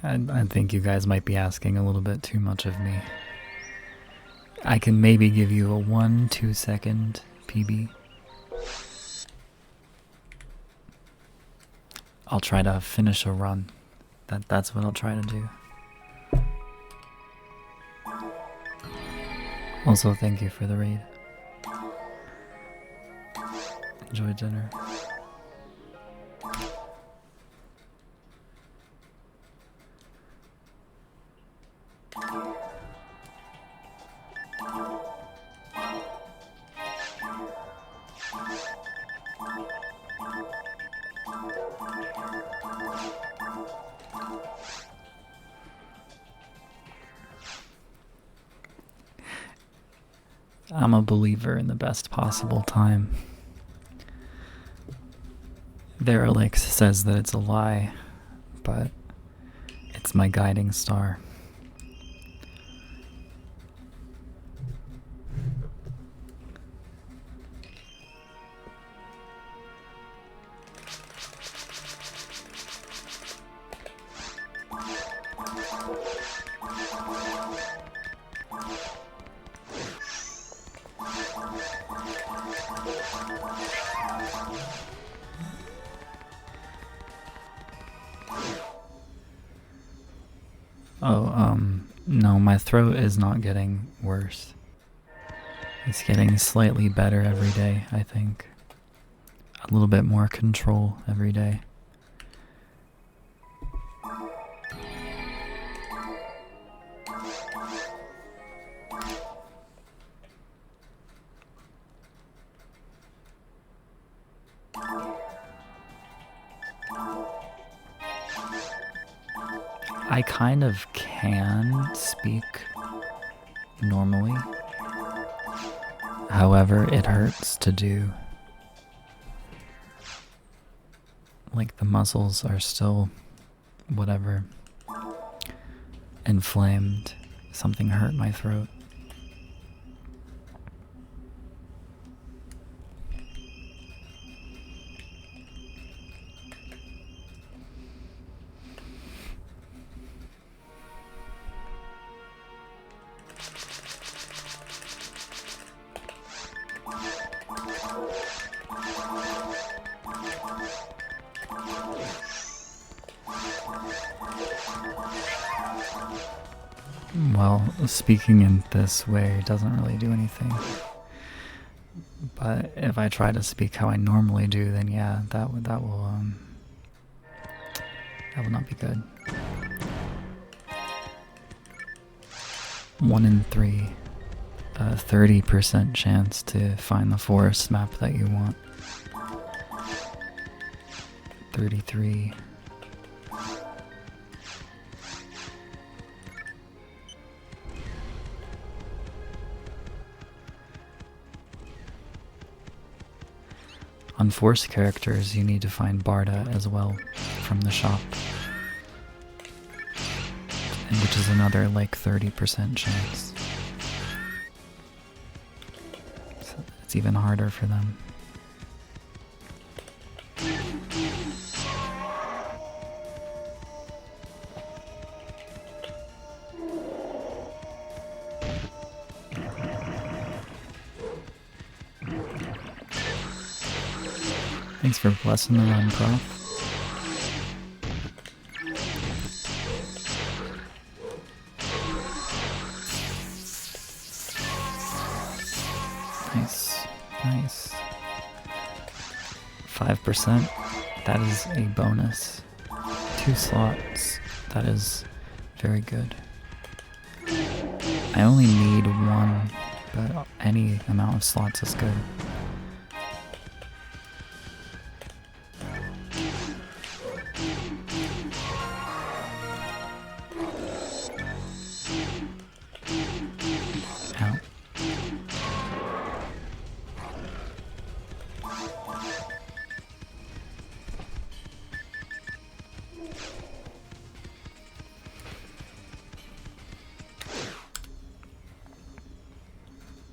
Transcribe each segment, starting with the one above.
I think you guys might be asking a little bit too much of me. I can maybe give you a 1-2 second PB. I'll try to finish a run. That's what I'll try to do. Also, thank you for the raid. Enjoy dinner. I'm a believer in the best possible time. Verelix says that it's a lie, but it's my guiding star. No, my throat is not getting worse. It's getting slightly better every day, I think. A little bit more control every day. I kind of can speak normally. However, it hurts to do. Like the muscles are still, whatever, inflamed. Something hurt my throat. Well, speaking in this way doesn't really do anything. But if I try to speak how I normally do, then yeah, that will not be good. 1 in 3, 30% chance to find the forest map that you want. 33. On force characters, you need to find Barda as well from the shop, and which is another like 30% chance. So it's even harder for them. Thanks for blessing the run, Prof. Nice, nice. 5%, that is a bonus. 2 slots, that is very good. I only need 1, but any amount of slots is good. Out.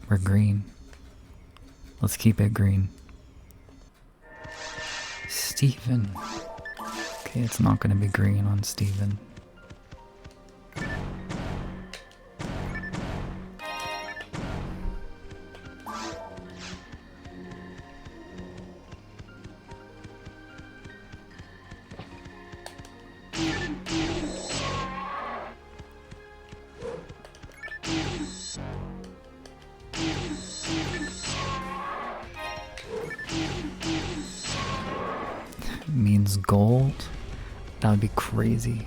We're green. Let's keep it green. Steven. Okay, it's not going to be green on Steven. was gold, that would be crazy.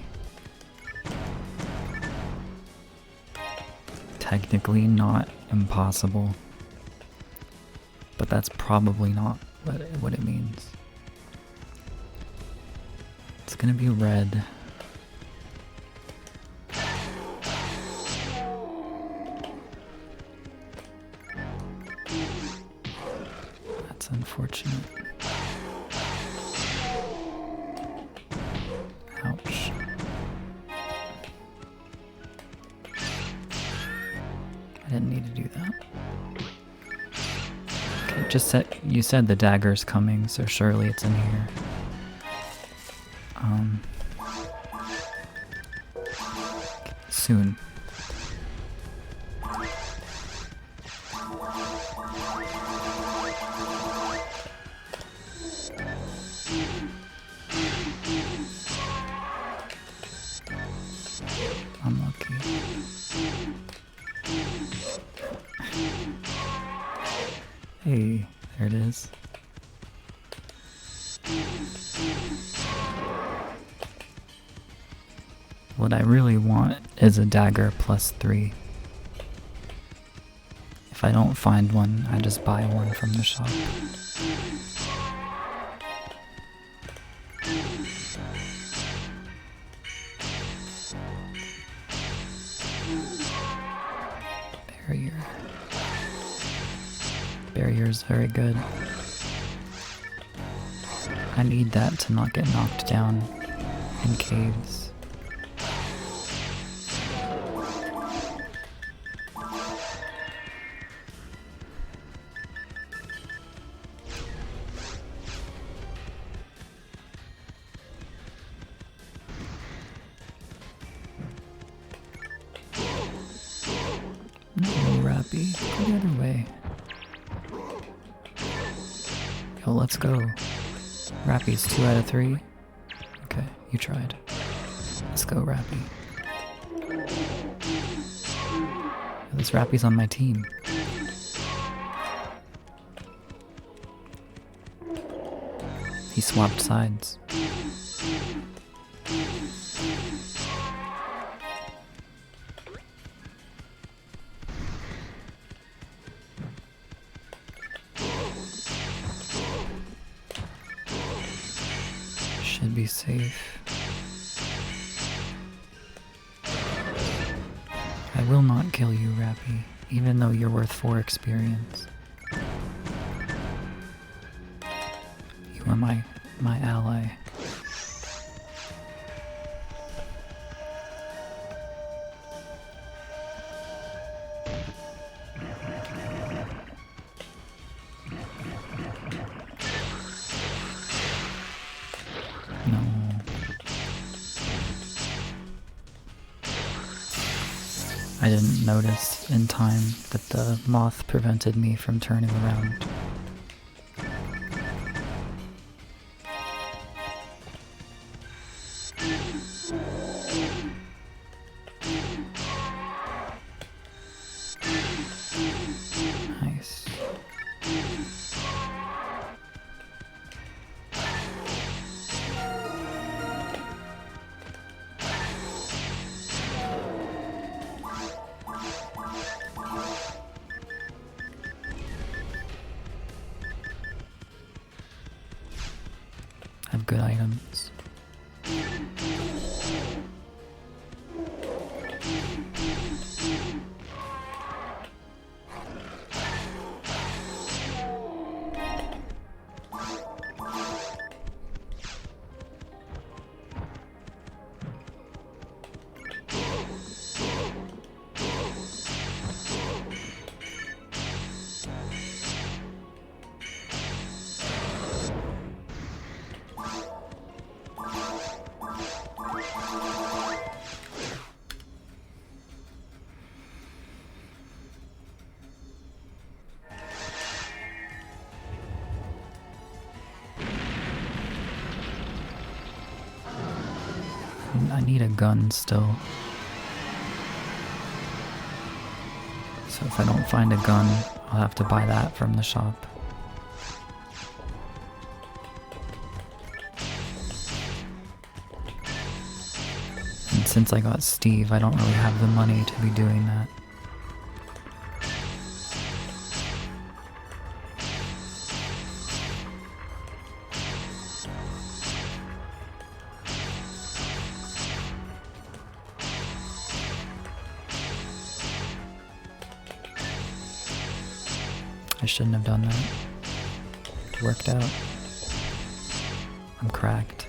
Technically not impossible, but that's probably not what it means. It's gonna be red. That's unfortunate. Ouch. I didn't need to do that. Okay, you said the dagger's coming, so surely it's in here. Soon. Unlucky. Hey, there it is. What I really want is a dagger +3. If I don't find one, I just buy one from the shop. Barrier. Barrier's very good. I need that to not get knocked down in caves. No, Rappy, go the other way. Yo, let's go. Rappy's 2 out of 3. Okay, you tried. Let's go, Rappy. This Rappy's on my team. He swapped sides. Should be safe. I will not kill you, Rappy, even though you're worth 4 experience. You are my ally. No. I didn't notice in time that the moth prevented me from turning around. Nice. Have good items. I need a gun still. So if I don't find a gun, I'll have to buy that from the shop. And since I got Steve, I don't really have the money to be doing that. I shouldn't have done that. It worked out. I'm cracked.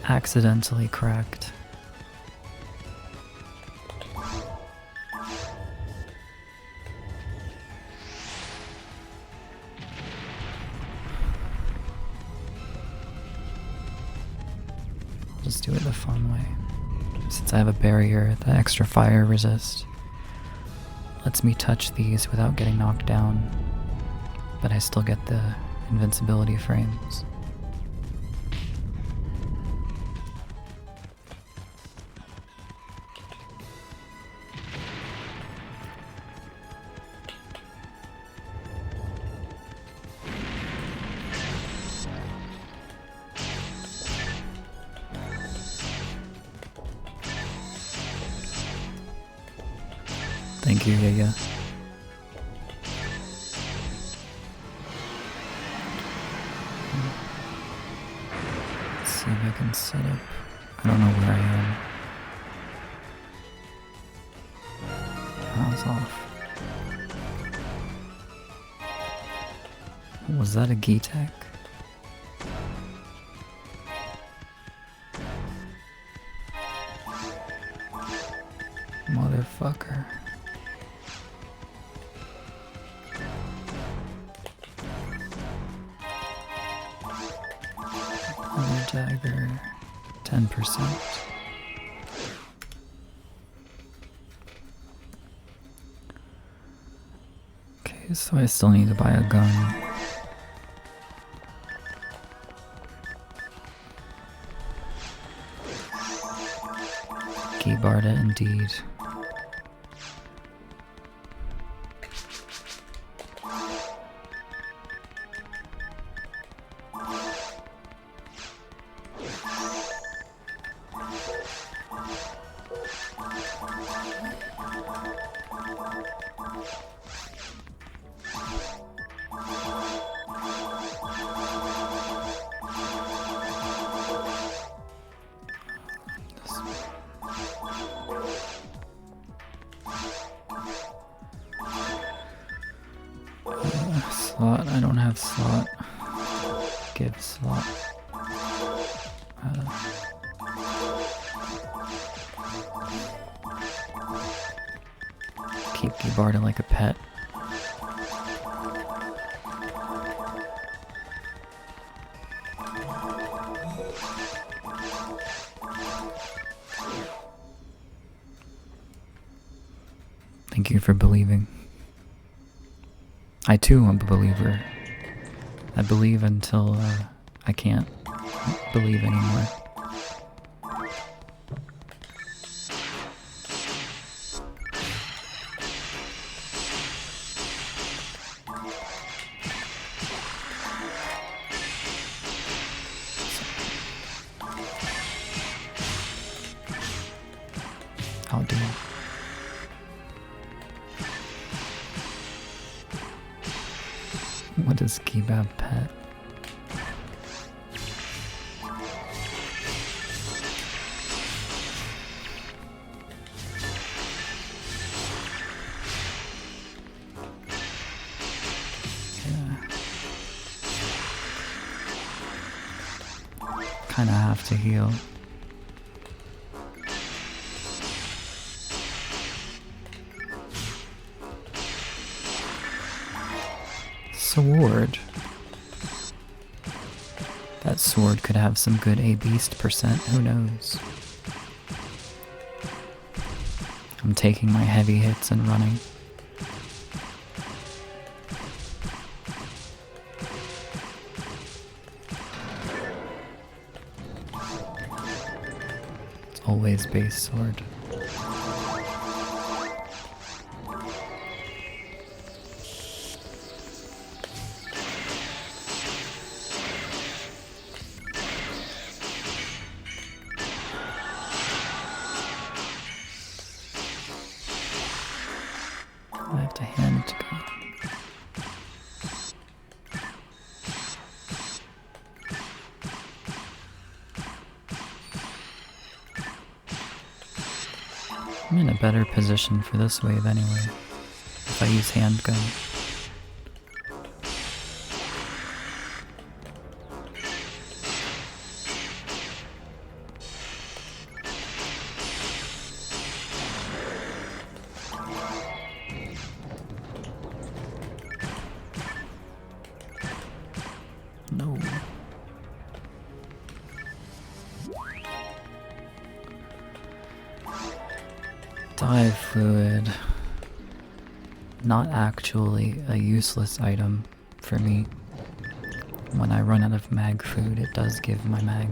Accidentally cracked. I'll just do it the fun way. Since I have a barrier, the extra fire resist lets me touch these without getting knocked down, but I still get the invincibility frames. Thank you, Yaya. Let's see if I can set up. I don't know where I am. I was off. Was that a G-Tech? Motherfucker. Another dagger. 10%. Okay, so I still need to buy a gun. Barda indeed. Slot, I don't have slot. Give slot. Keep Gibarda like a pet. Thank you for believing. I too am a believer. I believe until I can't believe anymore. I'll do it. What is kebab pet? Yeah. Kinda have to heal. Sword. That sword could have some good A-beast percent, who knows? I'm taking my heavy hits and running. It's always base sword. handgun. I'm in a better position for this wave anyway, if I use handgun. No. Dive fluid. Not actually a useless item for me. When I run out of mag food, it does give my mag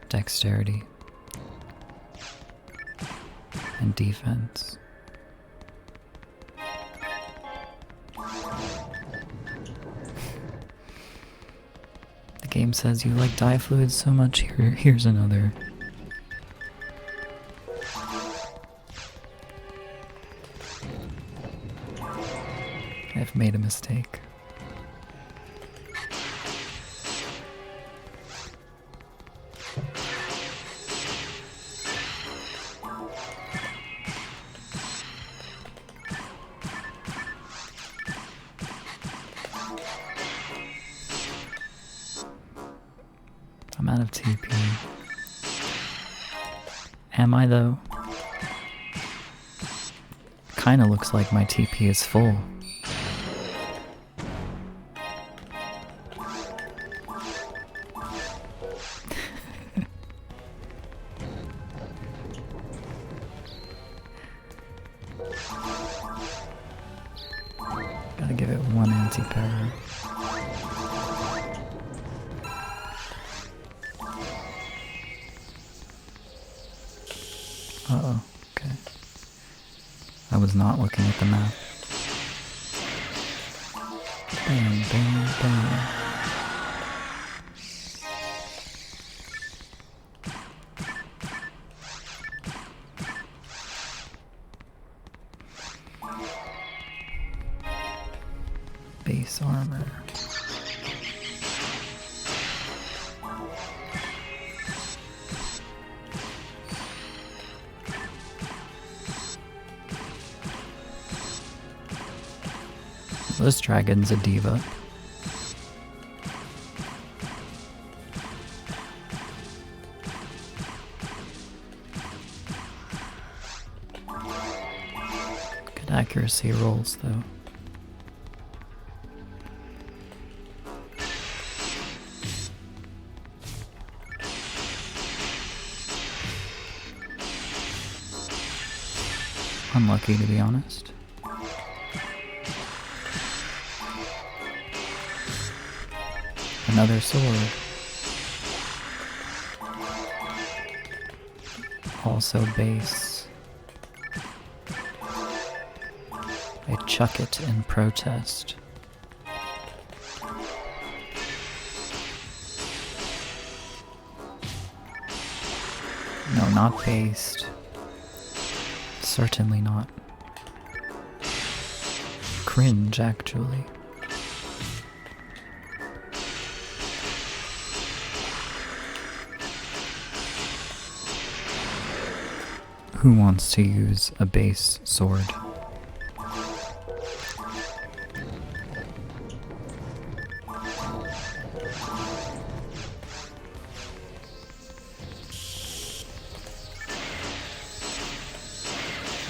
dexterity and defense. The game says you like dive fluids so much, here's another. I've made a mistake. I'm out of TP. Am I though? Kinda looks like my TP is full. Gotta give it one anti-power. Uh-oh, okay. I was not looking at the map. Bam, bam, bam. Base armor. This dragon's a diva. Good accuracy rolls, though. Unlucky, to be honest. Another sword. Also base. I chuck it in protest. No, not based. Certainly not. Cringe, actually. Who wants to use a base sword?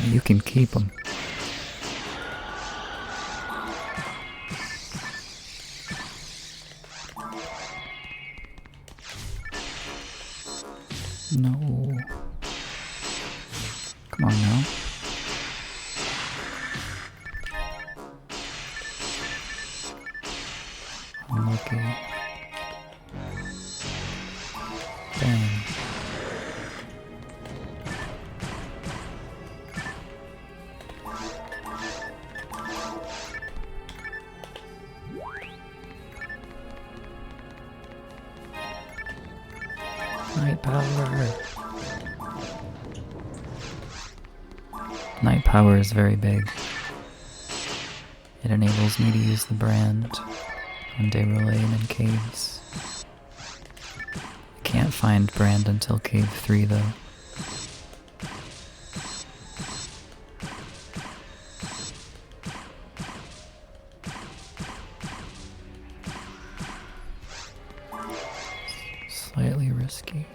You can keep them. No. Come on now. Unlucky. Bang. Night power. Night power is very big. It enables me to use the brand on Derulain and caves. I can't find brand until cave 3 though. Slightly risky.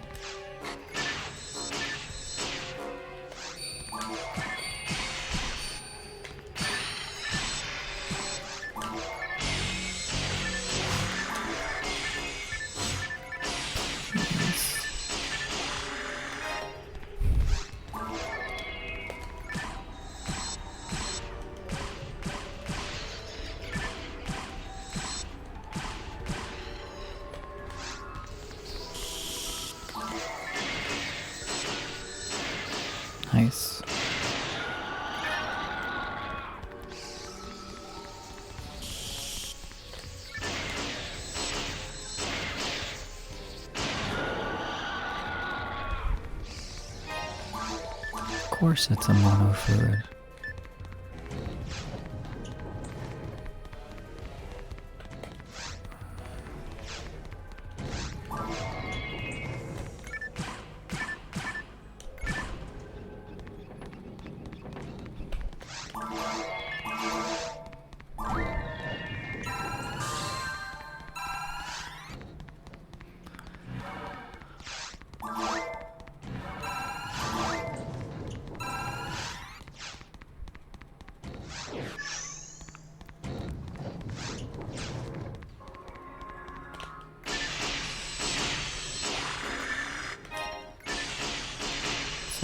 Nice. Of course it's a monofluid.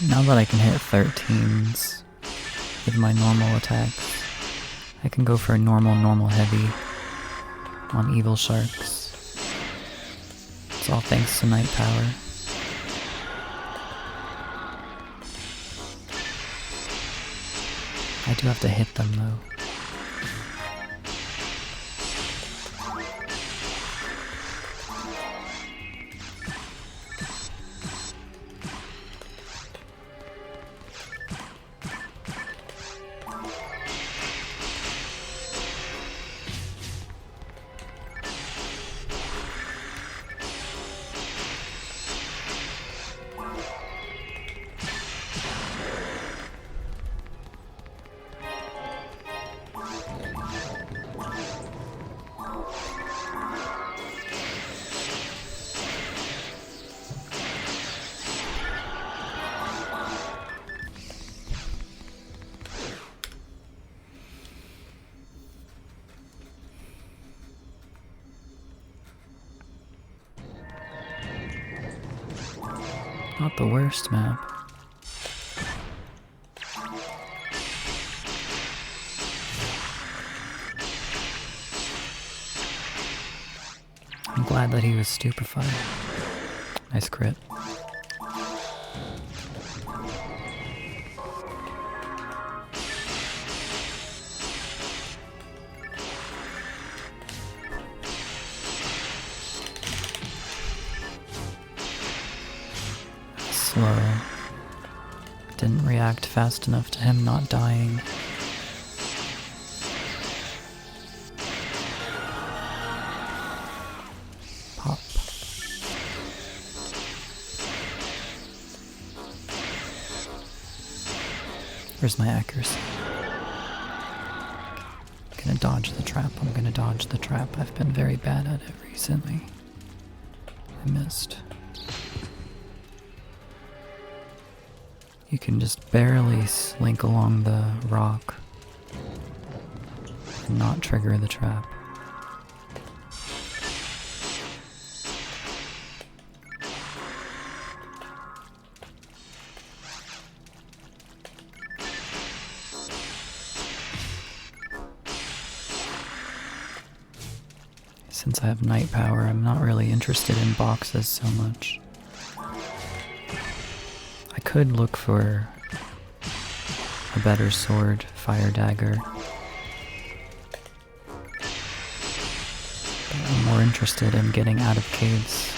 Now that I can hit 13s with my normal attacks, I can go for a normal heavy on evil sharks. It's all thanks to night power. I do have to hit them though. Not the worst map. I'm glad that he was stupefied. Nice crit. Slow. Didn't react fast enough to him not dying. Pop. Where's my accuracy? I'm gonna dodge the trap. I'm gonna dodge the trap. I've been very bad at it recently. I missed. You can just barely slink along the rock and not trigger the trap. Since I have night power, I'm not really interested in boxes so much. I could look for a better sword, fire dagger. But I'm more interested in getting out of caves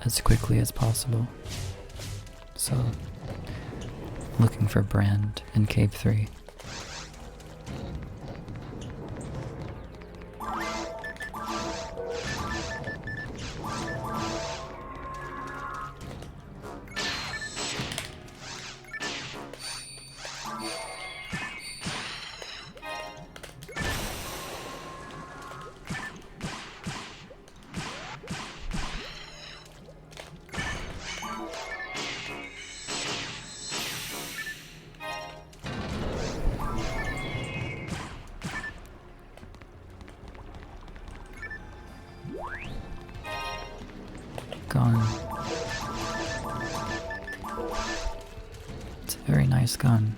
as quickly as possible. So, looking for Brand in Cave 3. Gun. It's a very nice gun.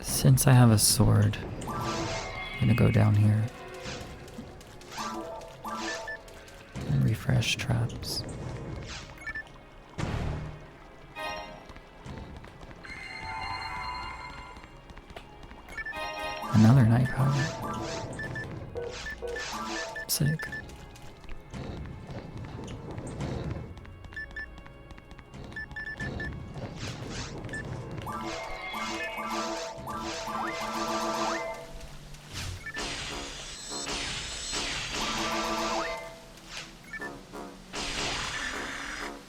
Since I have a sword, I'm gonna go down here and refresh traps. Another night power. Sick.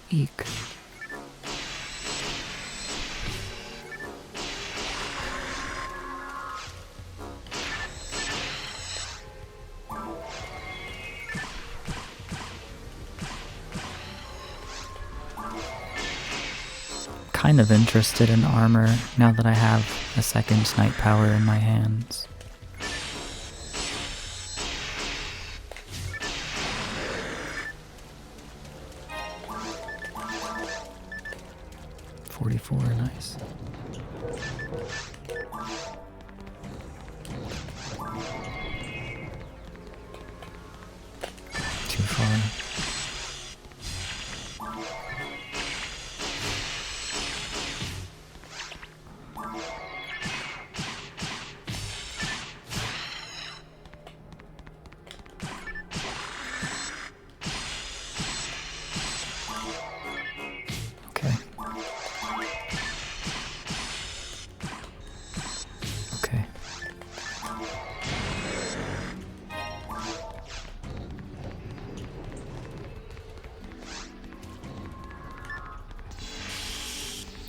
Eek. Kind of interested in armor now that I have a second night power in my hands. $44, nice. Too far. Okay. Okay.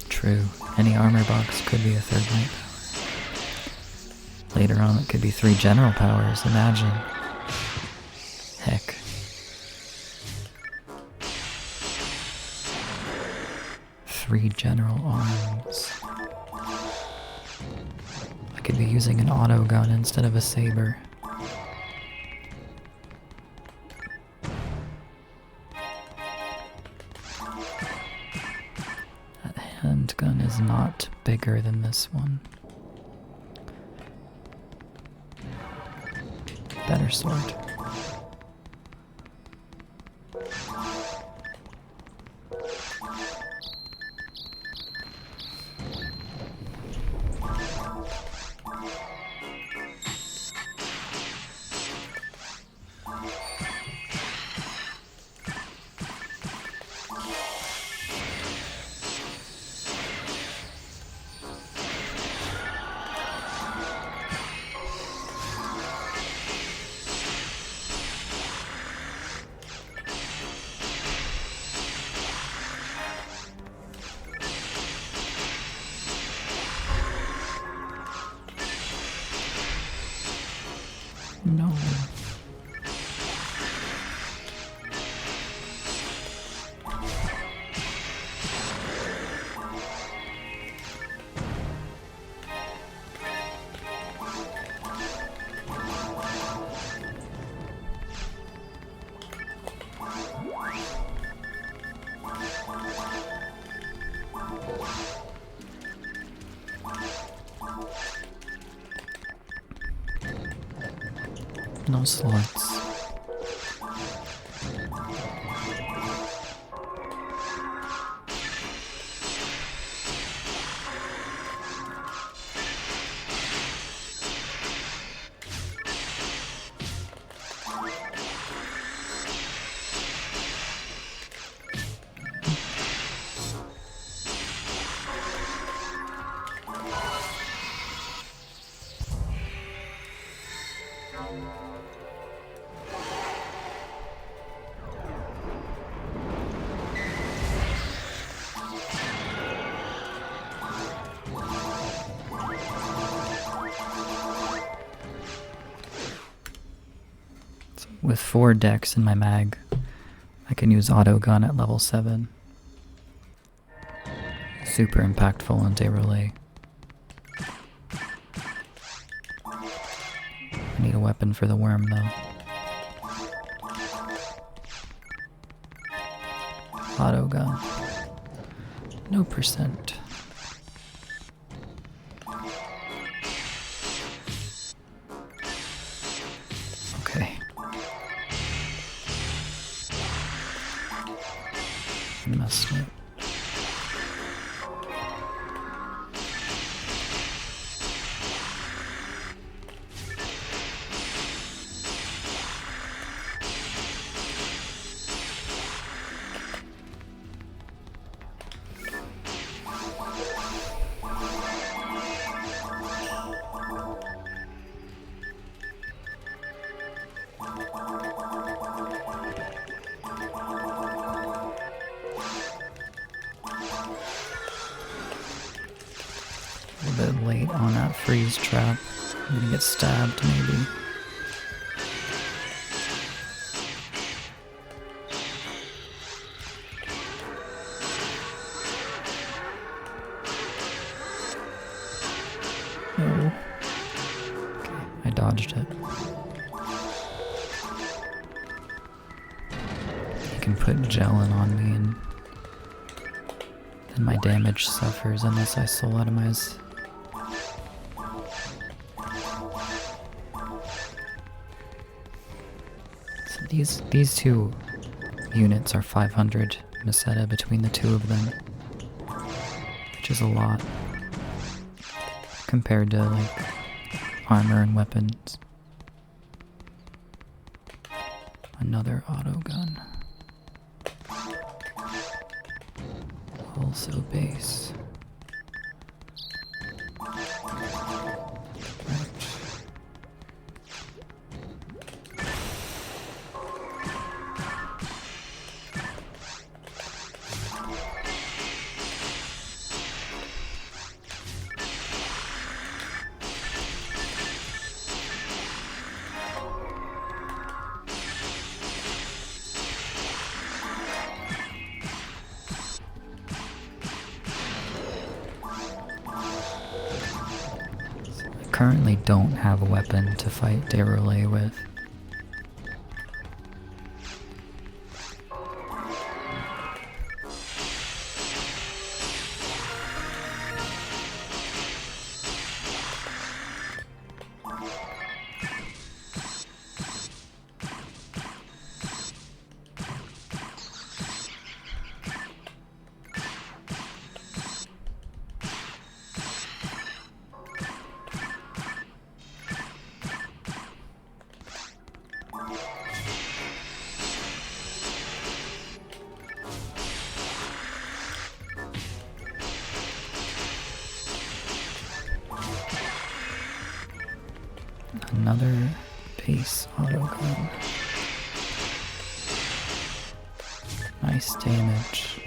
True. Any armor box could be a third night power. Later on, it could be 3 general powers, imagine. Heck. Three general arms. I could be using an auto gun instead of a saber. That handgun is not bigger than this one. Better sword. No. No slots. With 4 decks in my mag, I can use auto gun at level 7. Super impactful on Deroulet. I need a weapon for the worm though. Auto gun. No percent. Okay. Messed up. A bit late on that freeze trap. I'm gonna get stabbed, maybe. No. Okay, I dodged it. You can put gelin on me and then my damage suffers unless I soul atomize. So these two units are 500 Meseta between the two of them, which is a lot compared to like armor and weapons. Another auto gun. Also base. Currently don't have a weapon to fight Deroulet with. Another base auto gun. Nice damage.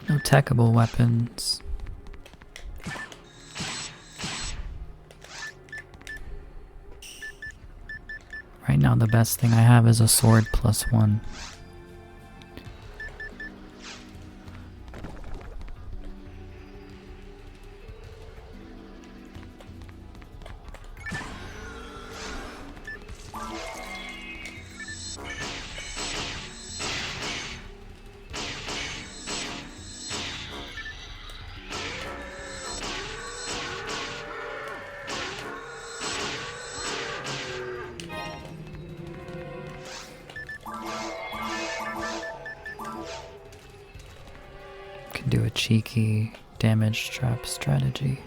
No techable weapons. Right now the best thing I have is a sword +1. Can do a cheeky damage trap strategy.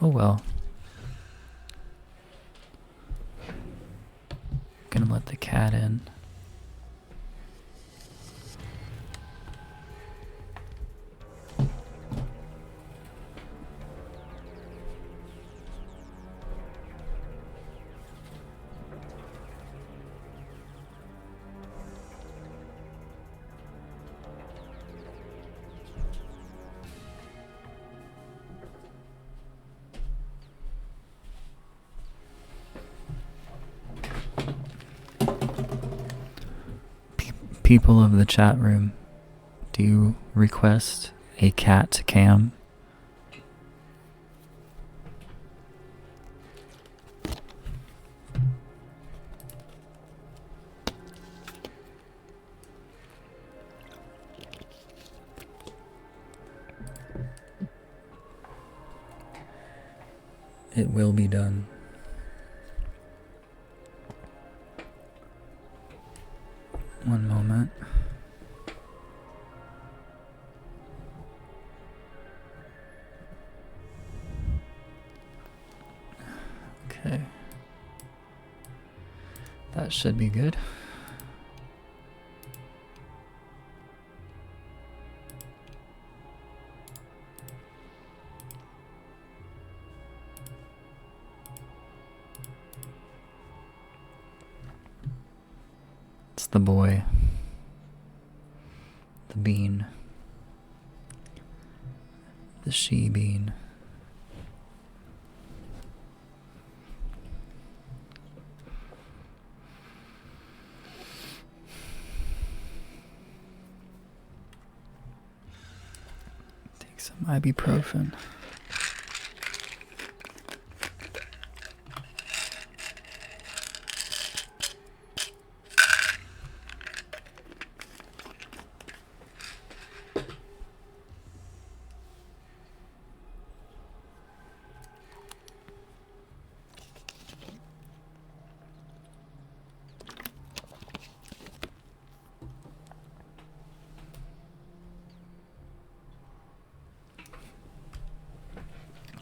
Oh well. Gonna let the cat in. People of the chat room, do you request a cat cam? It will be done. One moment. Okay. That should be good. It's the boy. The bean. The she bean. Take some ibuprofen.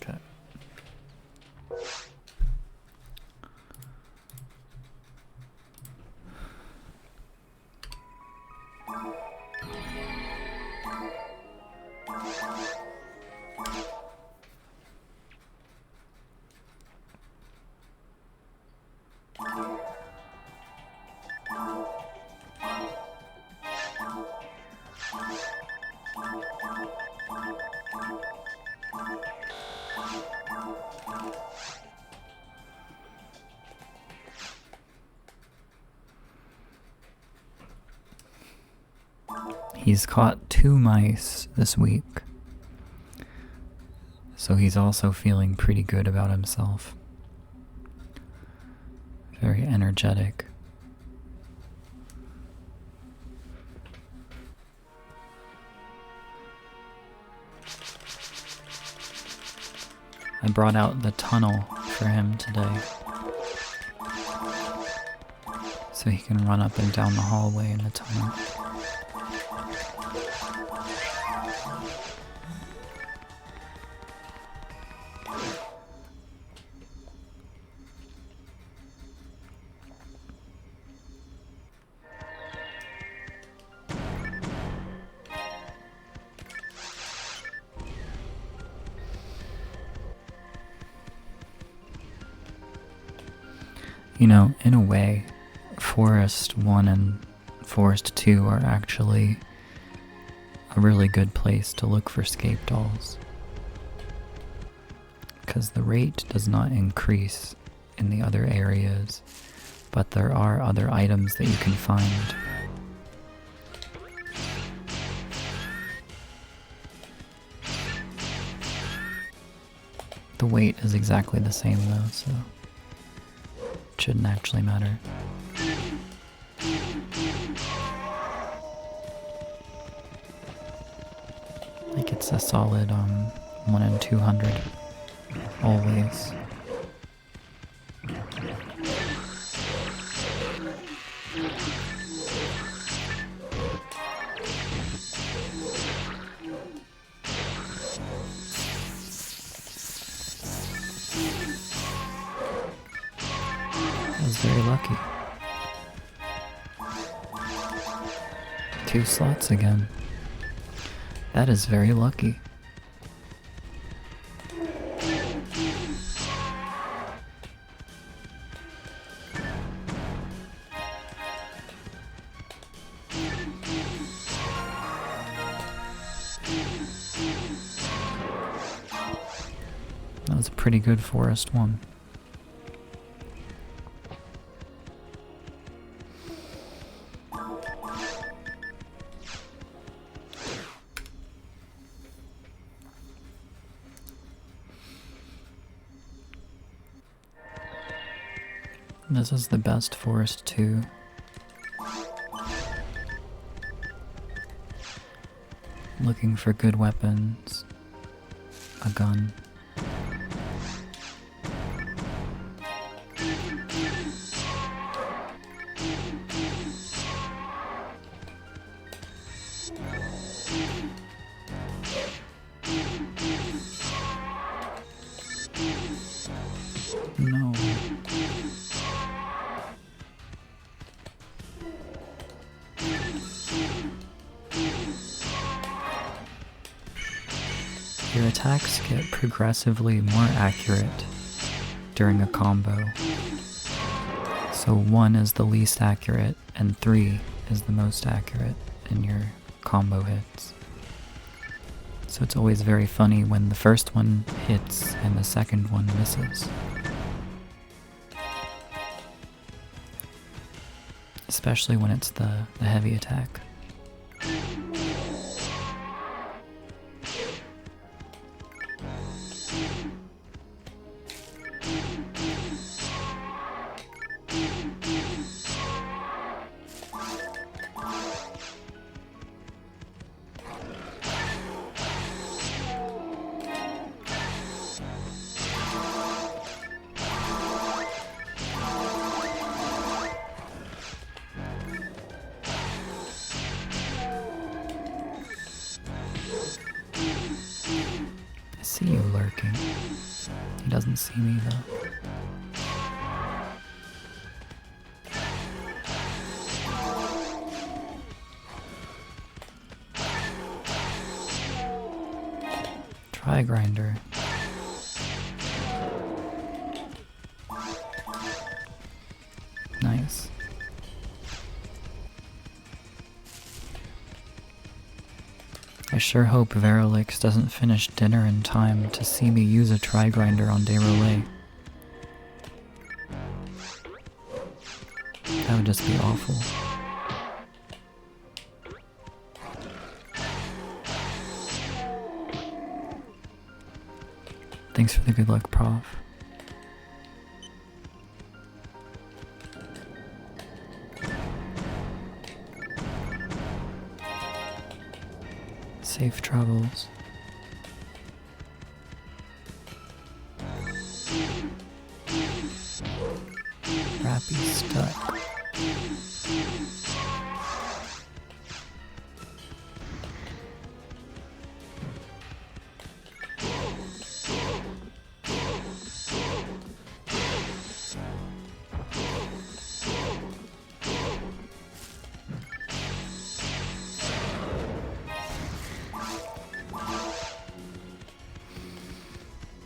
Okay. He's caught 2 mice this week, so he's also feeling pretty good about himself. Very energetic. I brought out the tunnel for him today, so he can run up and down the hallway in the tunnel. You know, in a way, Forest 1 and Forest 2 are actually a really good place to look for scape dolls, because the rate does not increase in the other areas, but there are other items that you can find. The weight is exactly the same though, so it shouldn't actually matter. Like it's a solid 1 in 200 always. lucky. 2 slots again. That is very lucky. That was a pretty good forest one. This is the best forest too. Looking for good weapons. A gun. No. Your attacks get progressively more accurate during a combo. So 1 is the least accurate and 3 is the most accurate in your combo hits. So it's always very funny when the first one hits and the second one misses. Especially when it's the heavy attack. I see you lurking. He doesn't see me though. Try grinder. Nice. I sure hope Verolix doesn't finish dinner in time to see me use a tri-grinder on Derolay. That would just be awful. Thanks for the good luck, Prof. Safe travels. Rappy stuck.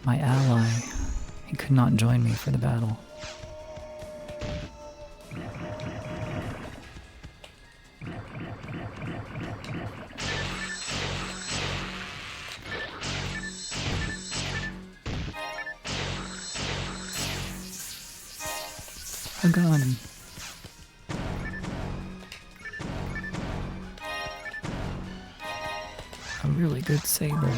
My ally, he could not join me for the battle. A gun. A really good saber.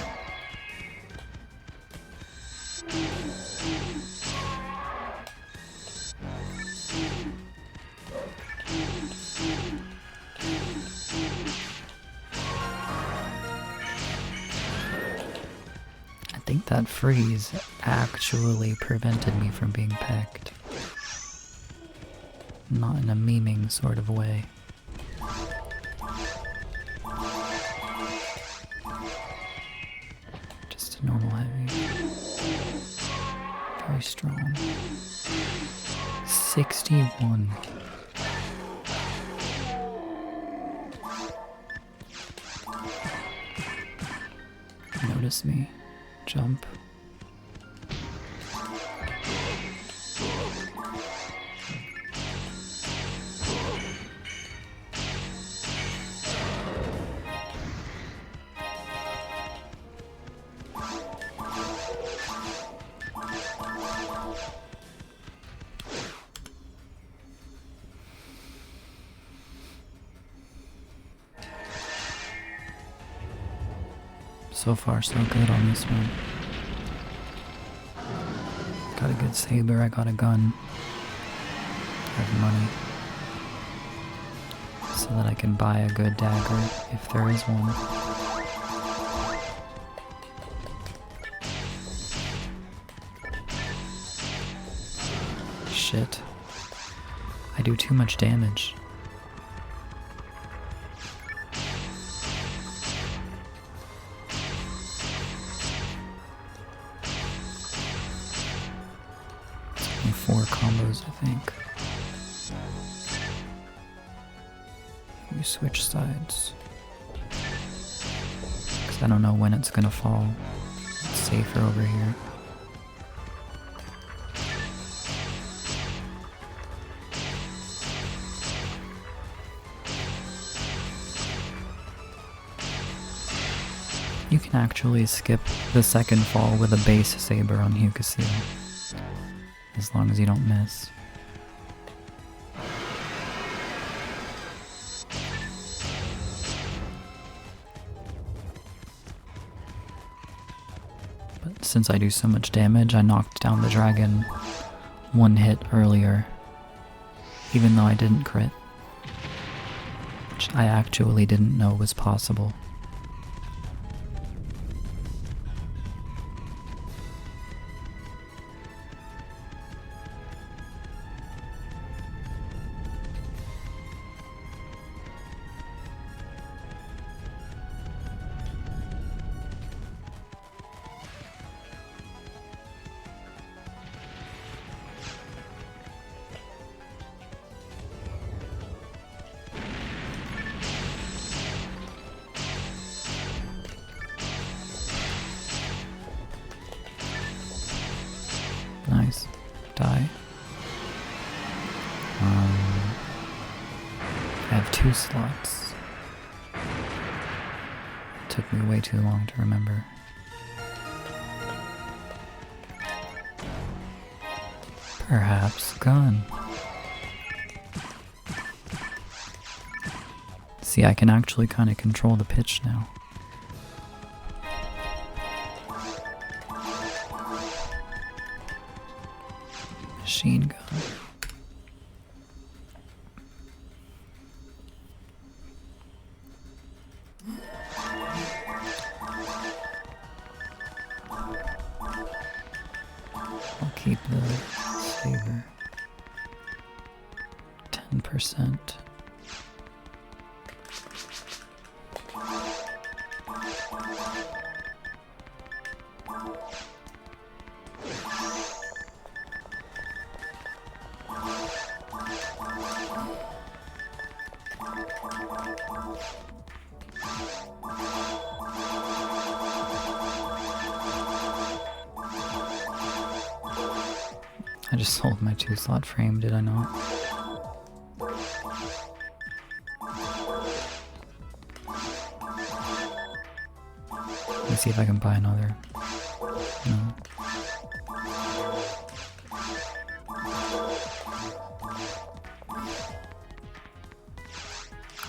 I think that freeze actually prevented me from being pecked. Not in a memeing sort of way. Just a normal heavy. Very strong. 61. Notice me. Jump. So far, so good on this one. Got a good saber, I got a gun. I have money. So that I can buy a good dagger, if there is one. Shit. I do too much damage. Four combos, I think. We switch sides. Because I don't know when it's gonna fall. It's safer over here. You can actually skip the second fall with a base saber on hucaseal. As long as you don't miss. But since I do so much damage, I knocked down the dragon one hit earlier, even though I didn't crit, which I actually didn't know was possible. Nice. Die. I have 2 slots. It took me way too long to remember. Perhaps gun. See, I can actually kind of control the pitch now. Machine gun. I'll keep the saber. 10%. I just sold my 2-slot frame, did I not? Let me see if I can buy another. No.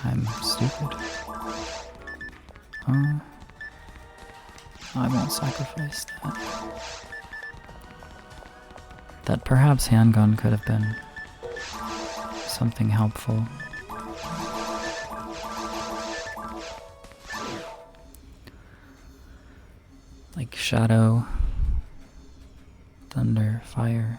I'm stupid. I won't sacrifice that. That perhaps handgun could have been something helpful. Like shadow, thunder, fire.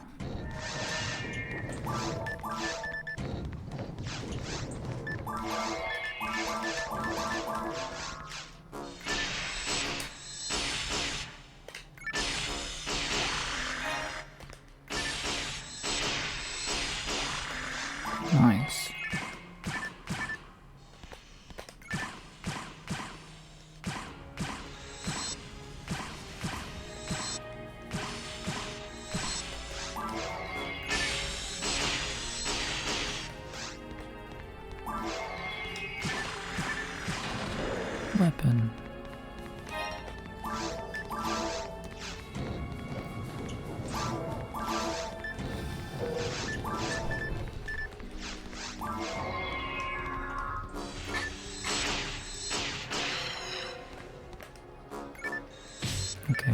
Okay.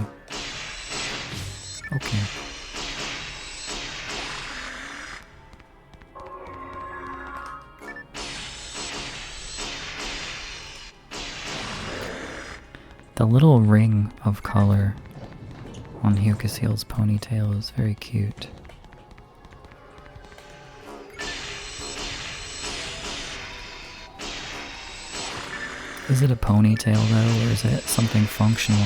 Okay. The little ring of color on Hucaseal's ponytail is very cute. Is it a ponytail though, or is it something functional?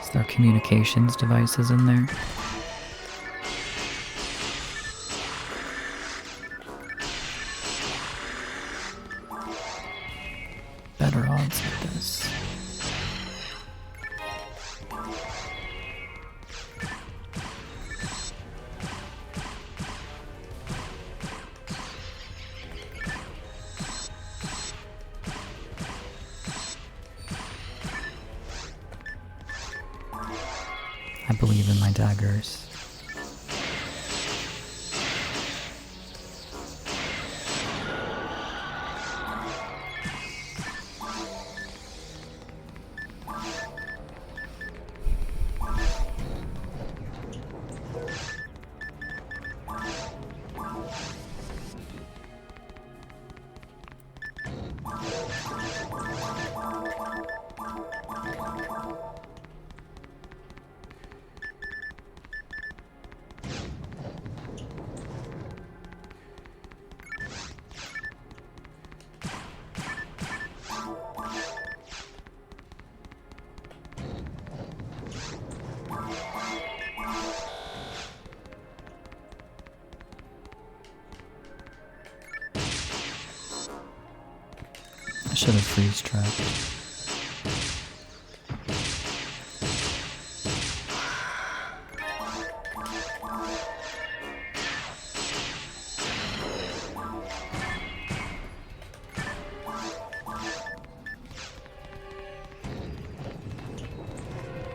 Is there communications devices in there? Better odds with this. I believe in my daggers. I should have freeze trapped.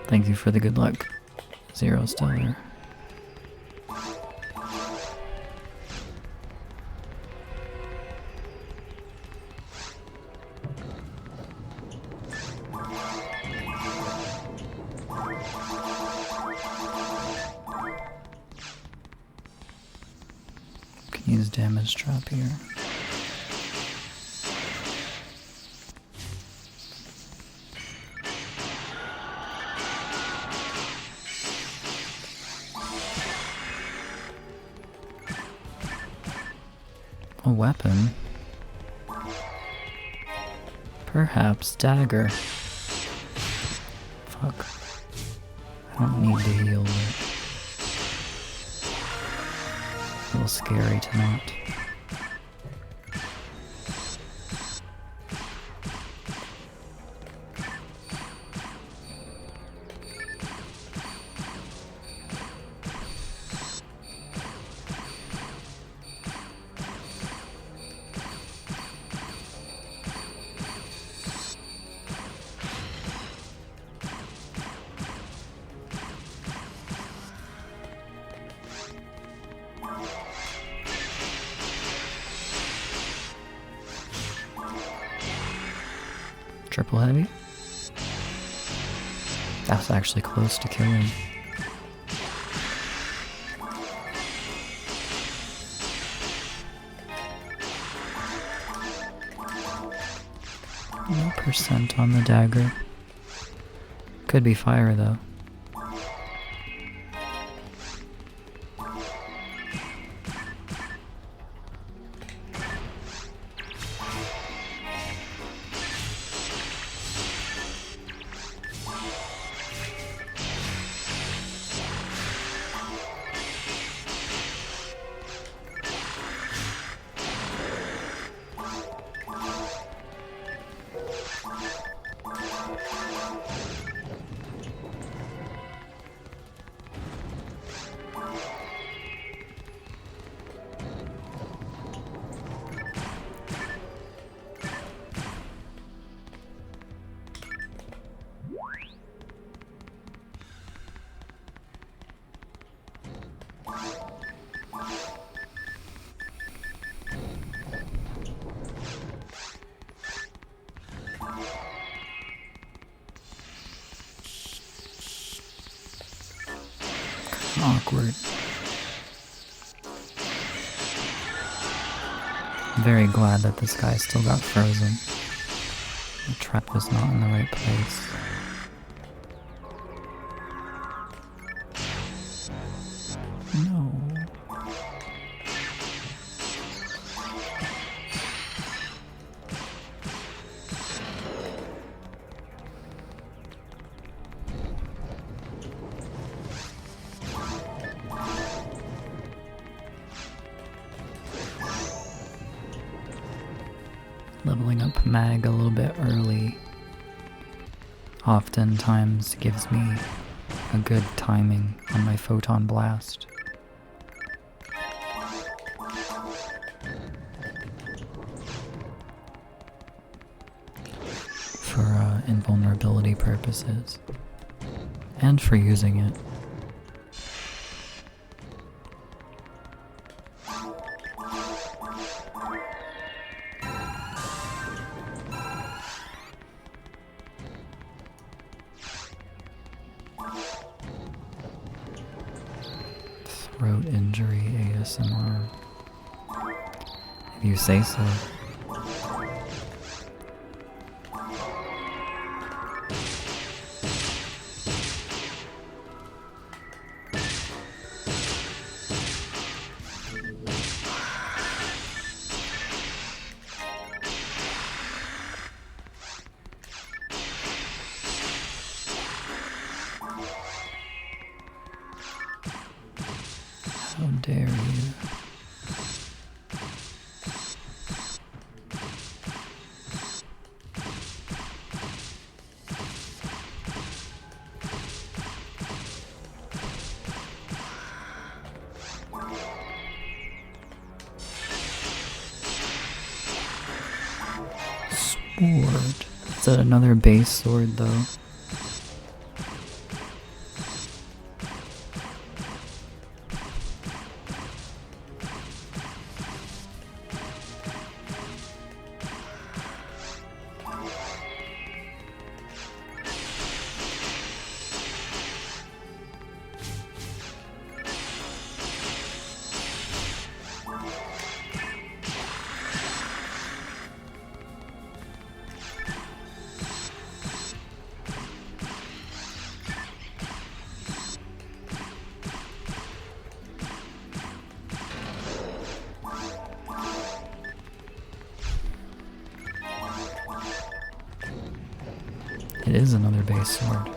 Thank you for the good luck. Zero stellar. Can use damage trap here. A weapon? Perhaps dagger. Fuck. I don't need to heal it. A little scary to not. Triple heavy? That's actually close to killing. No percent on the dagger. Could be fire though. Awkward. I'm very glad that this guy still got frozen. The trap was not in the right place. No. Leveling up mag a little bit early oftentimes gives me a good timing on my photon blast. For invulnerability purposes, and for using it. Throat injury ASMR. If you say so. How dare you? Sword. Is that another base sword though? It is another base sword.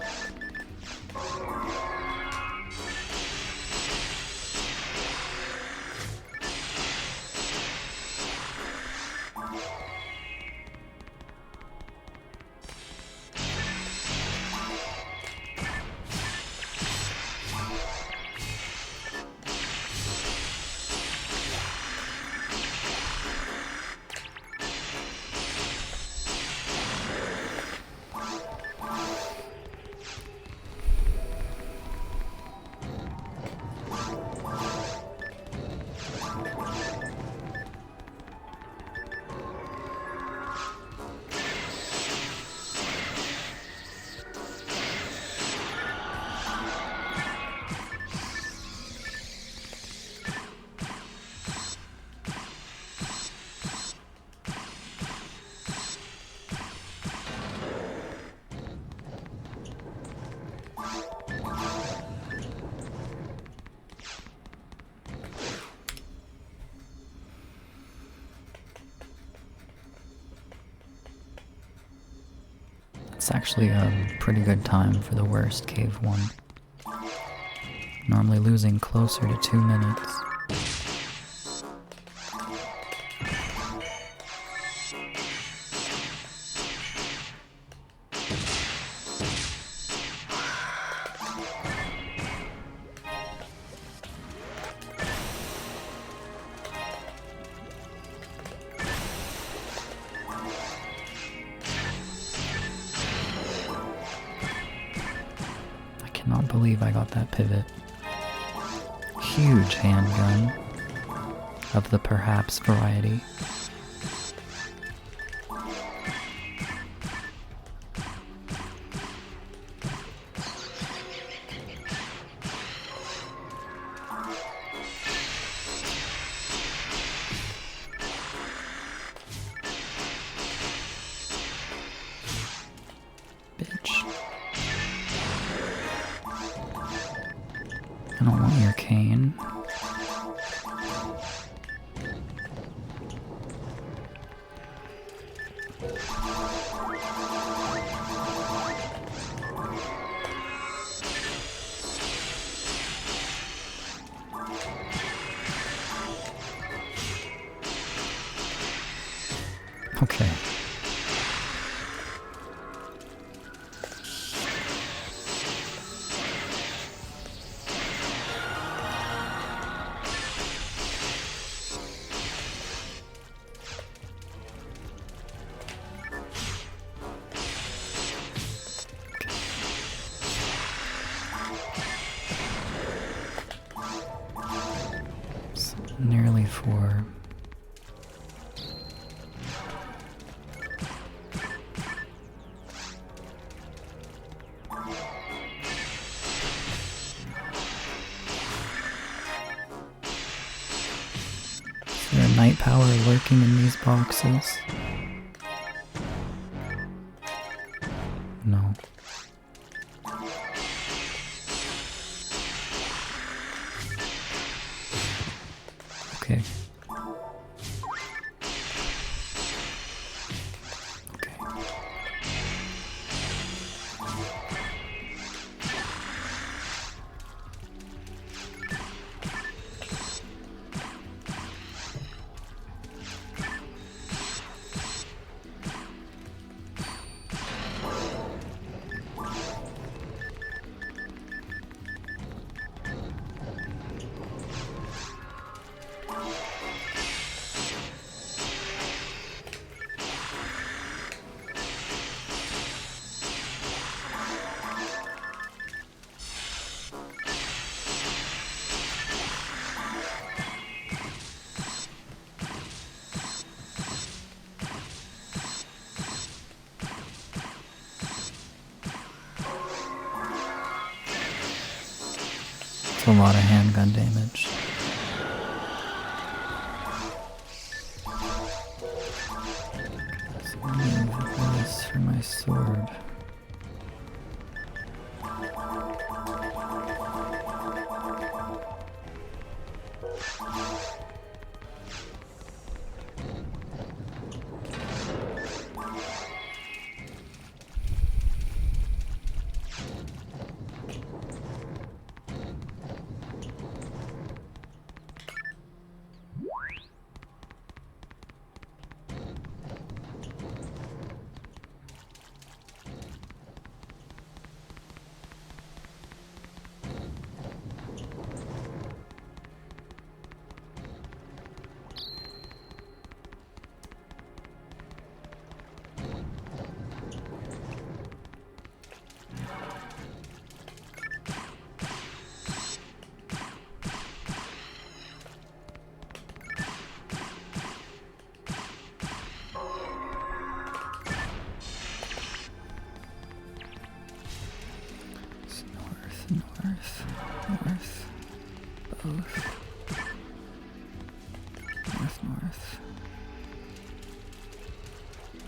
It's actually a pretty good time for the worst cave one. Normally losing closer to 2 minutes. I cannot believe I got that pivot. Huge handgun of the perhaps variety. Bitch. I don't want your cane. Okay. It's nearly 4. Is there a night power lurking in these boxes? No. Okay. Okay. It's a lot of handgun damage. So I need this for my sword. North, both. North.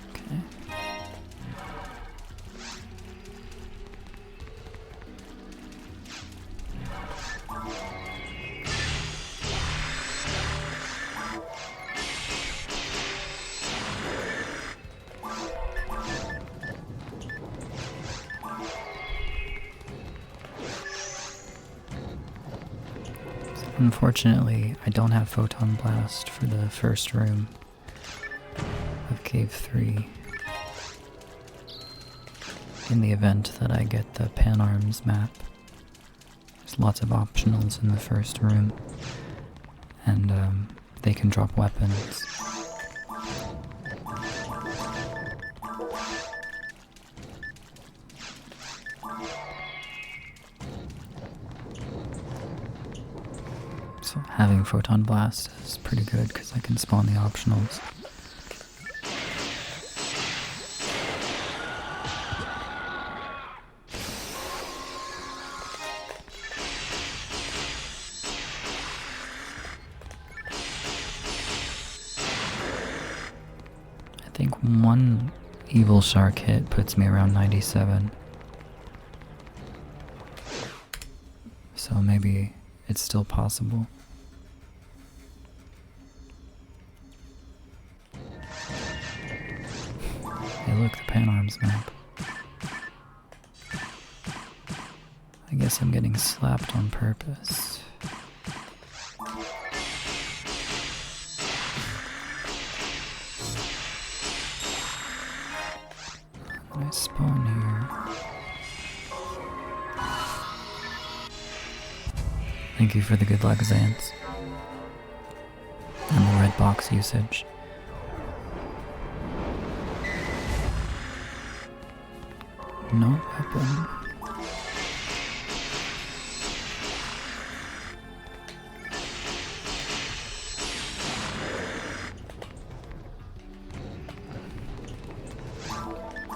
Okay. Unfortunately, I don't have Photon Blast for the first room of Cave 3. In the event that I get the Panarms map, there's lots of optionals in the first room, and they can drop weapons. So having Photon Blast is pretty good because I can spawn the optionals. I think one evil shark hit puts me around 97. So maybe it's still possible. Hey look, the Panarms map. I guess I'm getting slapped on purpose. I spawn here. Thank you for the good luck, Xantz. And the red box usage. No weapon.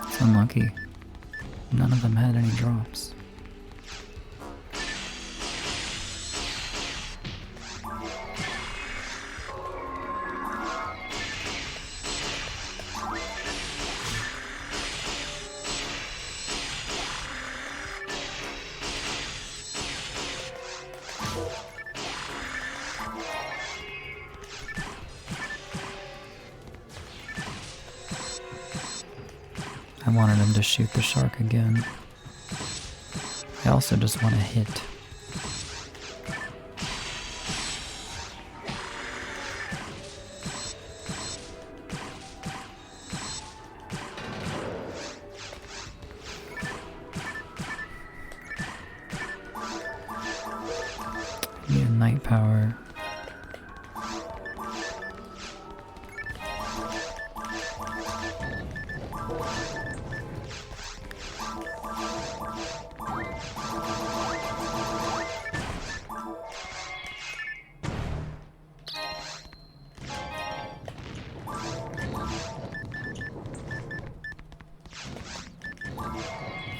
It's unlucky. None of them had any drops. I wanted him to shoot the shark again. I also just want to hit. Need a night power.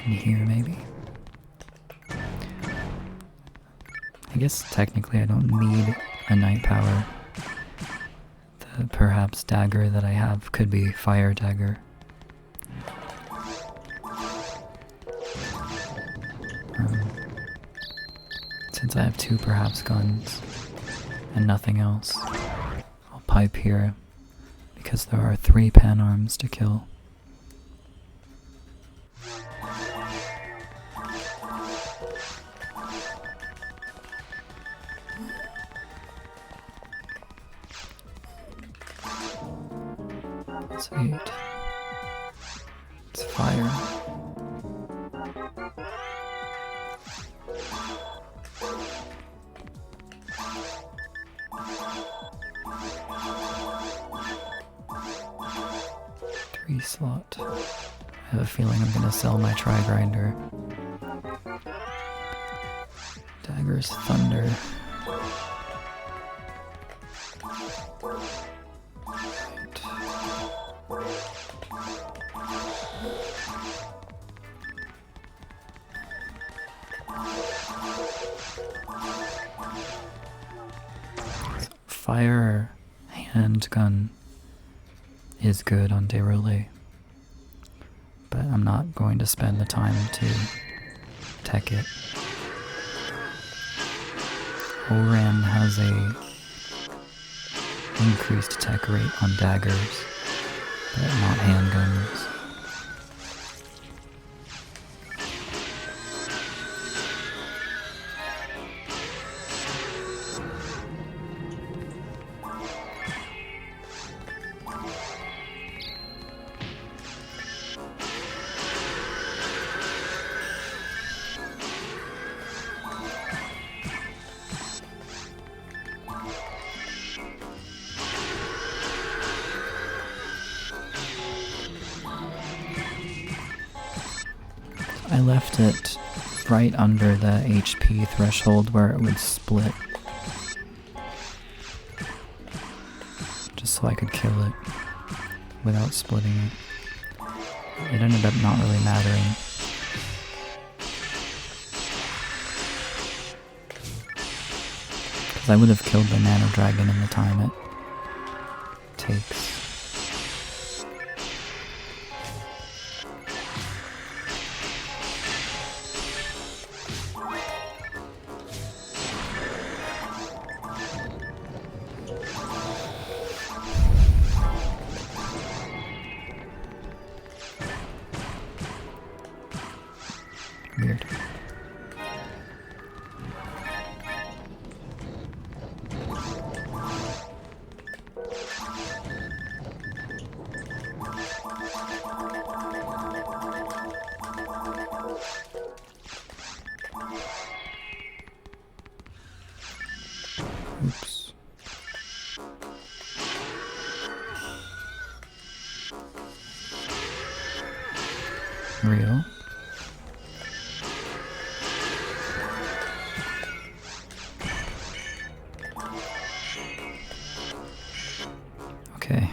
In here, maybe? I guess technically I don't need a night power. The perhaps dagger that I have could be fire dagger. Since I have two perhaps guns and nothing else, I'll pipe here because there are 3 Panarms to kill. Sweet. It's fire. Three slot. I have a feeling I'm gonna sell my tri-grinder. Dagger's thunder. Fire handgun is good on Derole, but I'm not going to spend the time to tech it. Oran has a increased tech rate on daggers, but not handguns. I left it right under the HP threshold where it would split, just so I could kill it without splitting it. It ended up not really mattering. Because I would have killed the Nano Dragon in the time it takes. Weird. Oops. Real. Okay.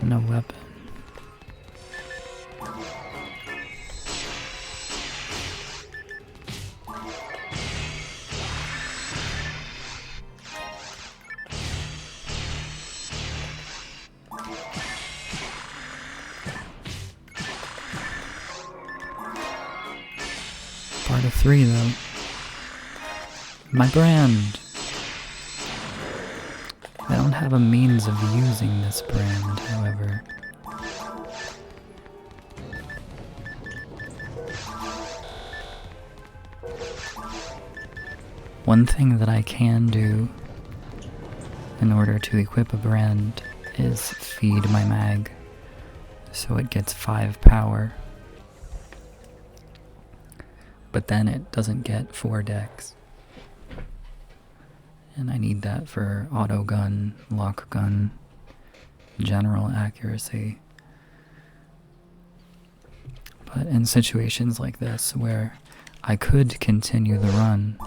No weapon. Part of 3 though. My brand. I don't have a means of using this brand, however. One thing that I can do in order to equip a brand is feed my mag so it gets 5 power. But then it doesn't get 4 dex. And I need that for auto gun, lock gun, general accuracy. But in situations like this where I could continue the run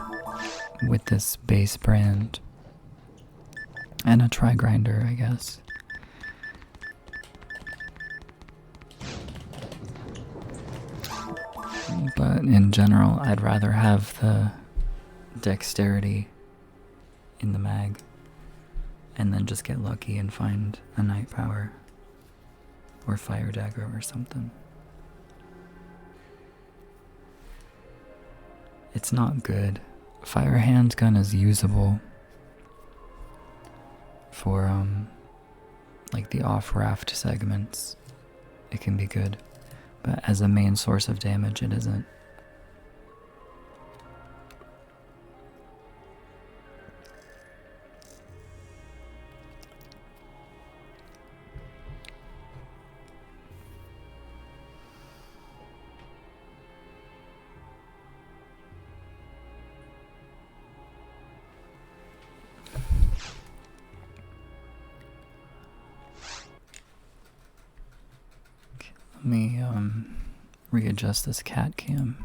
with this base brand and a tri-grinder, I guess. But in general, I'd rather have the dexterity in the mag and then just get lucky and find a night power or fire dagger or something. It's not good. Fire handgun is usable for like the off-raft segments. It can be good, but as a main source of damage it isn't. Let me readjust this cat cam.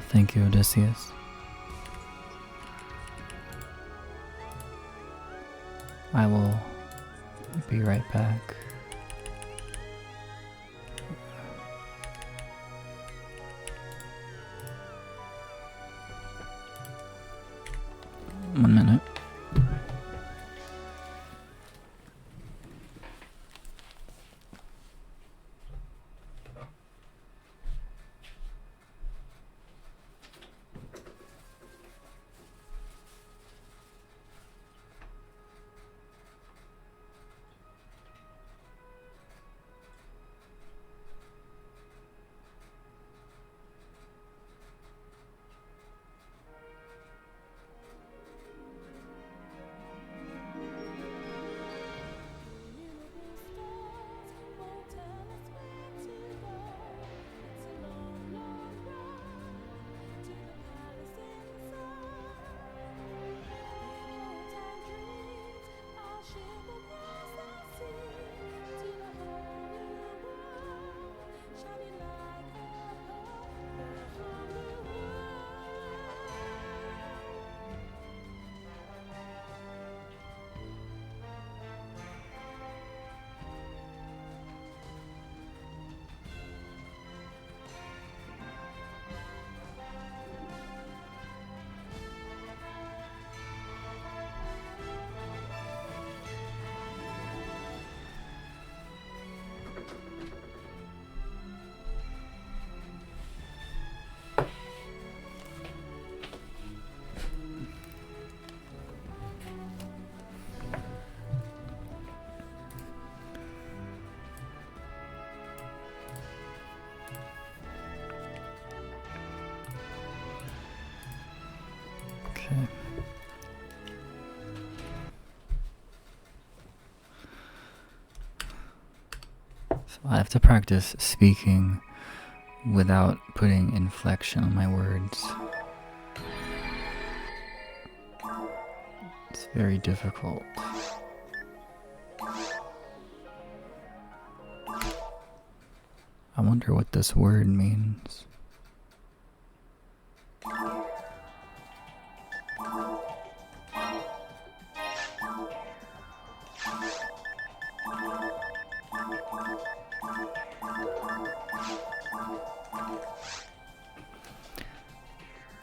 Thank you, Odysseus. I will be right back. One minute. Okay. So I have to practice speaking without putting inflection on my words. It's very difficult. I wonder what this word means.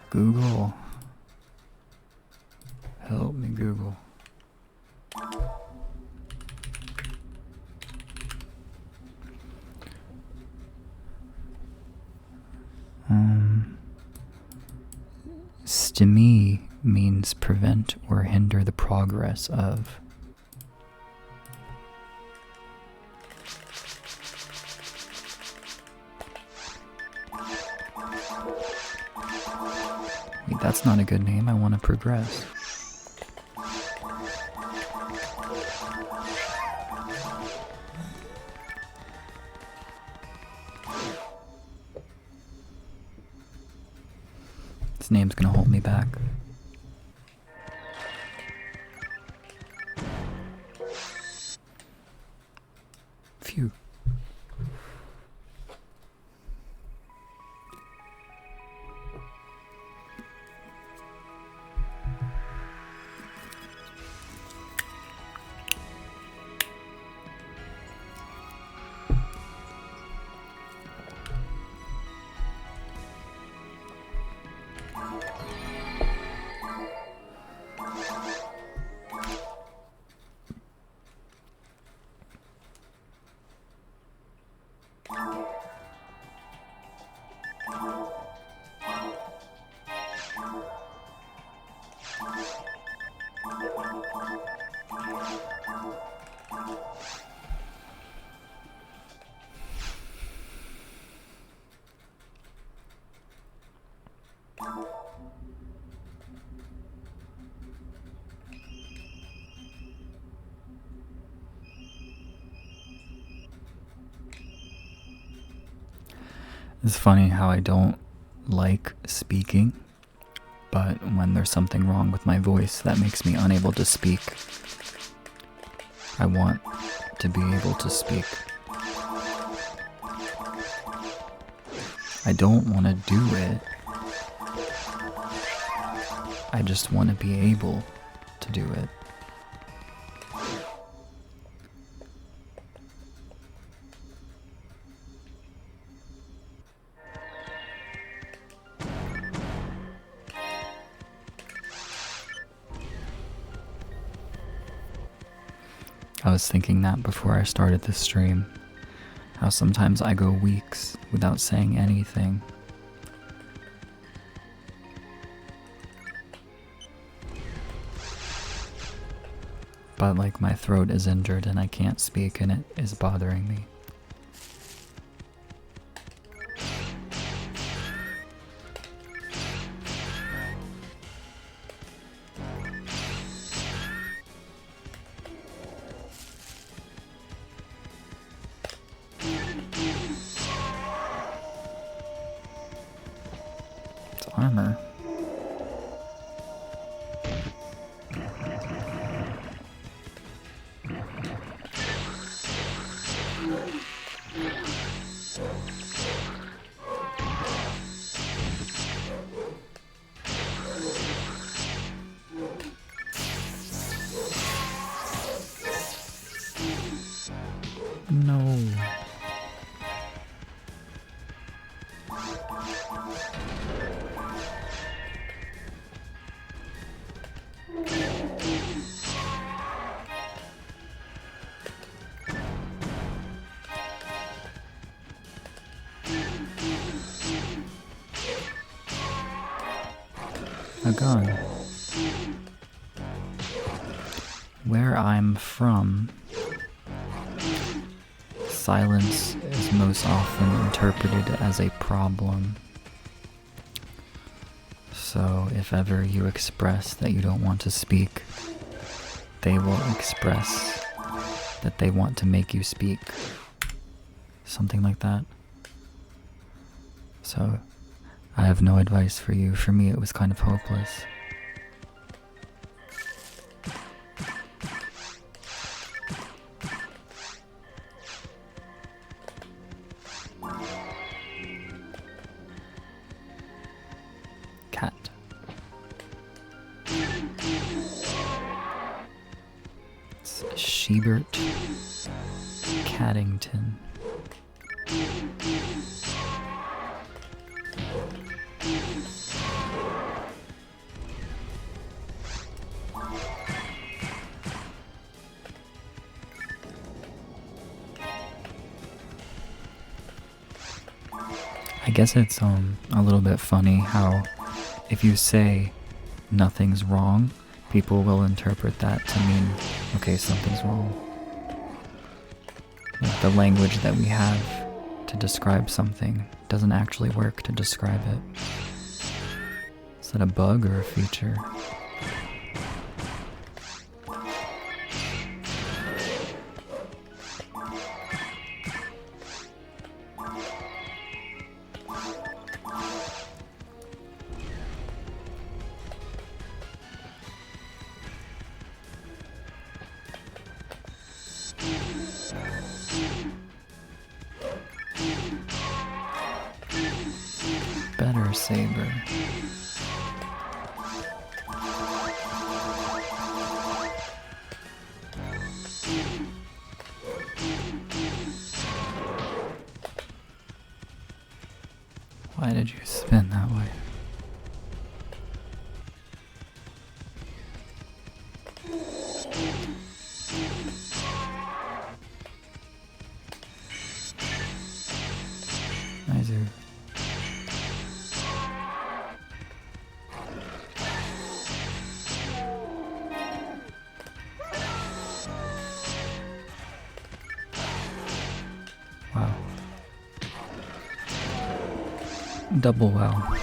Google. Help me, Google. Stymie means prevent or hinder the progress of. Wait, that's not a good name. I want to progress. This name's gonna hold me back. Phew. It's funny how I don't like speaking, but when there's something wrong with my voice that makes me unable to speak, I want to be able to speak. I don't want to do it. I just want to be able to do it. I was thinking that before I started this stream, how sometimes I go weeks without saying anything. But like my throat is injured and I can't speak and it is bothering me. Armor. No. A gun. Where I'm from, silence is most often interpreted as a problem. So if ever you express that you don't want to speak, they will express that they want to make you speak. Something like that. So I have no advice for you. For me, it was kind of hopeless. Cat. It's Shebert Caddington. I guess it's a little bit funny how if you say nothing's wrong, people will interpret that to mean, okay, something's wrong. Like the language that we have to describe something doesn't actually work to describe it. Is that a bug or a feature? Better saber. Why did you spin that way? Nice. Wow. Double wow.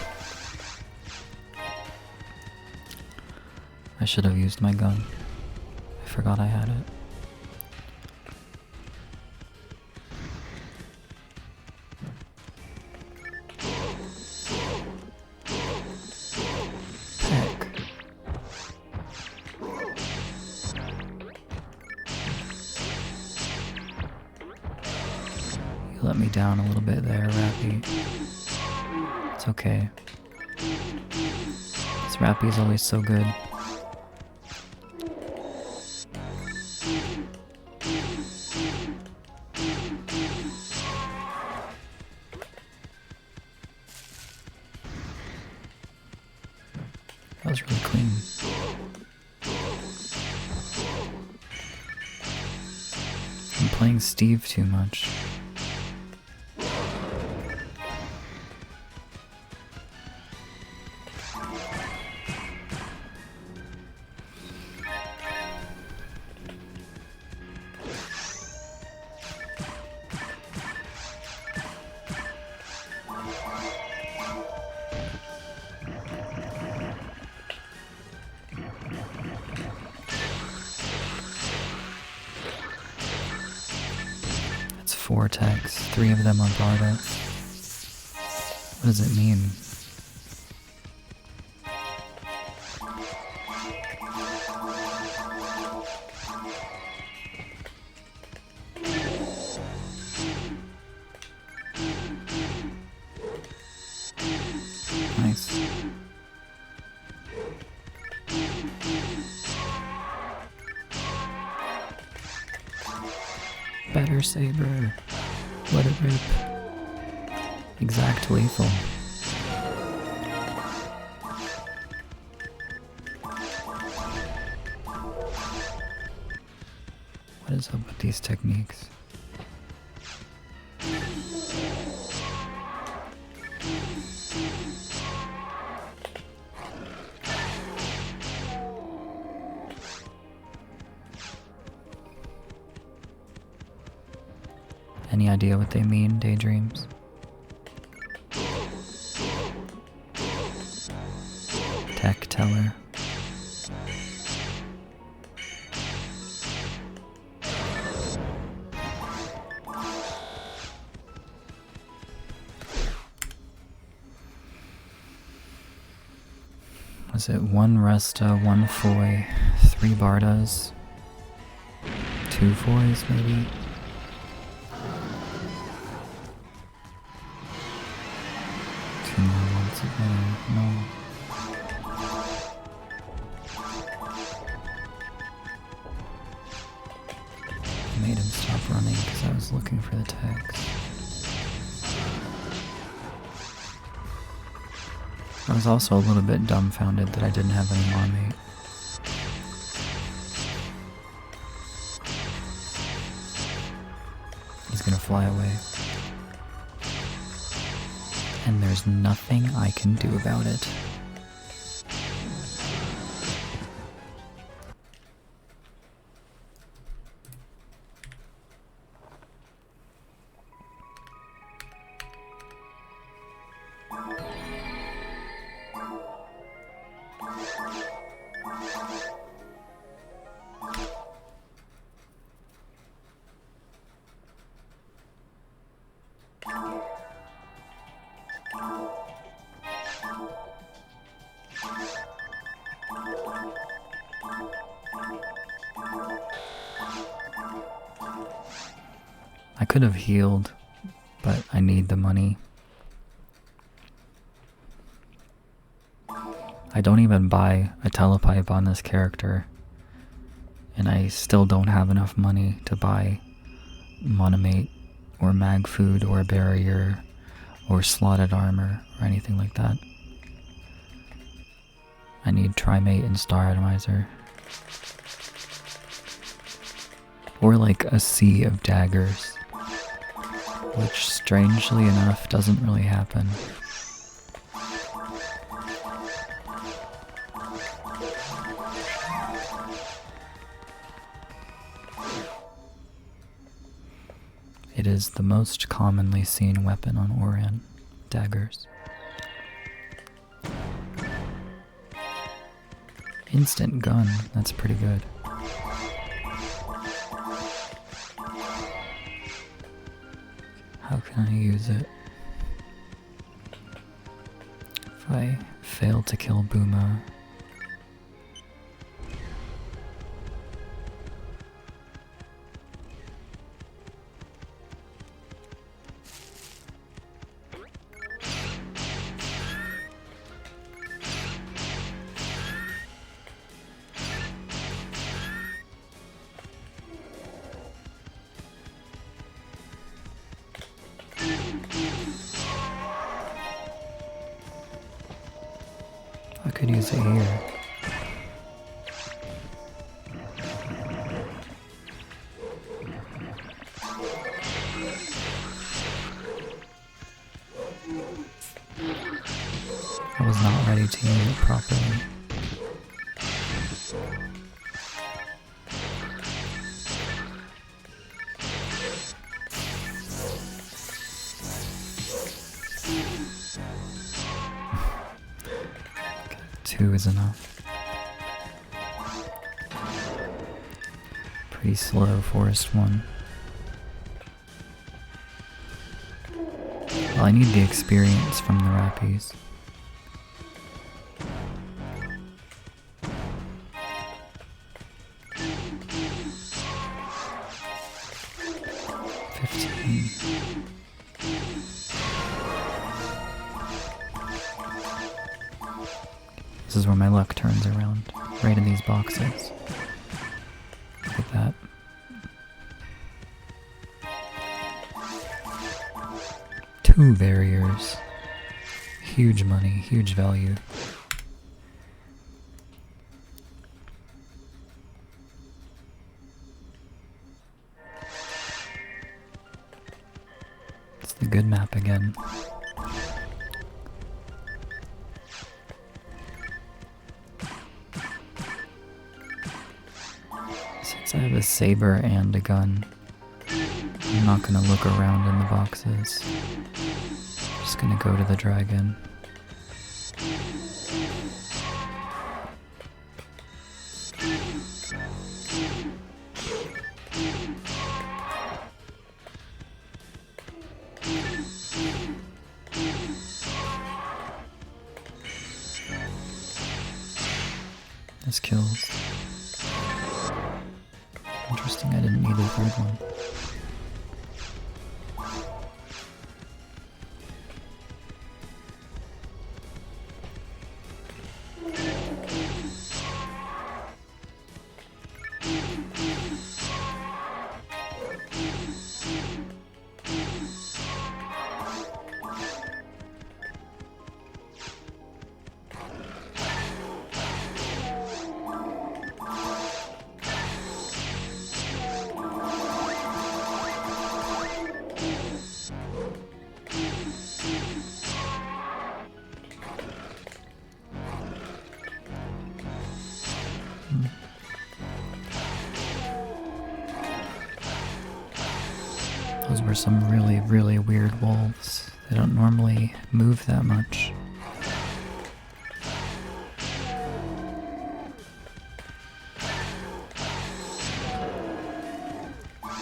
I should have used my gun. I forgot I had it. Peck. You let me down a little bit there, Rappy. It's okay. This Rappy is always so good. That was really clean. I'm playing Steve too much. It's 4 attacks, 3 of them on Barda. What does it mean? Nice. Better saber. Let it rip. Exact lethal. What is up with these techniques? Any idea what they mean, daydreams? tech teller. Was it 1 Resta, 1 Foy, 3 Bardas, 2 Foys maybe? Two more once again, no. I made him stop running because I was looking for the text. I was also a little bit dumbfounded that I didn't have any Marmite. He's gonna fly away. And there's nothing I can do about it. I could have healed, but I need the money. I don't even buy a telepipe on this character, and I still don't have enough money to buy monomate or mag food or a barrier or slotted armor or anything like that. I need trimate and star atomizer. Or like a sea of daggers, which strangely enough doesn't really happen. It is the most commonly seen weapon on Orion, daggers. Instant gun, that's pretty good. How can I use it? If I fail to kill Buma, I could use it here. I was not ready to use it properly. Two is enough. Pretty slow forest one. Well, I need the experience from the Rappies. This is where my luck turns around, right in these boxes. Look at that. Two barriers. Huge money, huge value. It's the good map again. Since I have a saber and a gun, I'm not gonna look around in the boxes. I'm just gonna go to the dragon. This kills. Interesting, I didn't need a third one. Those were some really, really weird wolves. They don't normally move that much.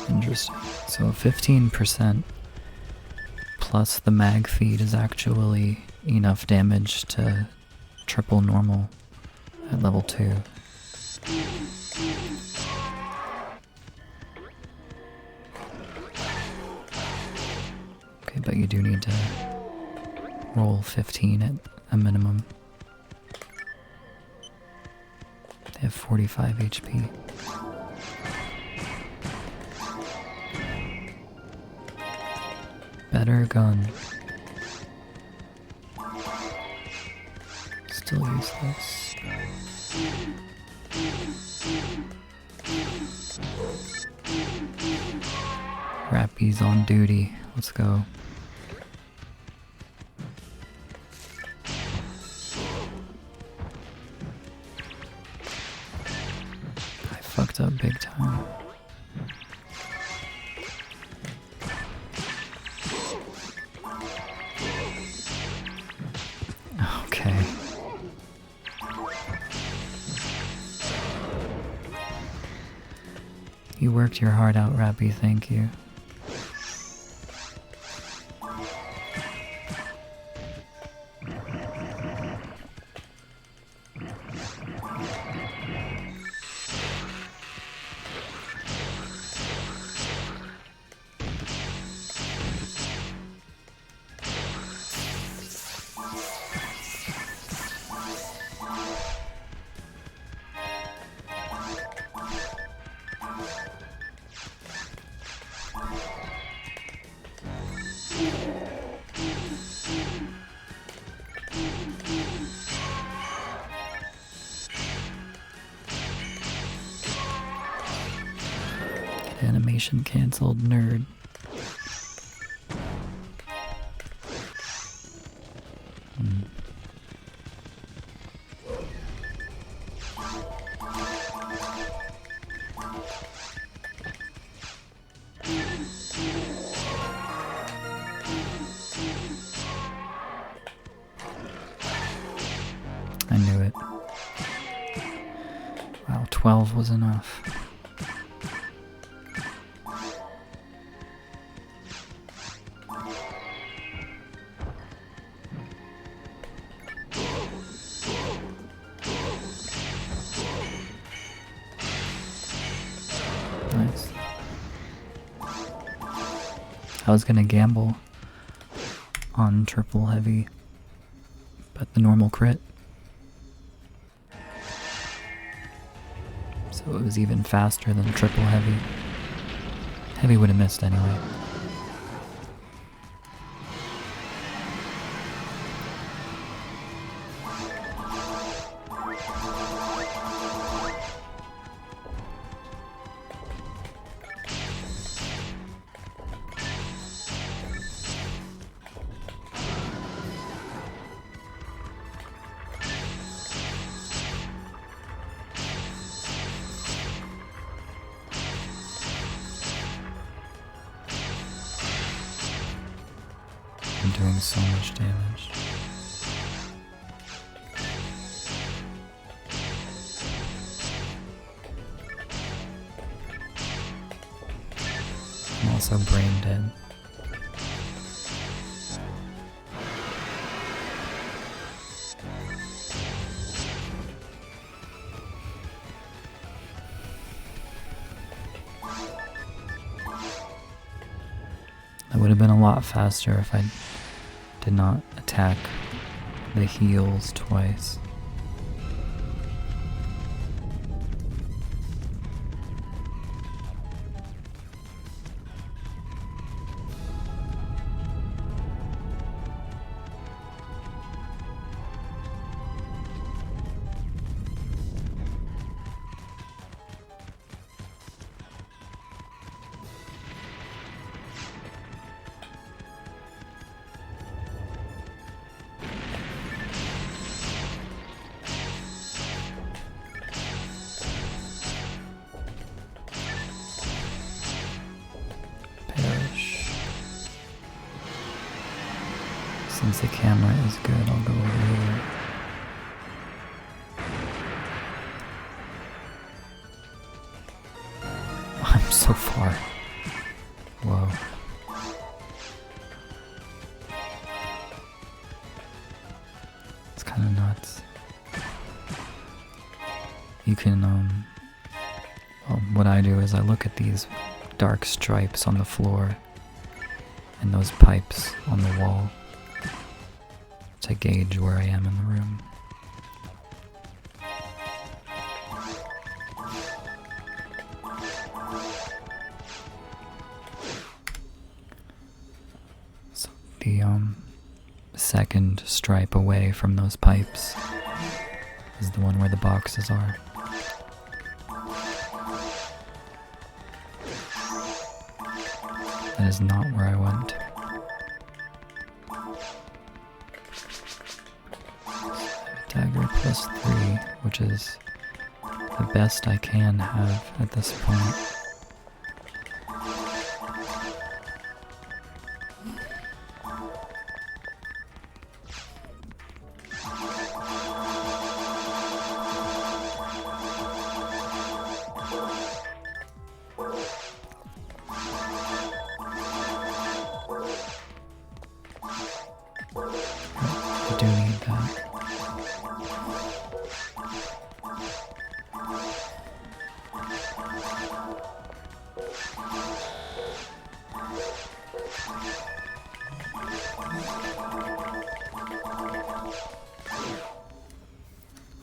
Interesting. So 15% plus the mag feed is actually enough damage to triple normal at level 2. Okay, but you do need to roll 15 at a minimum. They have 45 HP. Better gun. Still useless. Rappy's on duty. Let's go. I fucked up big time. Okay. You worked your heart out, Rappy, thank you. Animation cancelled, nerd. I knew it. Wow, 12 was enough. Nice. I was gonna gamble on triple heavy, but the normal crit. So it was even faster than triple heavy. Heavy would have missed anyway. I'm doing so much damage. I'm also brain dead. would have been a lot faster if I did not attack the heels twice. Since the camera is good, I'll go over here. I'm so far. Whoa. It's kind of nuts. You can, well, what I do is I look at these dark stripes on the floor and those pipes on the wall to gauge where I am in the room. So the second stripe away from those pipes is the one where the boxes are. That is not where I went. Dagger plus 3, which is the best I can have at this point. I do need that.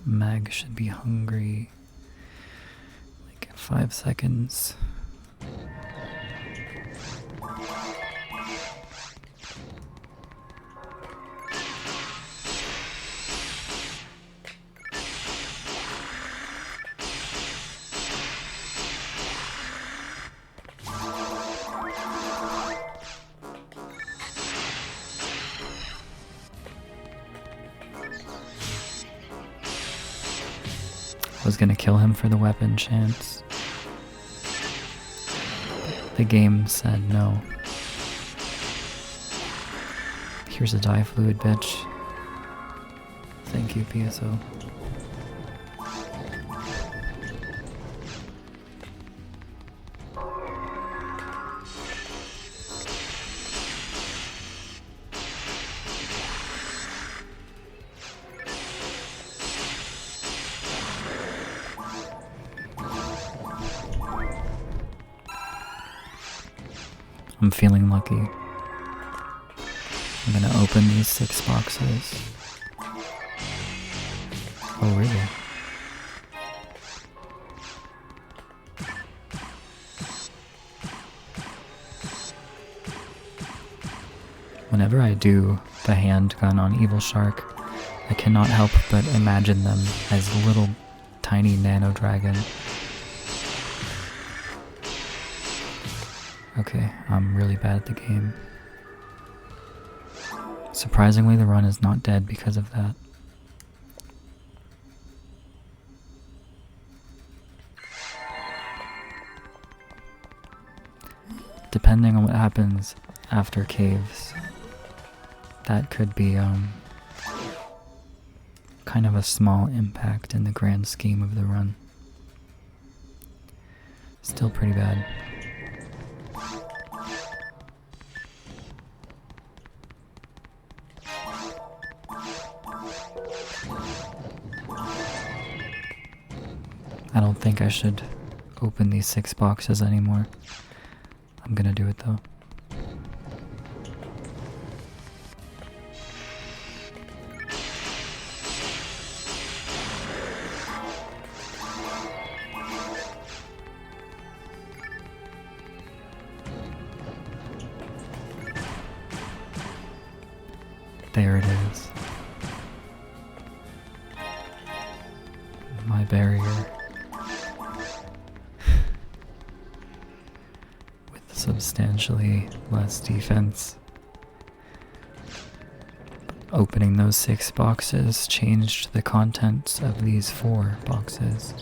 Mag should be hungry like in 5 seconds. I was gonna kill him for the weapon chance. The game said no. Here's a dye fluid, bitch. Thank you, PSO. I'm feeling lucky. I'm gonna open these 6 boxes. Oh, really? Whenever I do the handgun on Evil Shark, I cannot help but imagine them as little tiny nano dragon. Okay, I'm really bad at the game. Surprisingly, the run is not dead because of that. Depending on what happens after caves, that could be kind of a small impact in the grand scheme of the run. Still pretty bad. I don't think I should open these 6 boxes anymore. I'm gonna do it though. There it is. My barrier. With substantially less defense. Opening those 6 boxes changed the contents of these 4 boxes.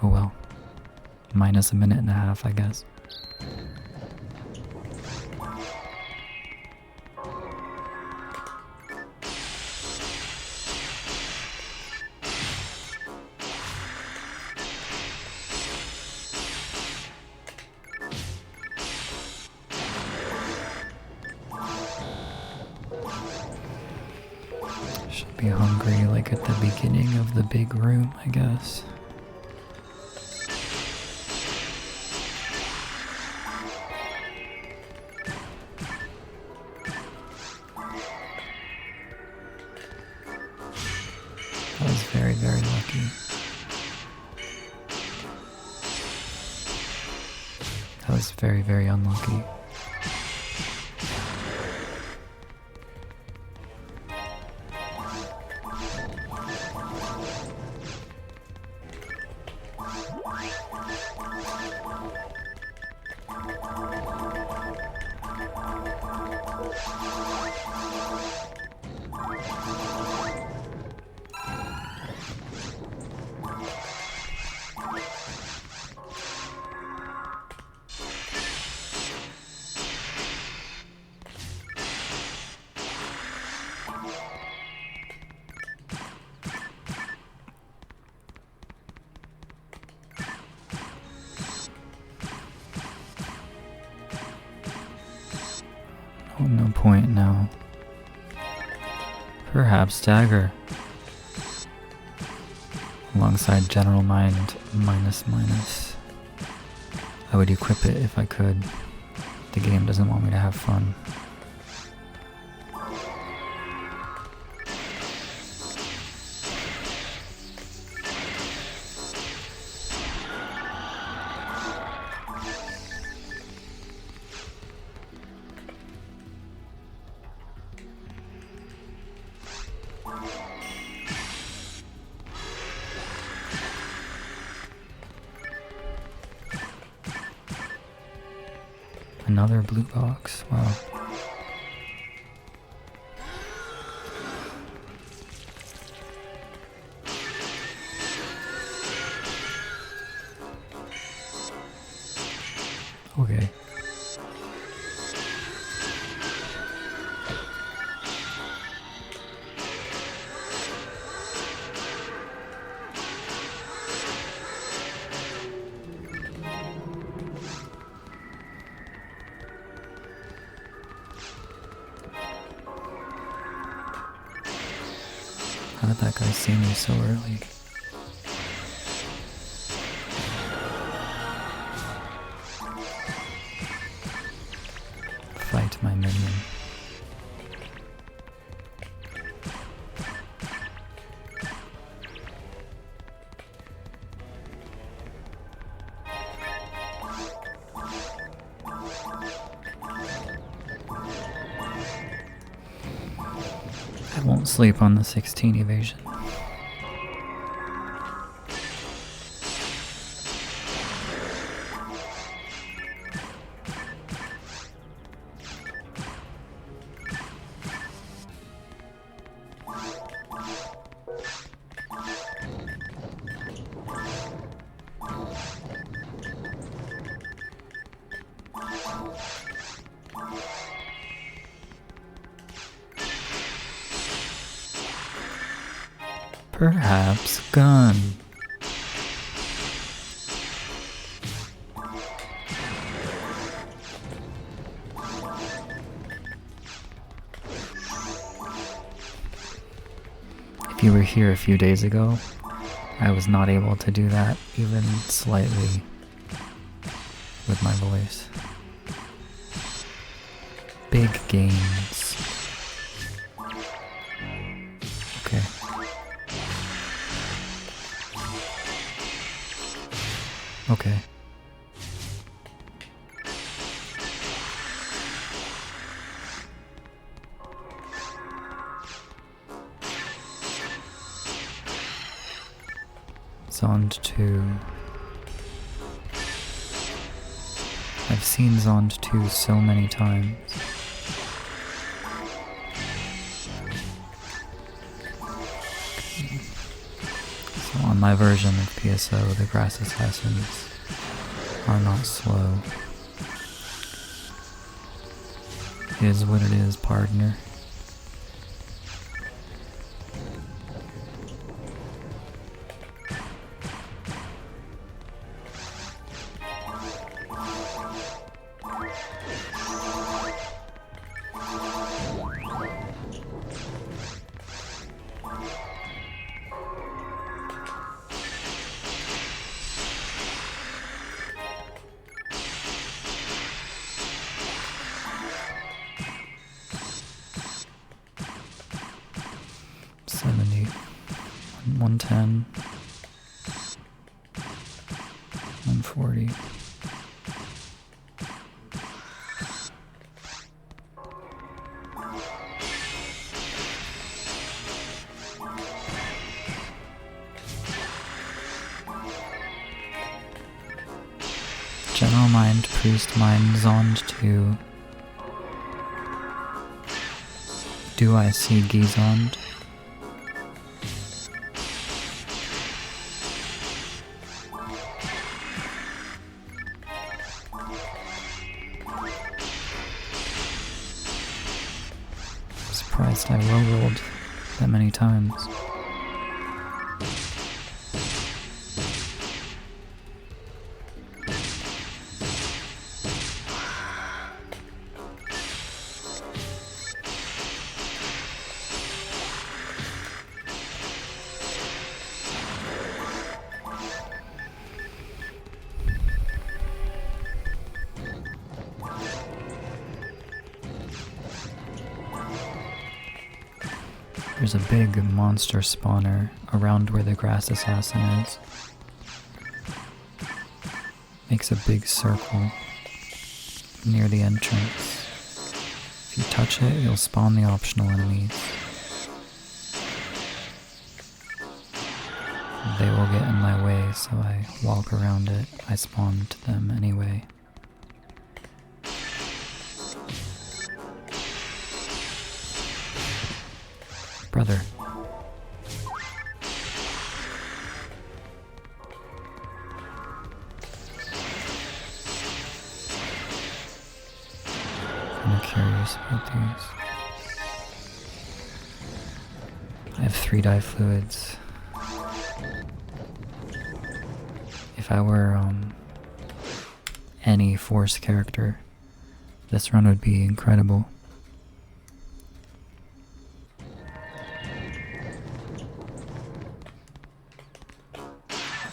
Oh well. Minus a minute and a half, I guess. Should be hungry like at the beginning of the big room, I guess. That was very, very lucky. That was very, very unlucky. Oh, no point now. Perhaps dagger. Alongside general mind minus. I would equip it if I could. The game doesn't want me to have fun. Another blue box, wow. Okay. How did that guy see me so early? Fight my minion. I won't sleep on the 16 evasion. Perhaps gun. If you were here a few days ago, I was not able to do that even slightly with my voice. Big gains. Okay. Okay. Zond 2. I've seen Zond 2 so many times. So on my version of PSO, the grass assassins are not slow. It is what it is, partner. $70, $110, $140. General Mind, Priest Mind, Zond 2. Do I see Gizond? Surprised I low rolled that many times. There's a big monster spawner around where the grass assassin is. Makes a big circle near the entrance. If you touch it, you'll spawn the optional enemies. They will get in my way, so I walk around it. I spawn to them anyway. Brother. I'm curious about these. I have 3 dye fluids. If I were any Force character, this run would be incredible.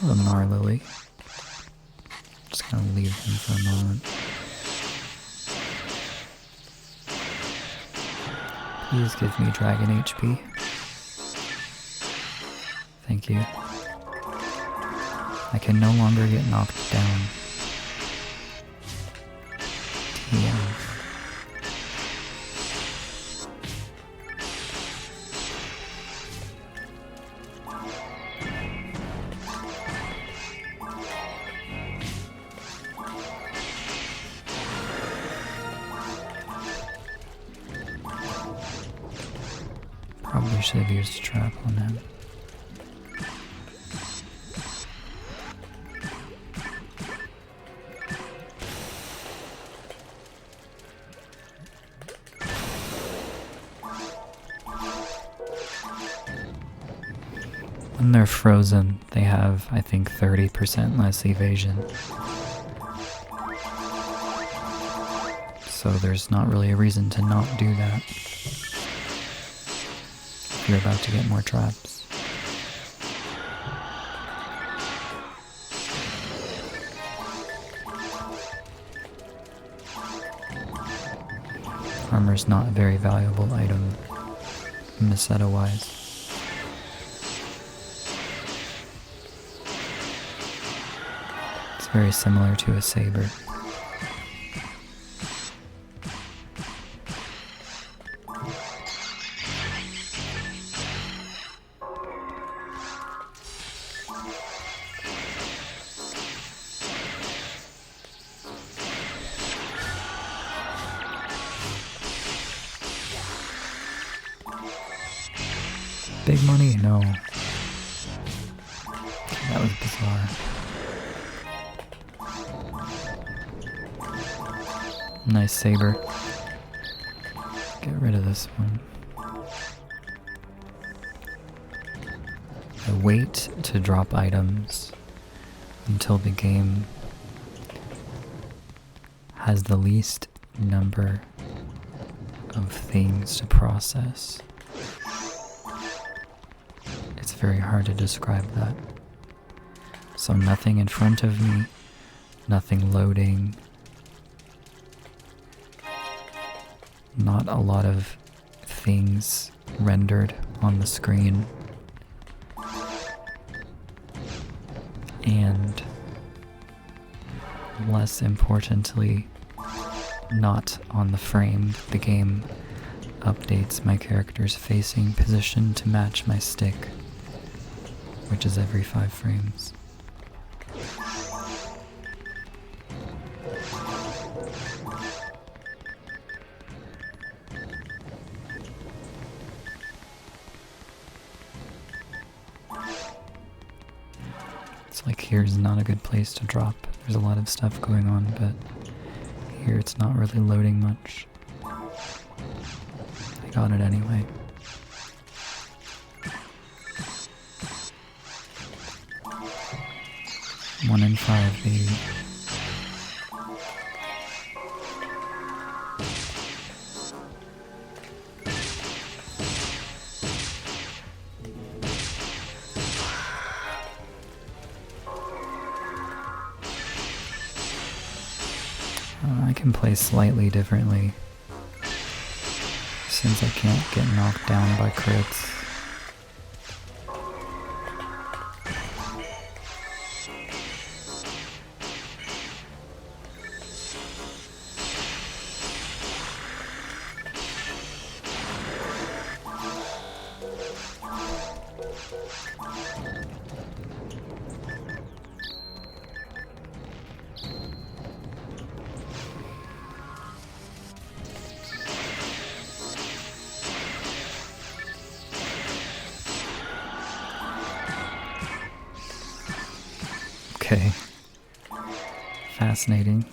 Hello, Gnarlily. Just gonna leave him for a moment. Please give me dragon HP. Thank you. I can no longer get knocked down. TM. Probably should have used a trap on him. When they're frozen, they have, I think, 30% less evasion. So there's not really a reason to not do that. If you're about to get more traps. Armor's not a very valuable item, Meseta-wise. It's very similar to a saber. Big money? No. That was bizarre. Nice saber. Get rid of this one. I wait to drop items until the game has the least number of things to process. It's very hard to describe that. So nothing in front of me, nothing loading, not a lot of things rendered on the screen, and less importantly, not on the frame. The game updates my character's facing position to match my stick, which is every 5 frames. It's like here's not a good place to drop. There's a lot of stuff going on, but here it's not really loading much. I got it anyway. One in 5, baby. I can play slightly differently since I can't get knocked down by crits. Okay. Fascinating.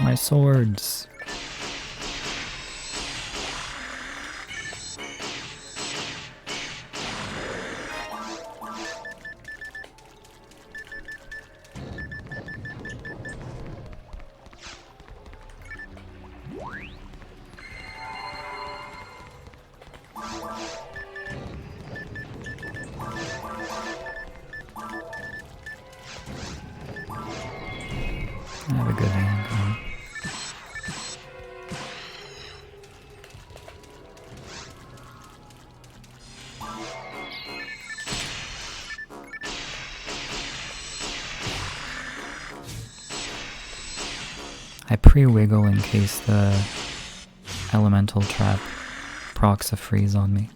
My swords. I have a good hand going. I pre-wiggle in case the elemental trap procs a freeze on me.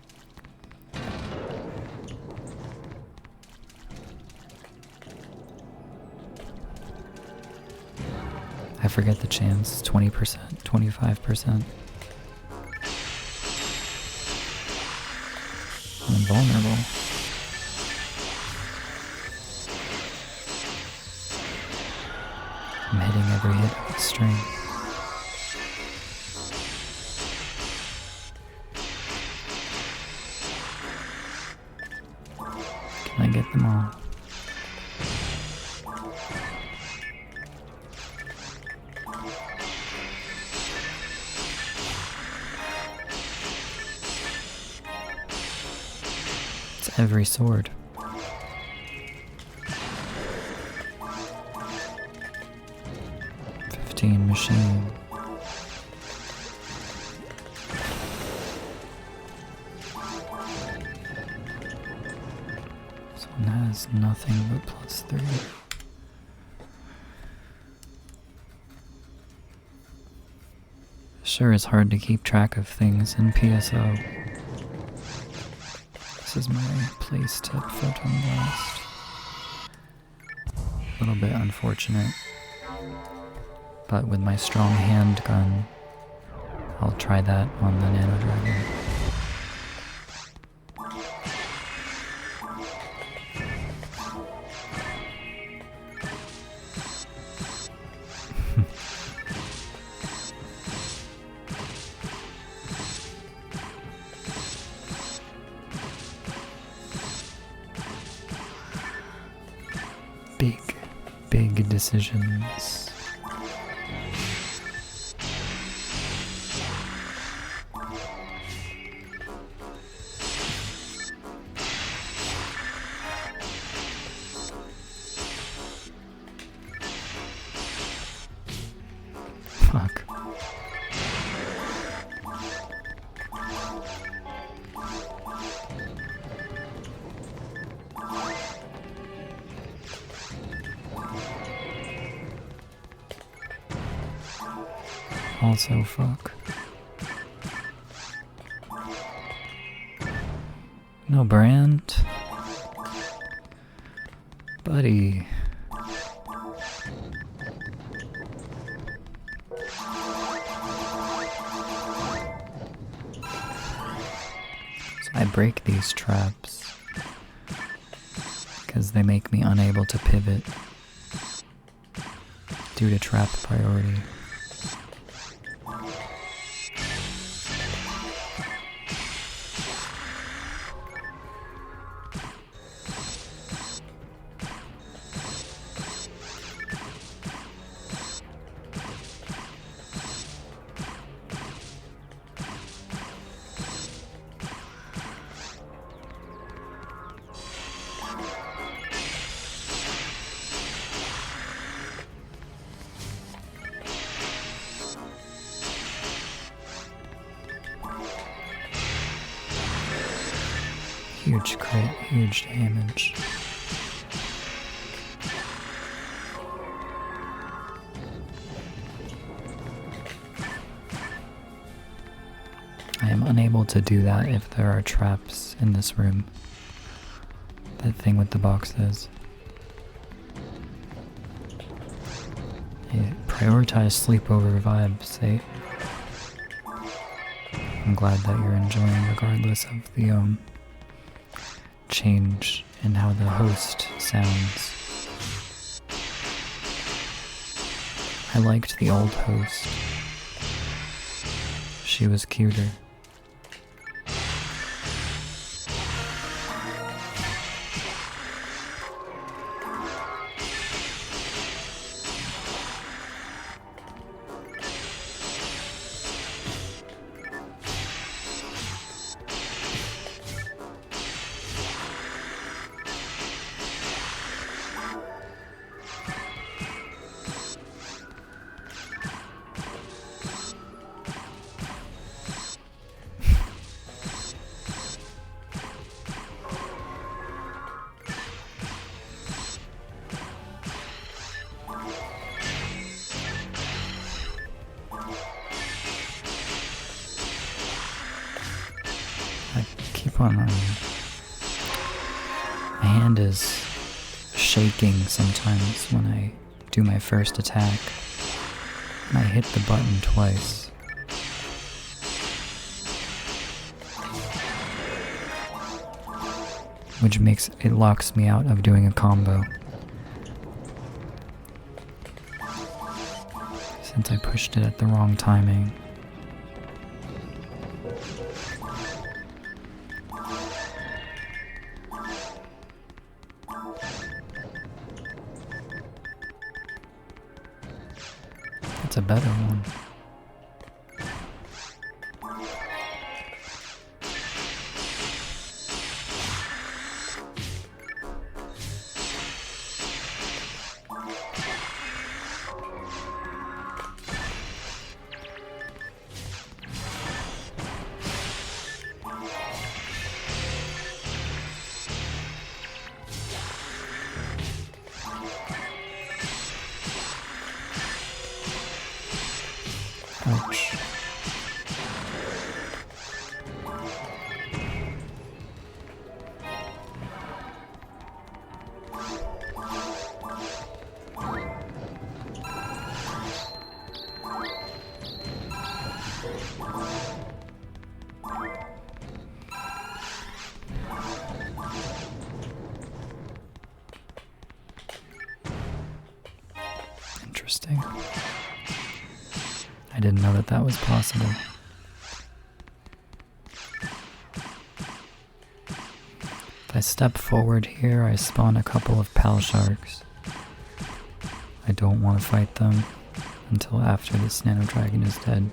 I forget the chance, 20%, 25%. I'm invulnerable. I'm hitting every hit with string. Can I get them all? Every sword. Machine. This one has nothing but +3. Sure is hard to keep track of things in PSO. This is my place to photon blast. A little bit unfortunate. But with my strong handgun, I'll try that on the Nano Dragon. big decisions. Fuck. Also fuck. No brand? Buddy. So I break these traps because they make me unable to pivot due to trap priority. Huge crit, huge damage. I am unable to do that if there are traps in this room. That thing with the boxes. I prioritize sleepover vibes, eh? I'm glad that you're enjoying regardless of the change in how the host sounds. I liked the old host. She was cuter. My hand is shaking sometimes when I do my first attack, and I hit the button twice. Which locks me out of doing a combo. Since I pushed it at the wrong timing. That's a better one. Ouch. Interesting. I didn't know that that was possible. If I step forward here, I spawn a couple of pal sharks. I don't want to fight them until after this nano dragon is dead.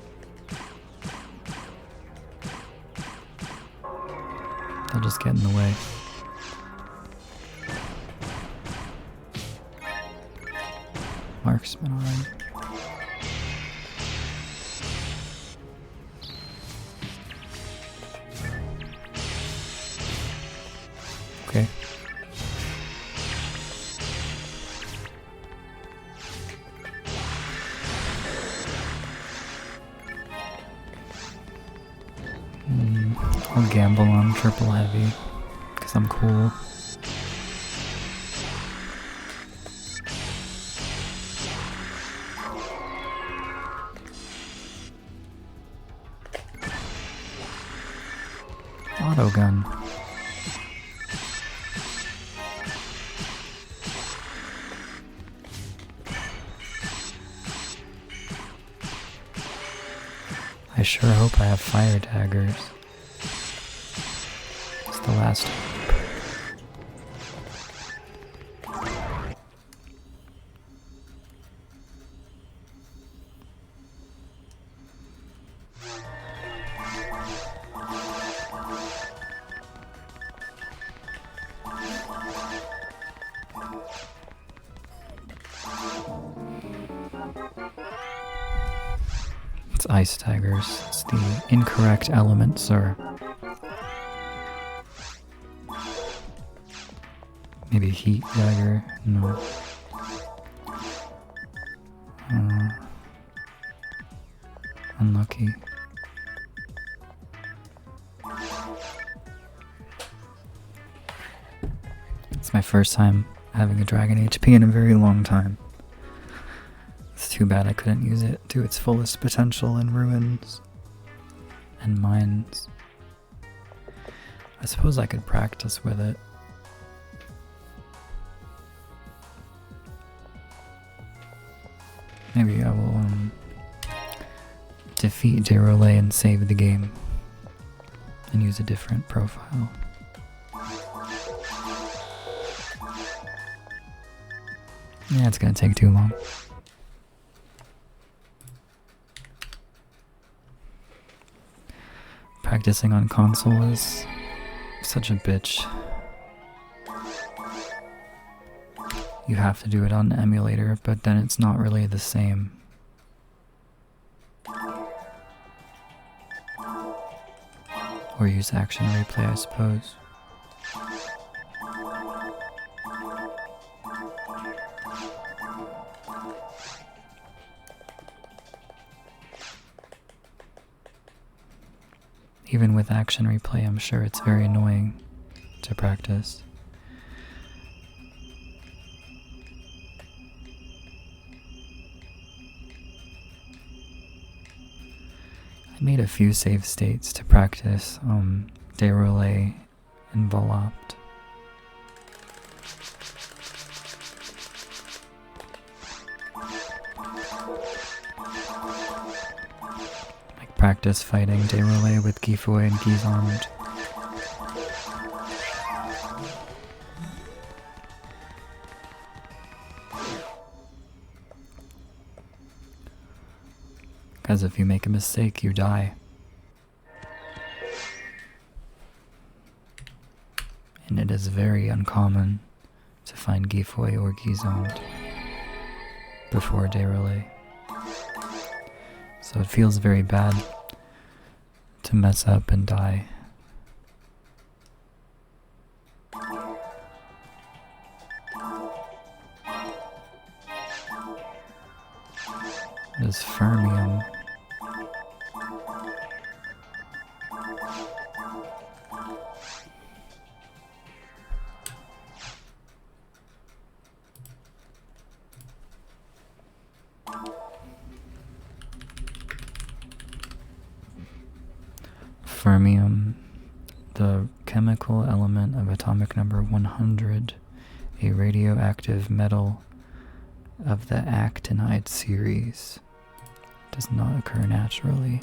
They'll just get in the way. Marksman already. Okay. I'll gamble on triple heavy, because I'm cool. Autogun. I sure hope I have fire daggers. It's the last hope. It's ice daggers. It's the incorrect element, sir. Maybe heat dagger? No. Unlucky. It's my first time having a dragon HP in a very long time. It's too bad I couldn't use it to its fullest potential in ruins and mines. I suppose I could practice with it. Maybe I will defeat Derolay and save the game and use a different profile. Yeah, it's gonna take too long. Practicing on console is such a bitch. You have to do it on an emulator, but then it's not really the same. Or use action replay, I suppose. Even with action replay, I'm sure it's very annoying to practice. I made a few save states to practice Derolay and Volopt. Like practice fighting Derolay with Gifoy and Gizond. Because if you make a mistake, you die. And it is very uncommon to find Gifoy or Gizond before Derolay. So it feels very bad to mess up and die. What is fermium? Fermium, the chemical element of atomic number 100, a radioactive metal of the actinide series, does not occur naturally.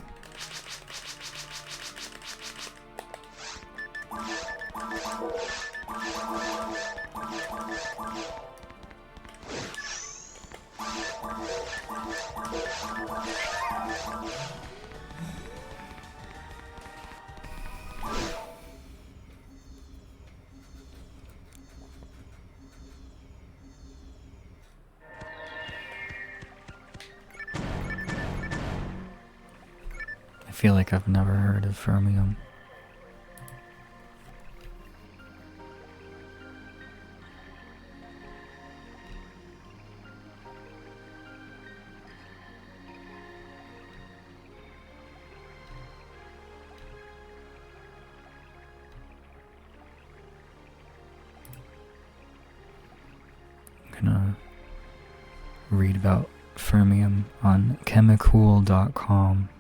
feel like I've never heard of fermium. I'm gonna read about fermium on chemicool.com.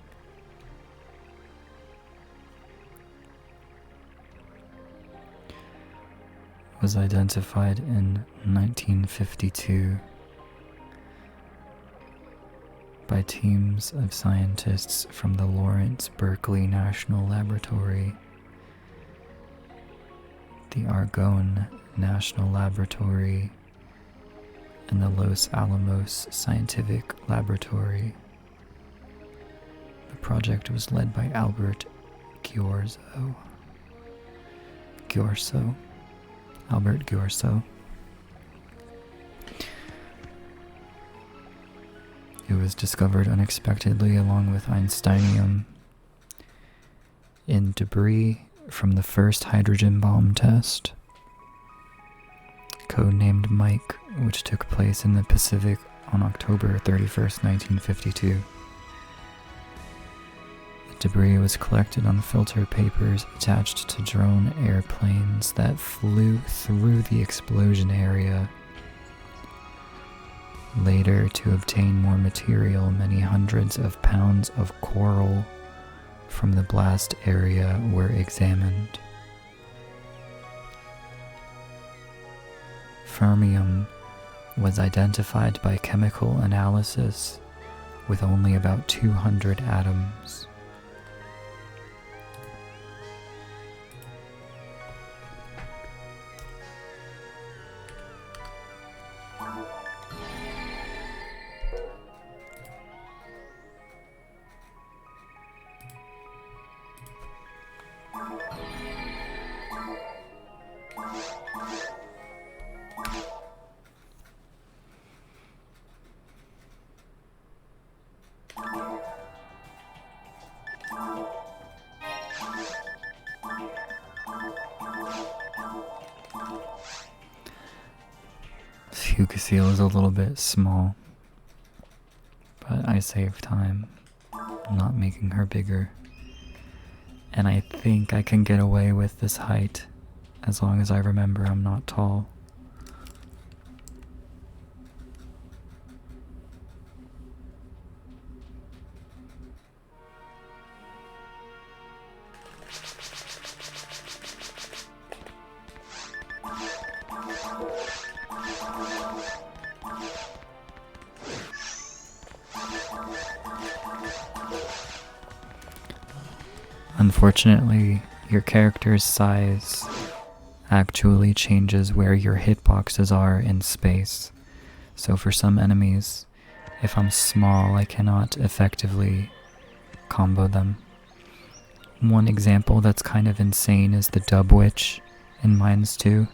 Was identified in 1952 by teams of scientists from the Lawrence Berkeley National Laboratory, the Argonne National Laboratory, and the Los Alamos Scientific Laboratory. The project was led by Albert Albert Ghiorso. It was discovered unexpectedly along with Einsteinium in debris from the first hydrogen bomb test, codenamed Mike, which took place in the Pacific on October 31st, 1952. Debris was collected on filter papers attached to drone airplanes that flew through the explosion area. Later, to obtain more material, many hundreds of pounds of coral from the blast area were examined. Fermium was identified by chemical analysis with only about 200 atoms. Hucaseal is a little bit small, but I save time not making her bigger. And I think I can get away with this height as long as I remember I'm not tall. Unfortunately, your character's size actually changes where your hitboxes are in space. So for some enemies, if I'm small, I cannot effectively combo them. One example that's kind of insane is the Dub Witch in Mines 2.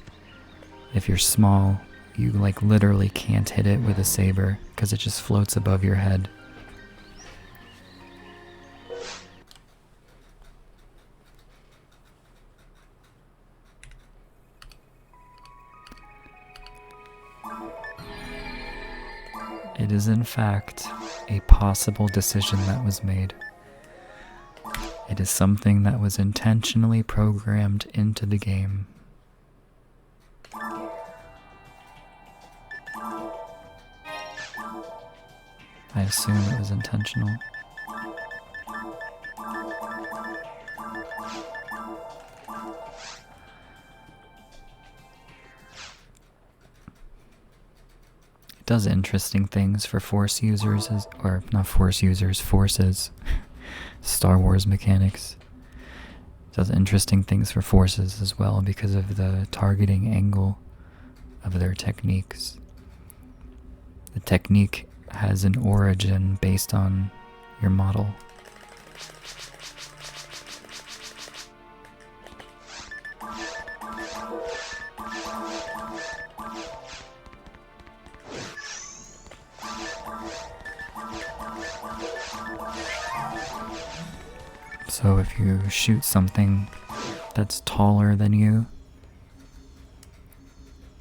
If you're small, you like literally can't hit it with a saber because it just floats above your head. It is in fact a possible decision that was made. It is something that was intentionally programmed into the game. I assume it was intentional. It does interesting things for force users, forces. Star Wars mechanics. It does interesting things for forces as well because of the targeting angle of their techniques. The technique has an origin based on your model. So if you shoot something that's taller than you,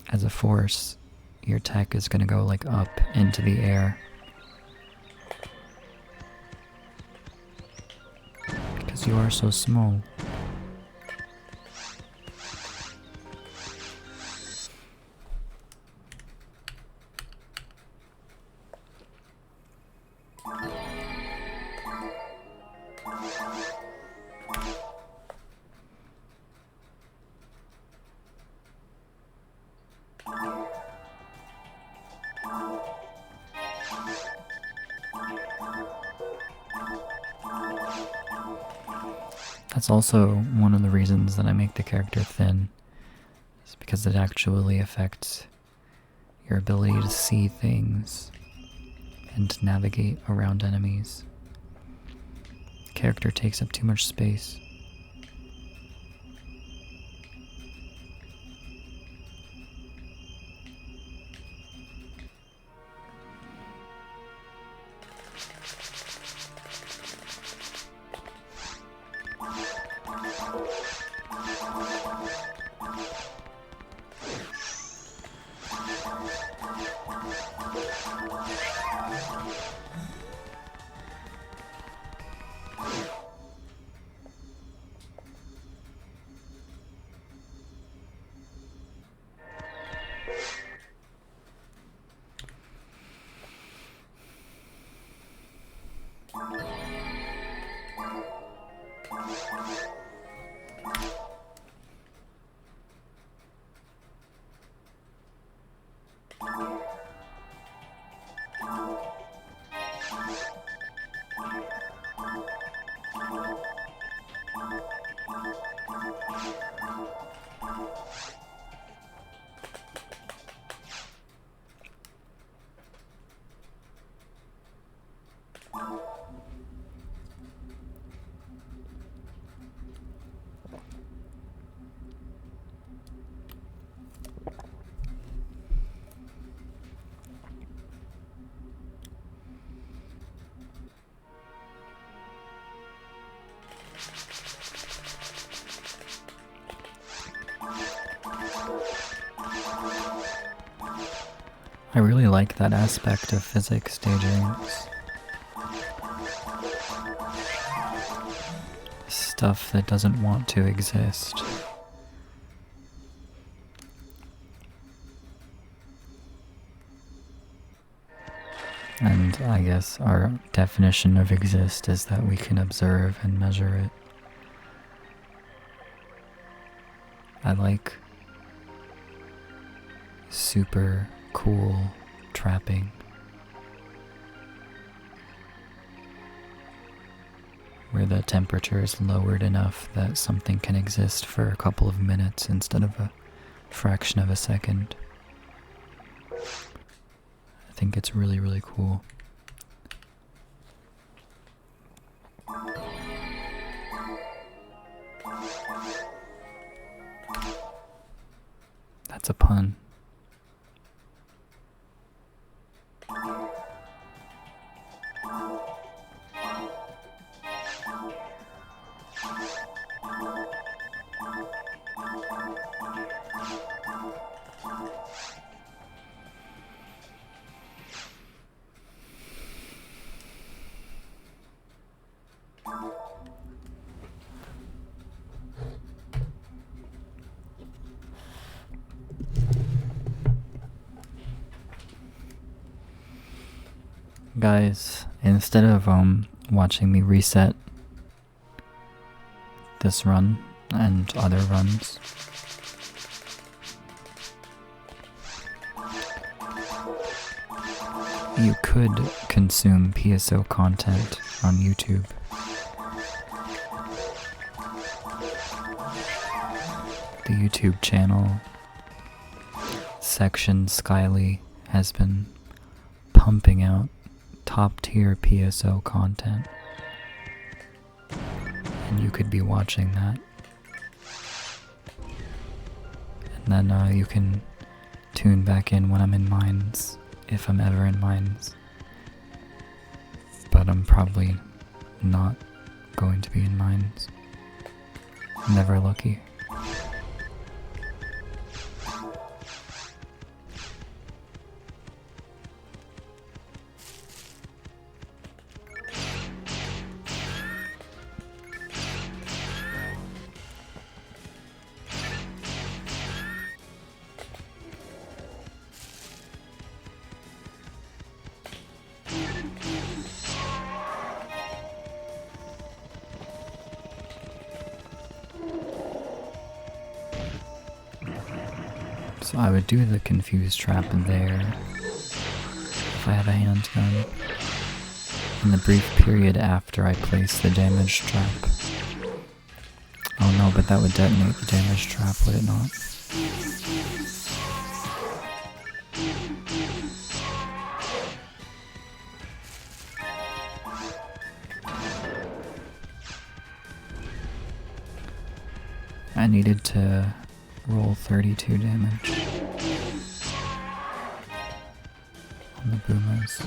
as a force, your tech is going to go like up into the air. Because you are so small. That's also one of the reasons that I make the character thin, is because it actually affects your ability to see things and to navigate around enemies. The character takes up too much space. I really like that aspect of physics daydreams. Stuff that doesn't want to exist. And I guess our definition of exist is that we can observe and measure it. I like super cool trapping. Where the temperature is lowered enough that something can exist for a couple of minutes instead of a fraction of a second. I think it's really, really cool. That's a pun. Guys, instead of watching me reset this run and other runs, you could consume PSO content on YouTube. The YouTube channel section Skyly has been pumping out top tier PSO content, and you could be watching that. And then you can tune back in when I'm in mines, if I'm ever in mines. But I'm probably not going to be in mines. Never lucky. So I would do the confused trap there if I had a handgun. In the brief period after I place the damage trap. Oh no, but that would detonate the damage trap, would it not? I needed to roll 32 damage on the boomers.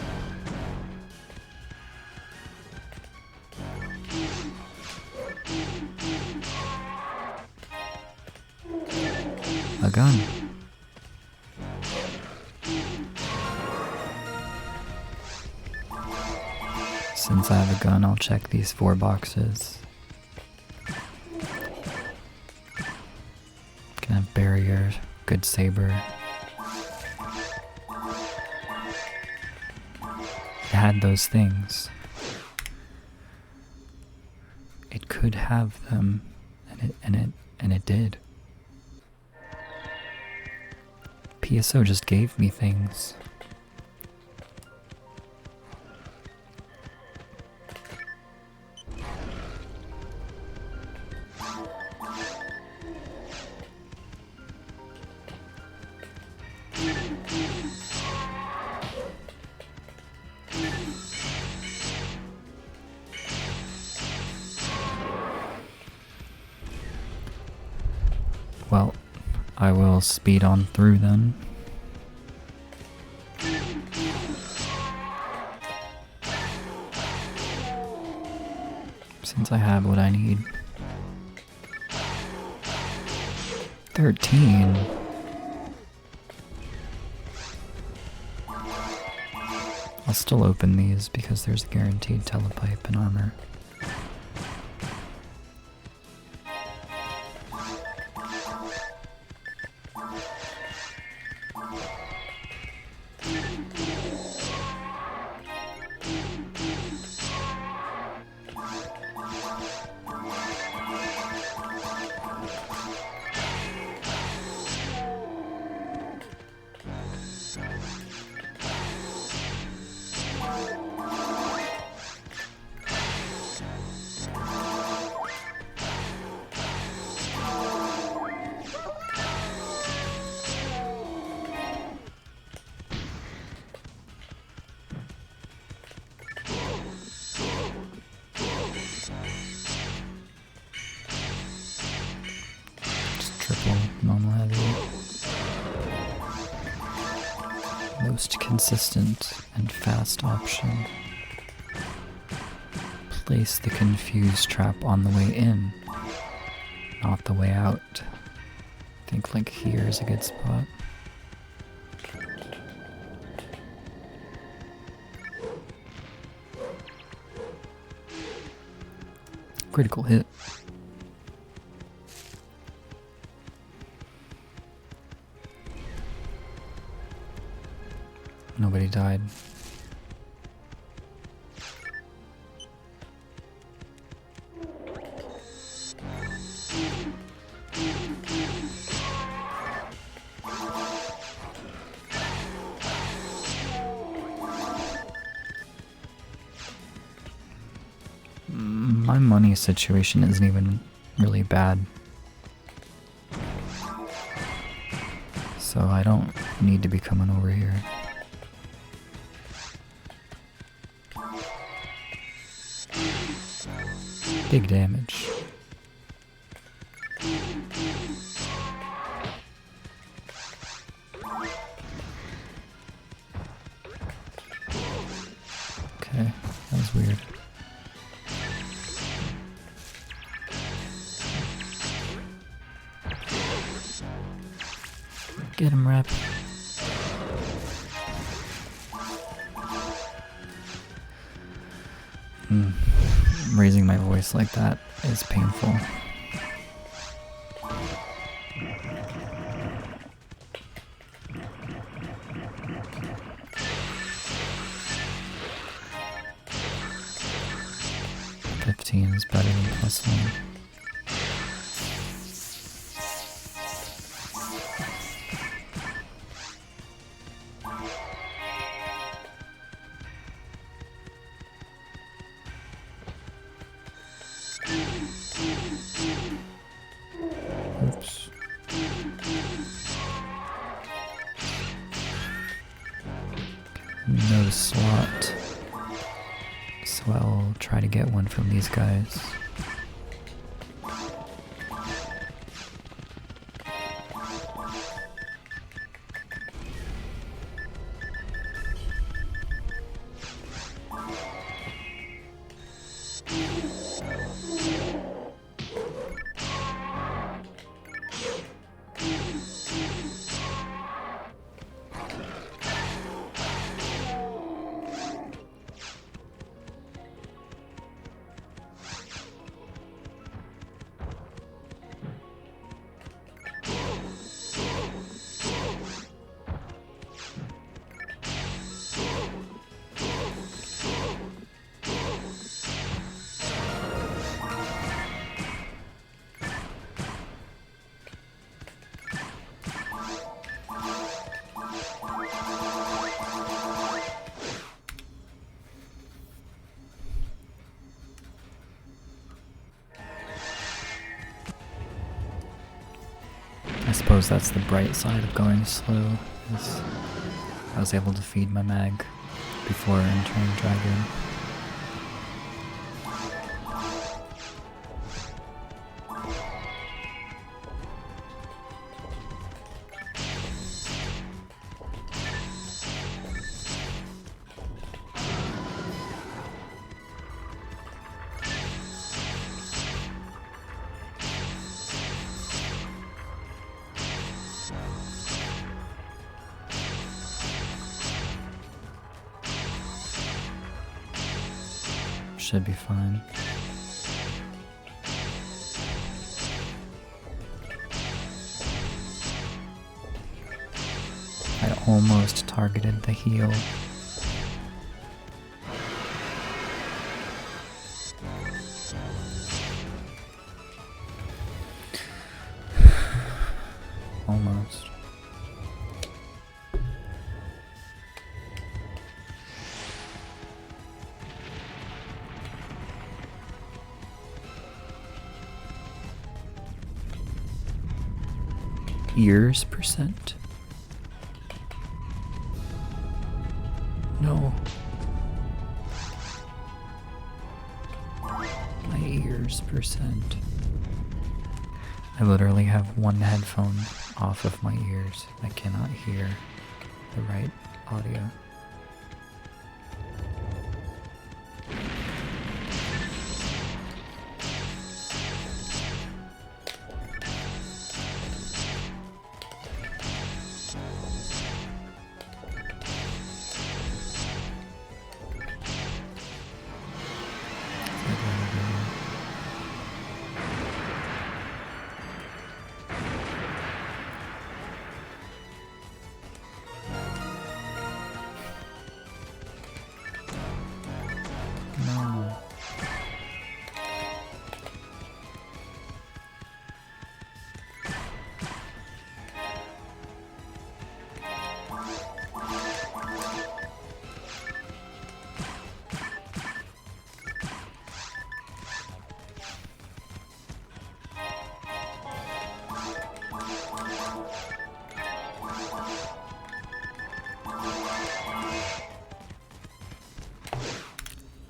A gun. Since I have a gun, I'll check these 4 boxes. Can have barrier, good saber. It had those things. It could have them, and it did. PSO just gave me things. Well, I will speed on through then. Since I have what I need. 13. I'll still open these because there's a guaranteed telepipe and armor. Triple normal heavy. Most consistent and fast option. Place the confused trap on the way in, not the way out. I think like here is a good spot. Critical hit. Nobody died. My money situation isn't even really bad. So I don't need to be coming over here. Big damage. Okay, that was weird. Get him, Rep. Raising my voice like that is painful. +15 is better than +1. Oops. No slot. So I'll try to get one from these guys. I suppose that's the bright side of going slow, is I was able to feed my mag before entering Dragon. Should be fine. I almost targeted the heal. Almost. Ears percent. No. My ears percent. I literally have one headphone off of my ears. I cannot hear the right audio. No.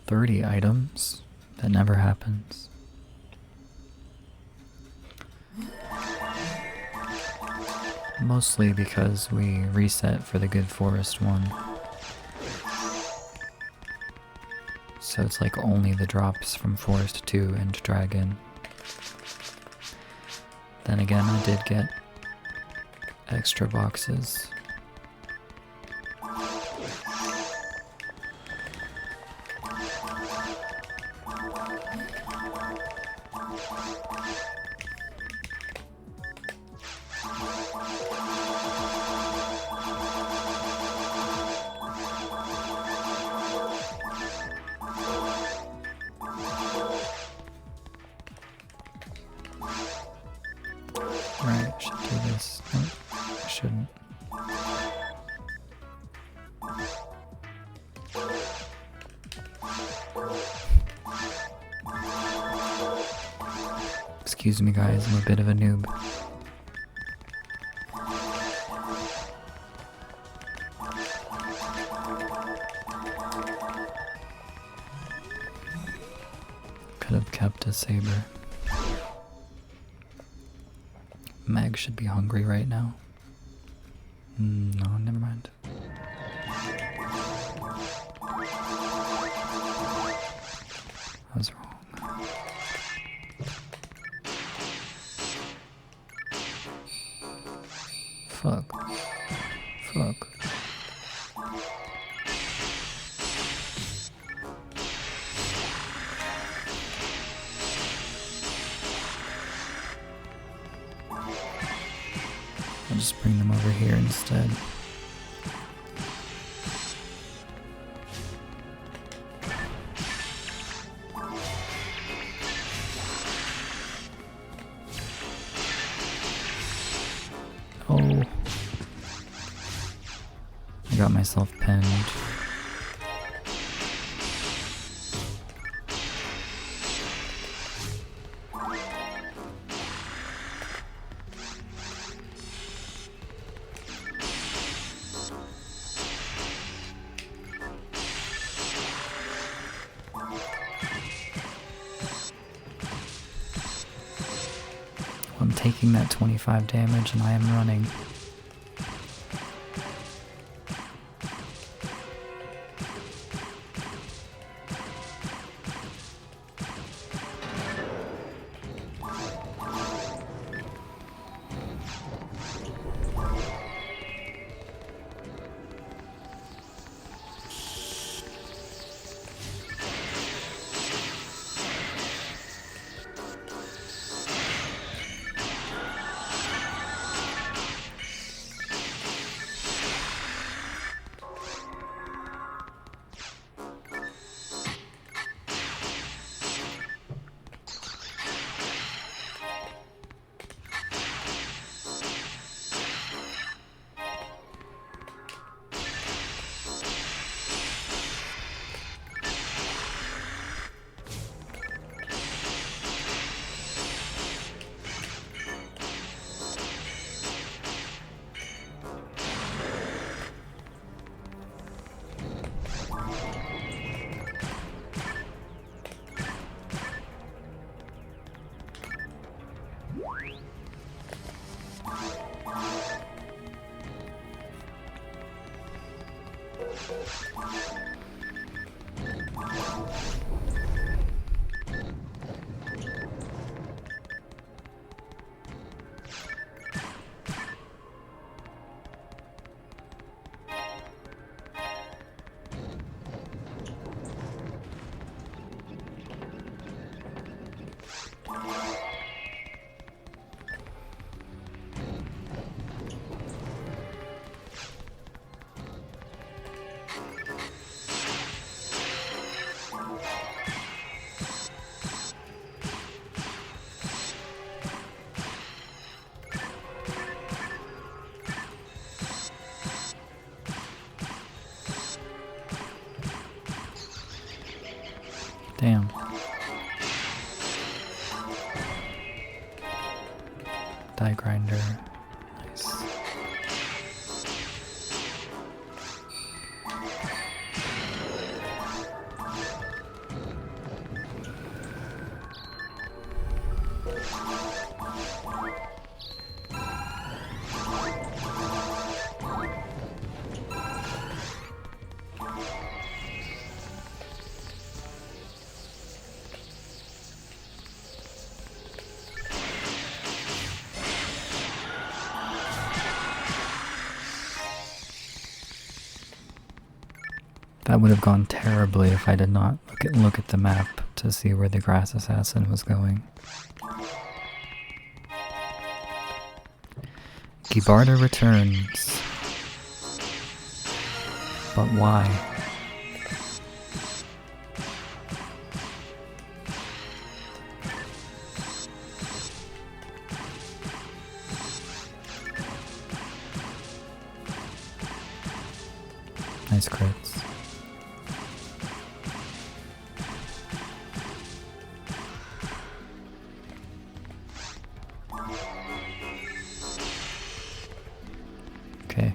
"30 items? That never happens." Mostly because we reset for the Good Forest one. So it's like only the drops from Forest 2 and Dragon. Then again, I did get extra boxes. Right, I should do this. Nope, I shouldn't. Excuse me guys, I'm a bit of a noob. Could have kept a saber. Meg should be hungry right now. No, never mind. I was wrong. Fuck. Fuck. I'll just bring them over here instead. Oh. I got myself pinned. I'm taking that 25 damage and I am running. Damn. Die grinder. Nice. That would have gone terribly if I did not look at the map to see where the grass assassin was going. Gibarda returns. But why? Nice crits. Okay.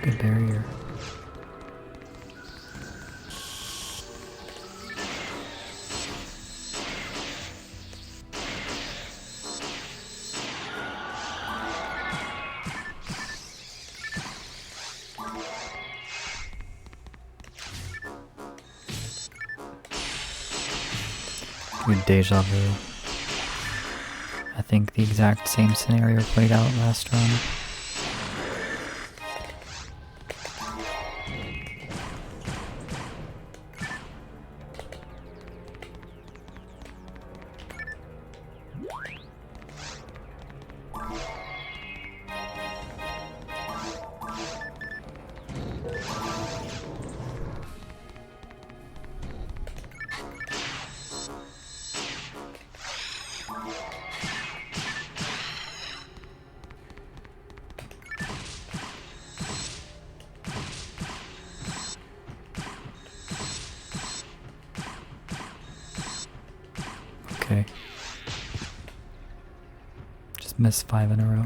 Good barrier. Good deja vu. I think the exact same scenario played out last run. Okay. Just missed 5 in a row.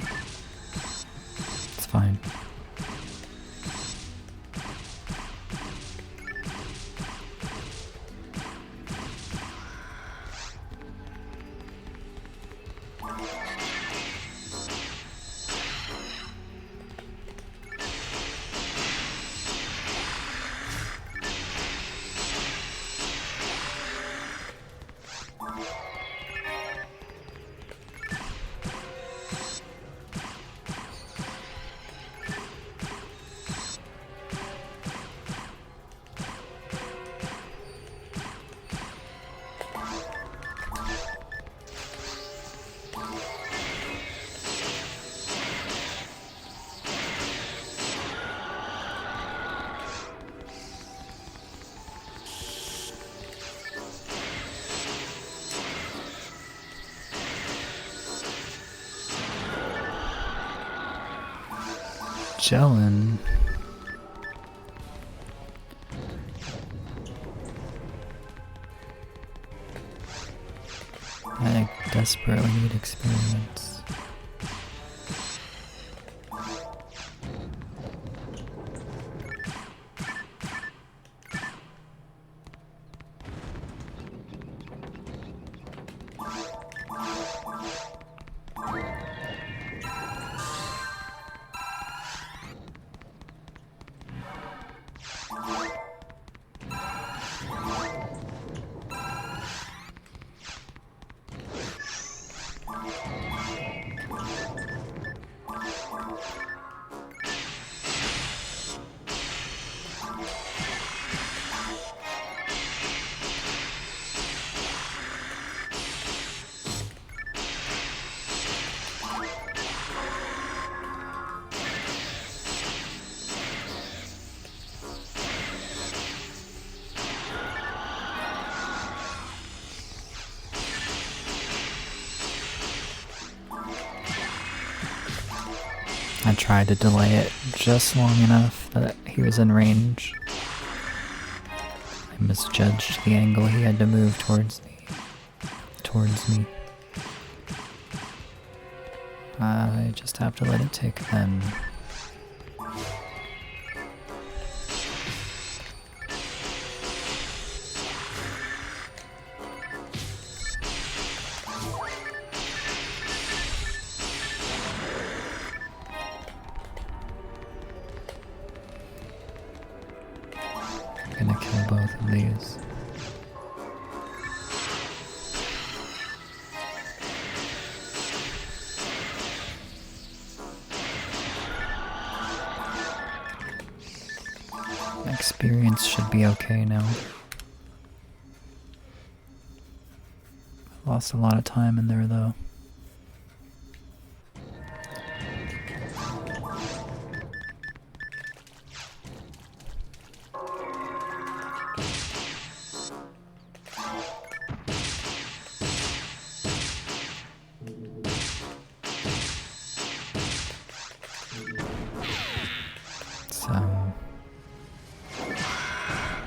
It's fine. Jellin. I desperately need experience. I tried to delay it just long enough that he was in range. I misjudged the angle he had to move towards me. I just have to let it take then. I'm gonna kill both of these. My experience should be okay now. I lost a lot of time in there though.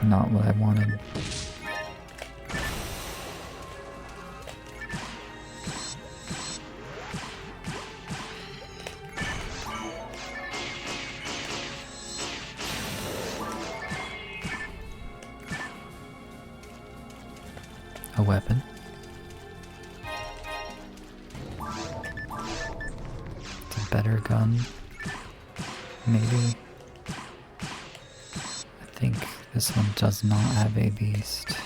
Not what I wanted. A weapon. It's a better gun. Maybe. I think this one does not have a beast.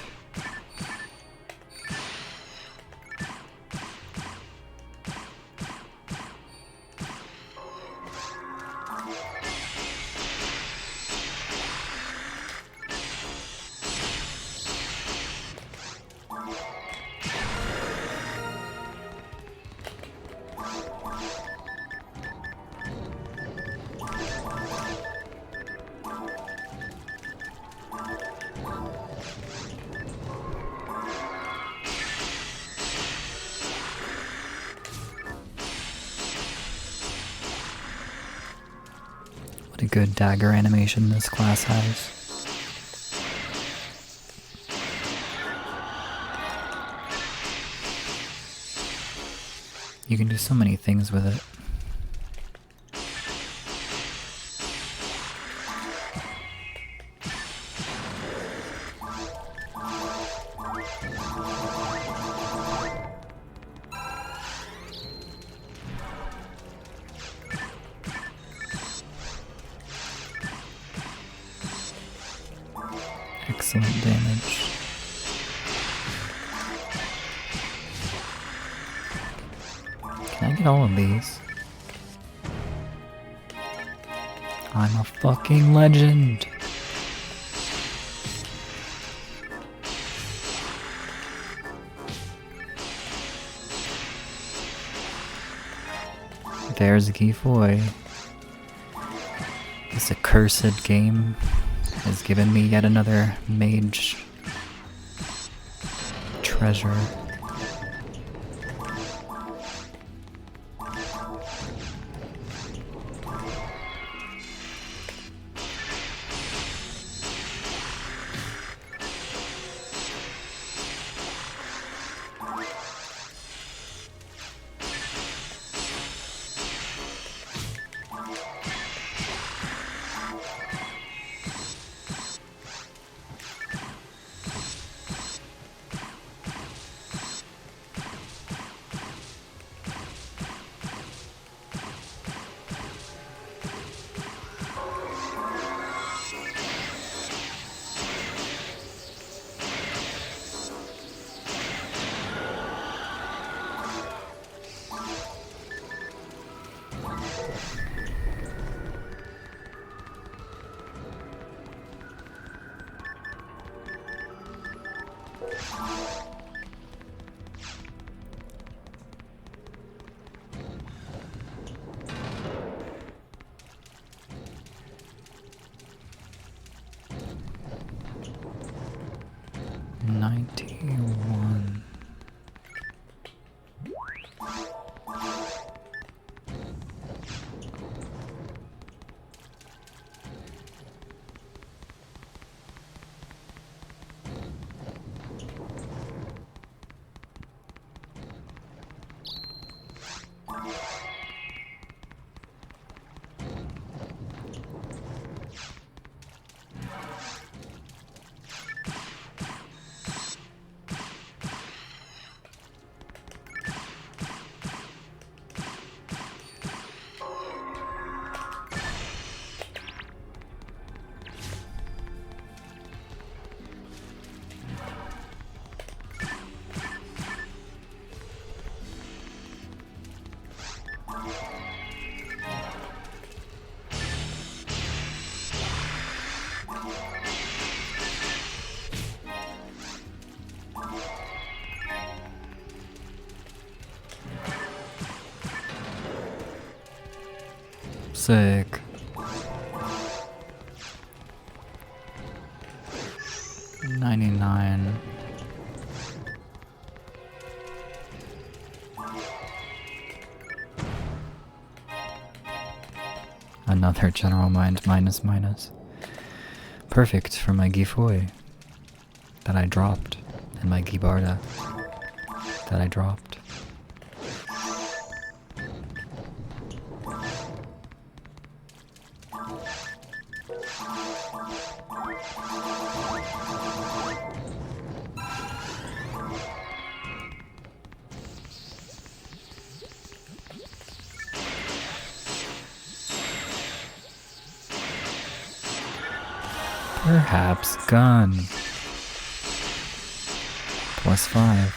What a good dagger animation this class has. You can do so many things with it. Excellent damage. Can I get all of these? I'm a fucking legend. There's Gifoy. This accursed game has given me yet another mage treasure. $91. Sick. 99. Another general mind minus. Perfect for my Gifoy that I dropped, and my Gibarda that I dropped. Perhaps gun. +5.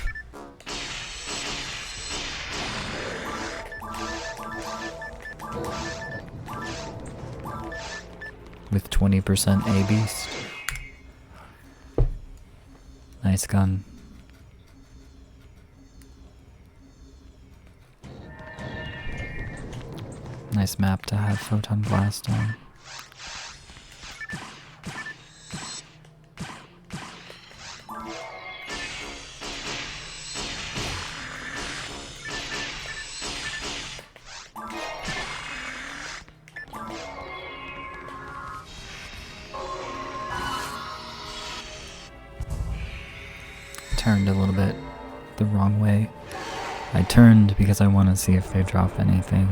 With 20% A beast. Nice gun. Nice map to have Photon Blast on. Turned a little bit the wrong way. I turned because I want to see if they drop anything.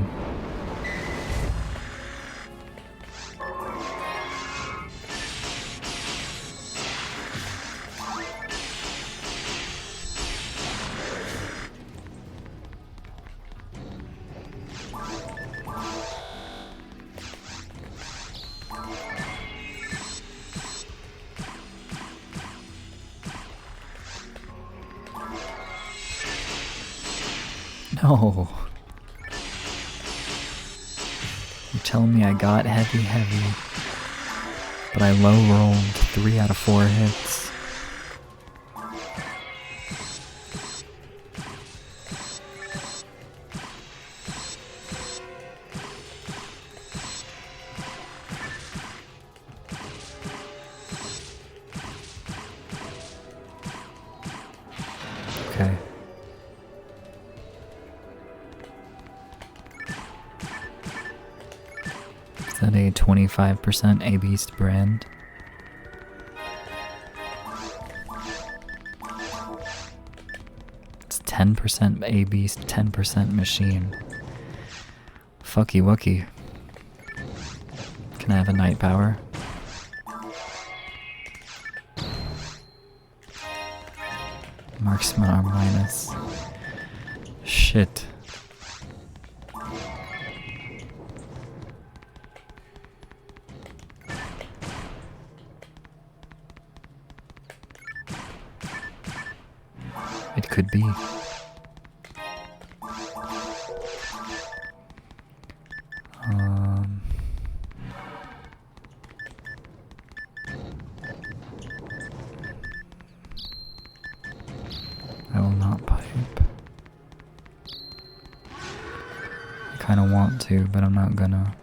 No. You're telling me I got heavy, but I low rolled 3 out of 4 hits. Okay. Is that a 25% A-Beast brand? It's 10% A-Beast, 10% machine. Fucky wucky. Can I have a night power? Marksman arm minus. Shit. It could be. I will not pipe. I kinda want to, but I'm not gonna.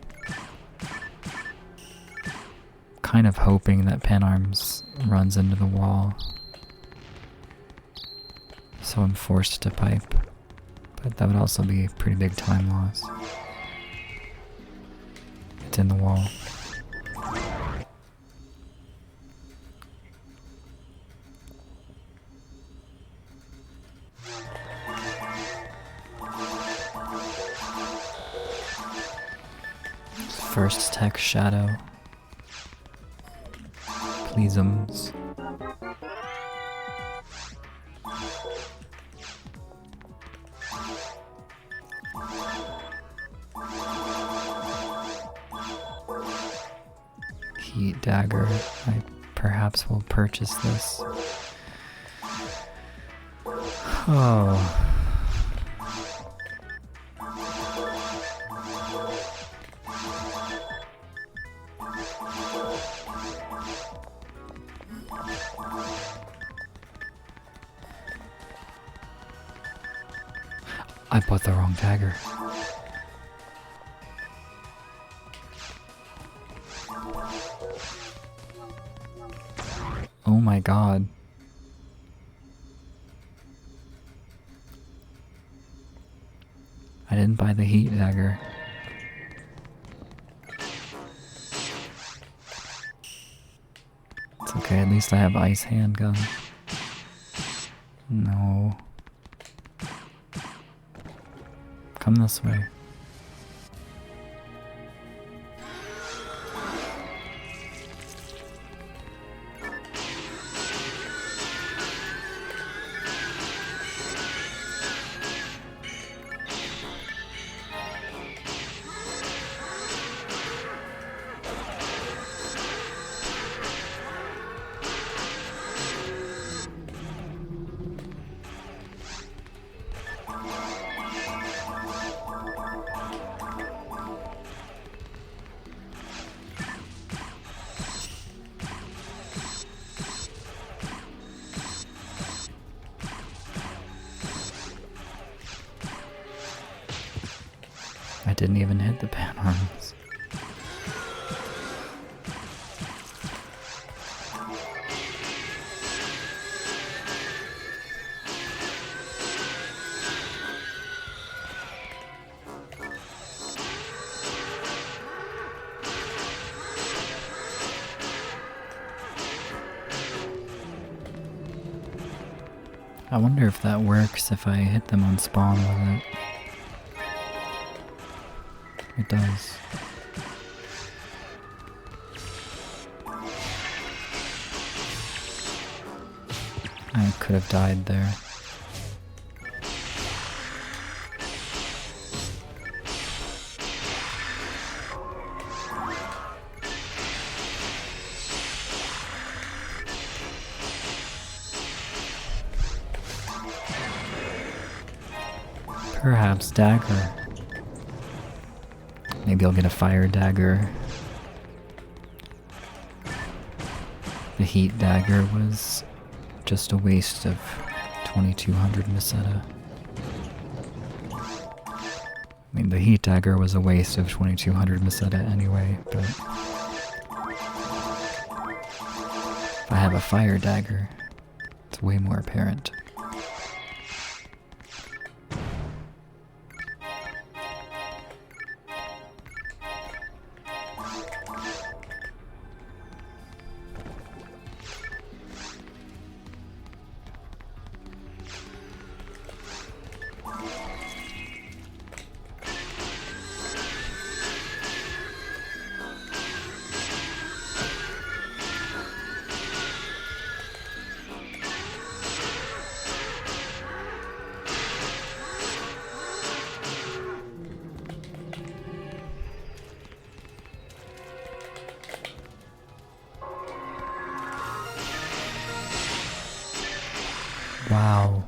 Kind of hoping that Panarms runs into the wall. So I'm forced to pipe. But that would also be a pretty big time loss. It's in the wall. First tech shadow. Pleasums. Heat dagger. I perhaps will purchase this. Oh. I bought the wrong dagger. Oh my god. I didn't buy the heat dagger. It's okay, at least I have ice handgun. No. Come this way. I didn't even hit the pan arms. I wonder if that works if I hit them on spawn with it. It does. I could have died there. Perhaps dagger. Maybe I'll get a fire dagger. The heat dagger was just a waste of 2200 meseta. I mean, the heat dagger was a waste of 2200 meseta anyway, but if I have a fire dagger, it's way more apparent. Wow.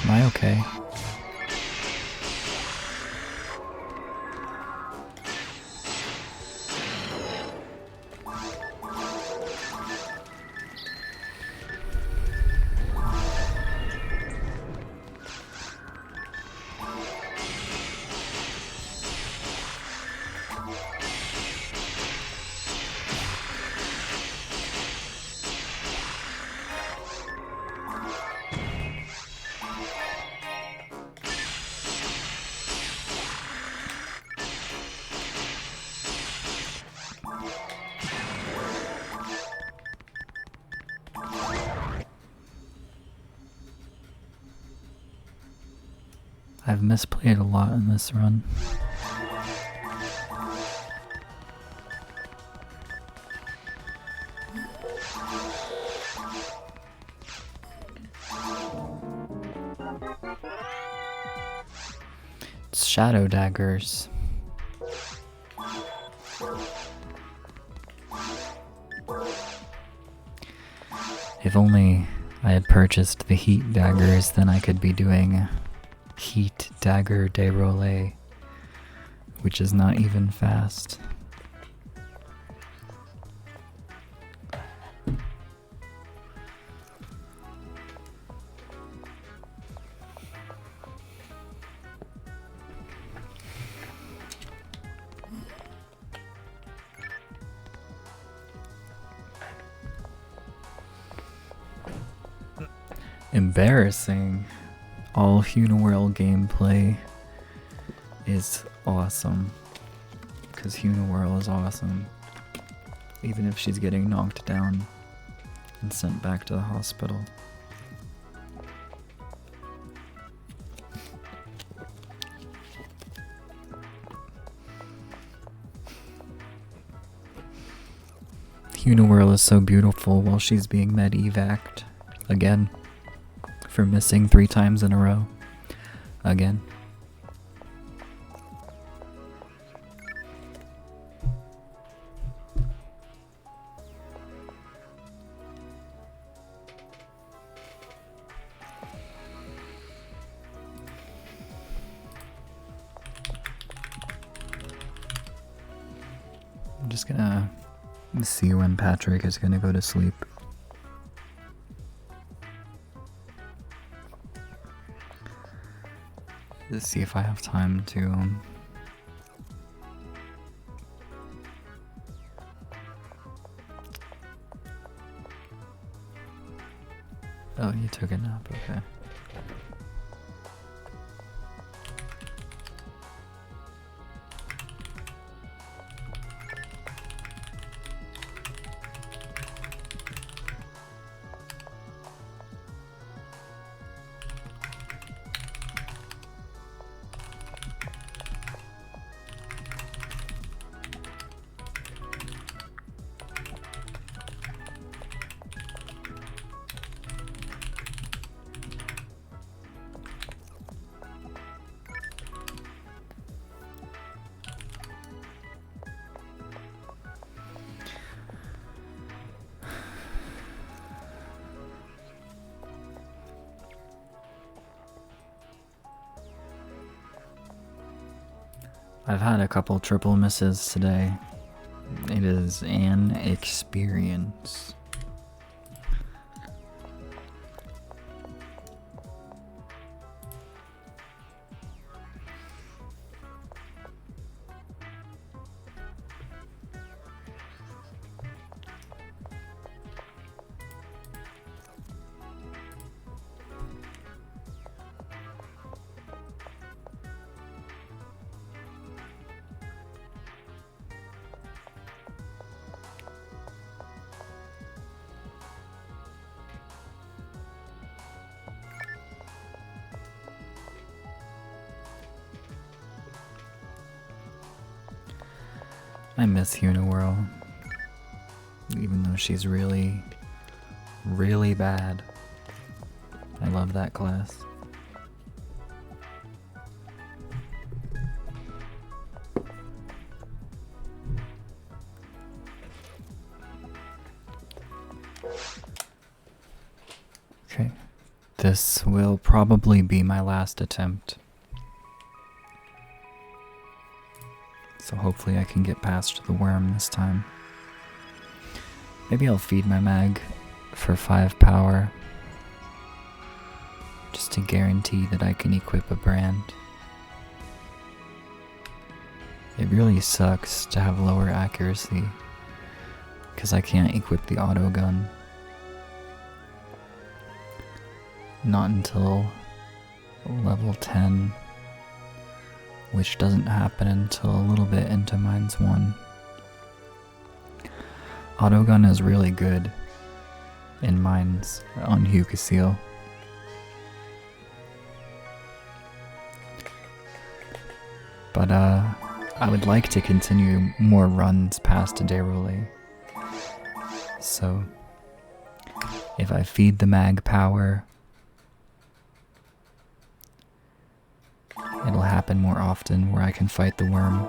Am I okay? I've misplayed a lot in this run. It's shadow daggers. If only I had purchased the heat daggers, then I could be doing heat dagger déroulé, which is not even fast. Embarrassing. All Hunaworld gameplay is awesome. Because Hunaworld is awesome. Even if she's getting knocked down and sent back to the hospital. Hunaworld is so beautiful while she's being med-evac'd. Again. For missing 3 times in a row. Again. I'm just gonna see when Patrick is gonna go to sleep. Let's see if I have time to Oh, you took a nap, okay. I've had a couple triple misses today. It is an experience. I miss Hunaworld, even though she's really, really bad. I love that class. Okay, this will probably be my last attempt. So hopefully I can get past the worm this time. Maybe I'll feed my mag for 5 power. Just to guarantee that I can equip a brand. It really sucks to have lower accuracy. Because I can't equip the auto gun. Not until level 10. Which doesn't happen until a little bit into Mines 1. Autogun is really good in Mines on hucaseal. But I would like to continue more runs past Dairuli. So if I feed the mag power, it'll happen more often where I can fight the worm.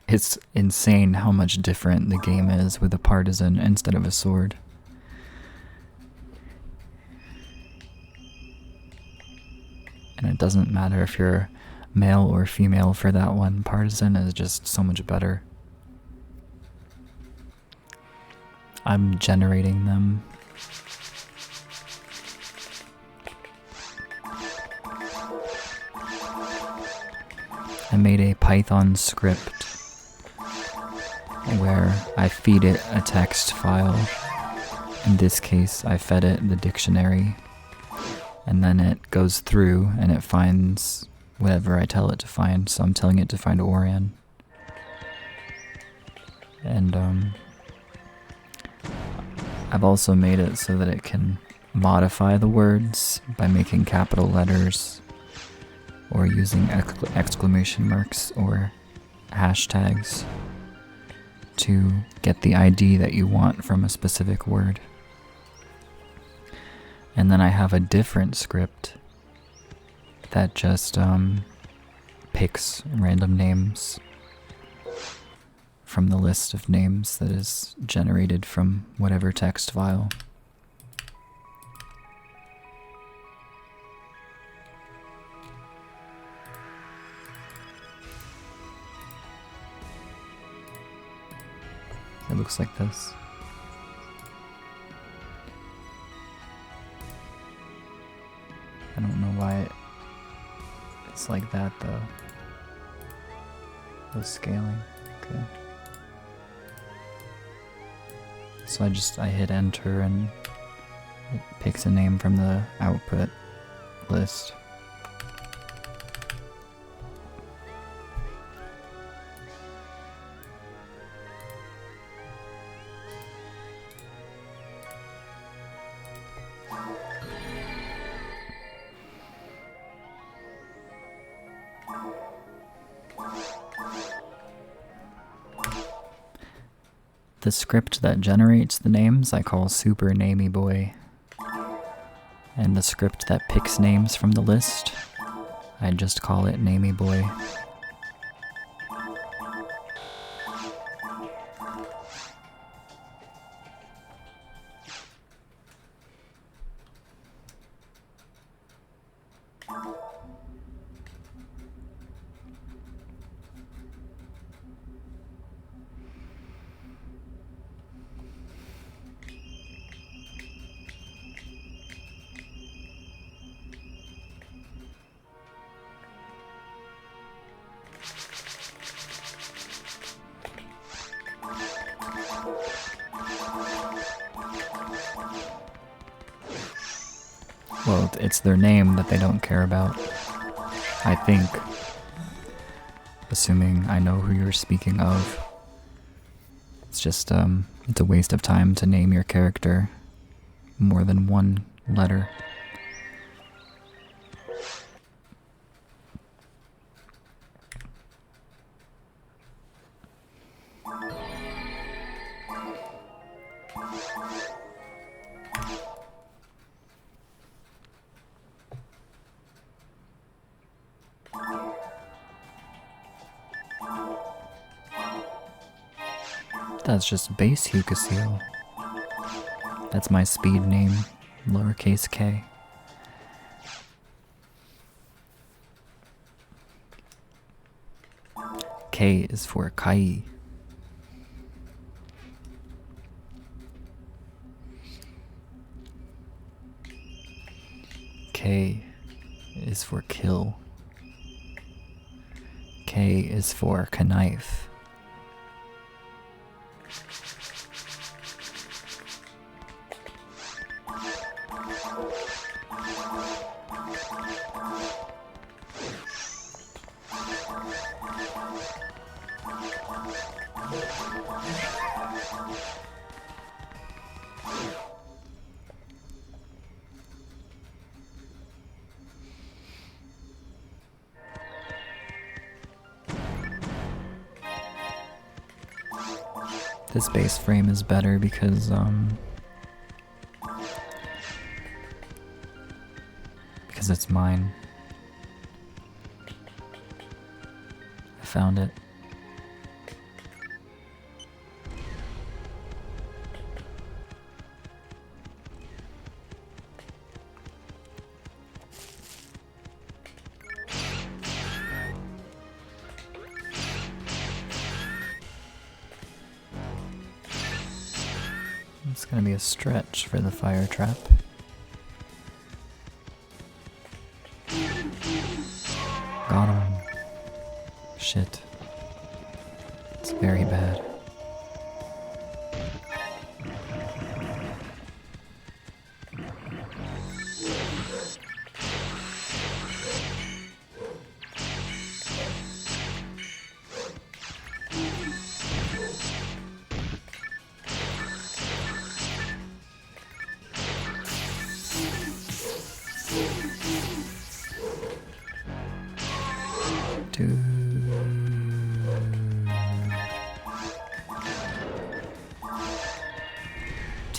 It's insane how much different the game is with a partisan instead of a sword. And it doesn't matter if you're male or female for that one. Partisan is just so much better. I'm generating them. I made a Python script where I feed it a text file. In this case, I fed it the dictionary, and then it goes through and it finds whatever I tell it to find. So I'm telling it to find Orion. And I've also made it so that it can modify the words by making capital letters or using exclamation marks or hashtags to get the ID that you want from a specific word. And then I have a different script that just picks random names from the list of names that is generated from whatever text file. It looks like this. I don't know why it's like that though. The scaling. Okay. So I hit enter and it picks a name from the output list. The script that generates the names I call Super Namey Boy. And the script that picks names from the list, I just call it Namey Boy. Well, it's their name that they don't care about, I think. Assuming I know who you're speaking of. It's just, it's a waste of time to name your character more than one letter. That's just base hucaseal. That's my speed name, lowercase k. K is for kai. K is for kill. K is for knife. This base frame is better because it's mine. I found it. It's gonna be a stretch for the fire trap. Got him.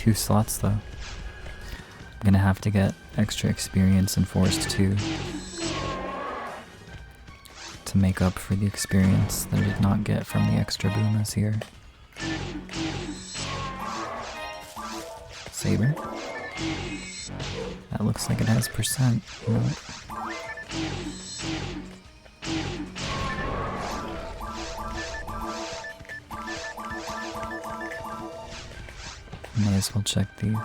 2 slots though. I'm gonna have to get extra experience in Forest 2 to make up for the experience that I did not get from the extra boomas here. Saber. That looks like it has percent, you know? May as well check these.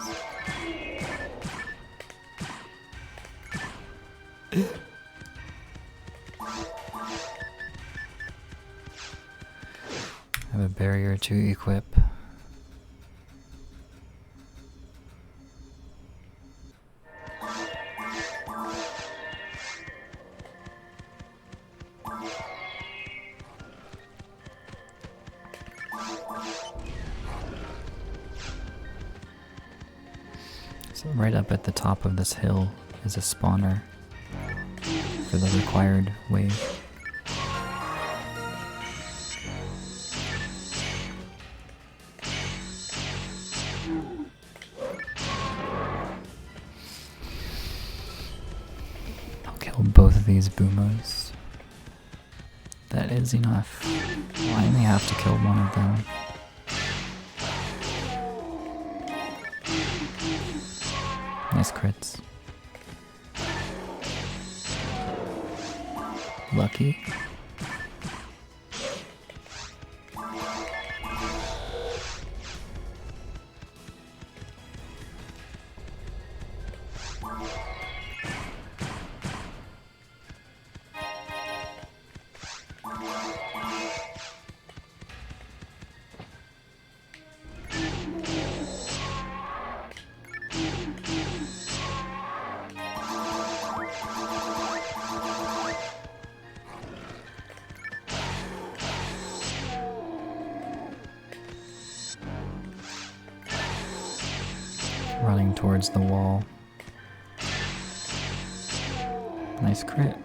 I have a barrier to equip. So right up at the top of this hill is a spawner for the required wave. I'll kill both of these boomers. That is enough. Well, I only have to kill one of them. Nice crits. Lucky. Running towards the wall. Nice crit.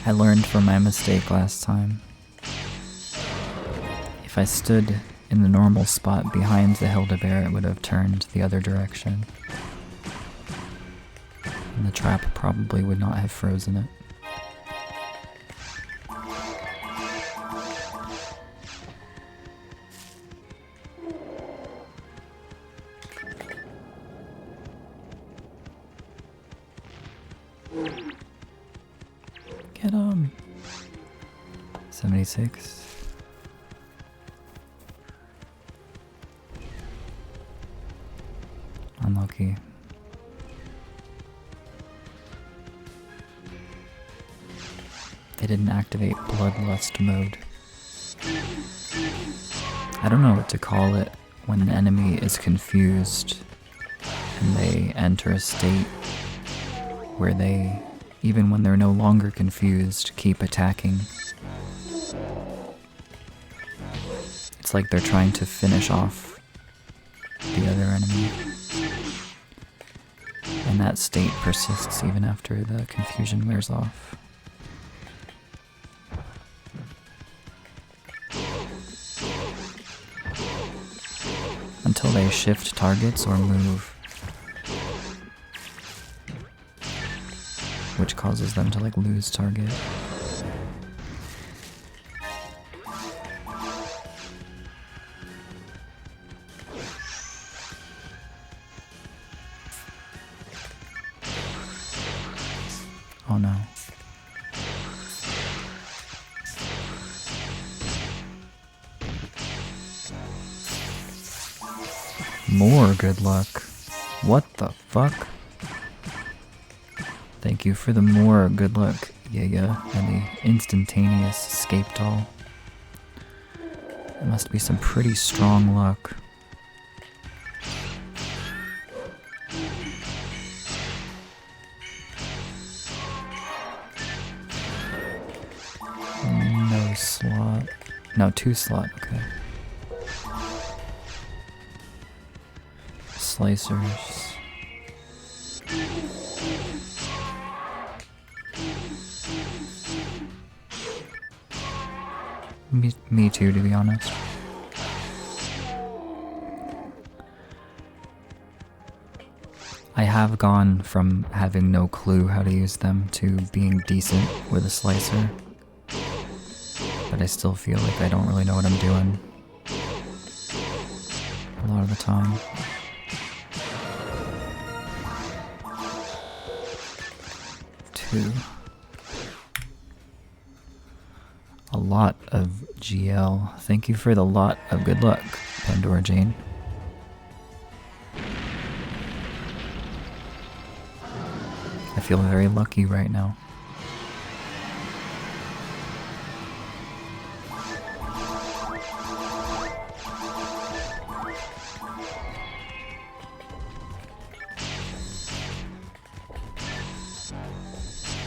I learned from my mistake last time. If I stood in the normal spot behind the Hildebeer, it would have turned the other direction. And the trap probably would not have frozen it. Get him! 76. Unlucky. They didn't activate Bloodlust mode. I don't know what to call it when an enemy is confused and they enter a state where they, even when they're no longer confused, keep attacking. It's like they're trying to finish off the other enemy. And that state persists even after the confusion wears off. Until they shift targets or move, which causes them to like lose target. Oh no. More good luck. What the fuck? Thank you for the more good luck, yeah, and the instantaneous escape doll. It must be some pretty strong luck. No slot. No, 2 slot, okay. Slicers. Me too, to be honest. I have gone from having no clue how to use them to being decent with a slicer, but I still feel like I don't really know what I'm doing a lot of the time. Two. A lot of GL. Thank you for the lot of good luck, Pandora Jane. I feel very lucky right now.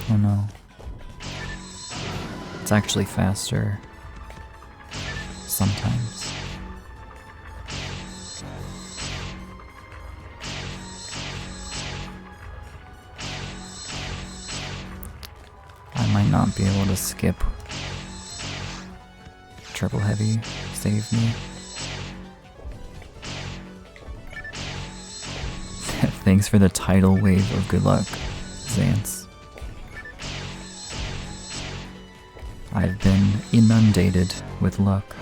Oh no. It's actually faster sometimes. I might not be able to skip. Triple heavy, save me. Thanks for the tidal wave of good luck, Zance. I've been inundated with luck.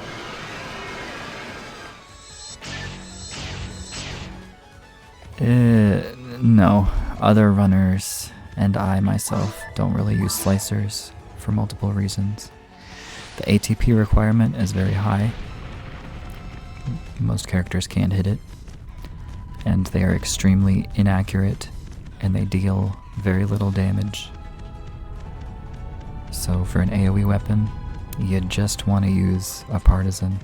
No, other runners and I myself don't really use slicers for multiple reasons. The ATP requirement is very high. Most characters can't hit it. And they are extremely inaccurate, and they deal very little damage. So for an AoE weapon, you just want to use a partisan.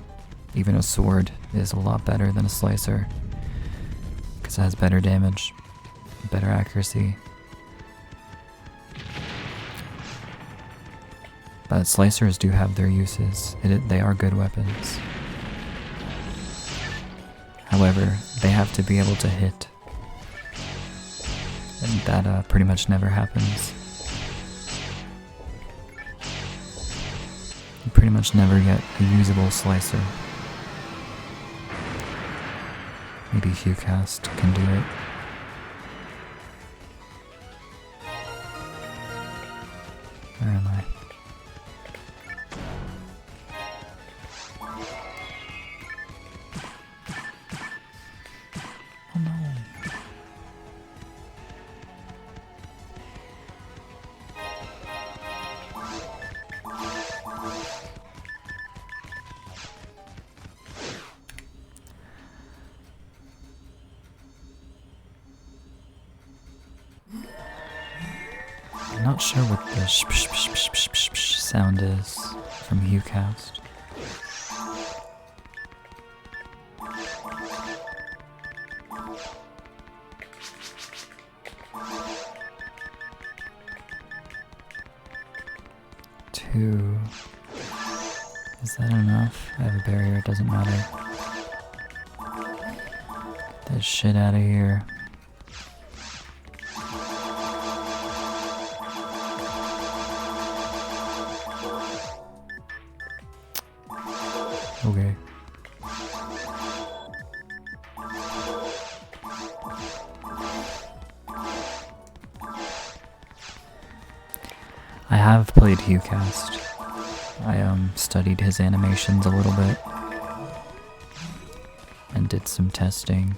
Even a sword is a lot better than a slicer, because it has better damage, better accuracy. But slicers do have their uses. They are good weapons. However, they have to be able to hit. And that pretty much never happens. You pretty much never get a usable slicer. Maybe Hucast can do it. Where am I? Oh no. I'm not sure what the sound is from Hucast. Two. Is that enough? I have a barrier, it doesn't matter. Get that shit out of here. Okay. I have played Hucast. I studied his animations a little bit and did some testing,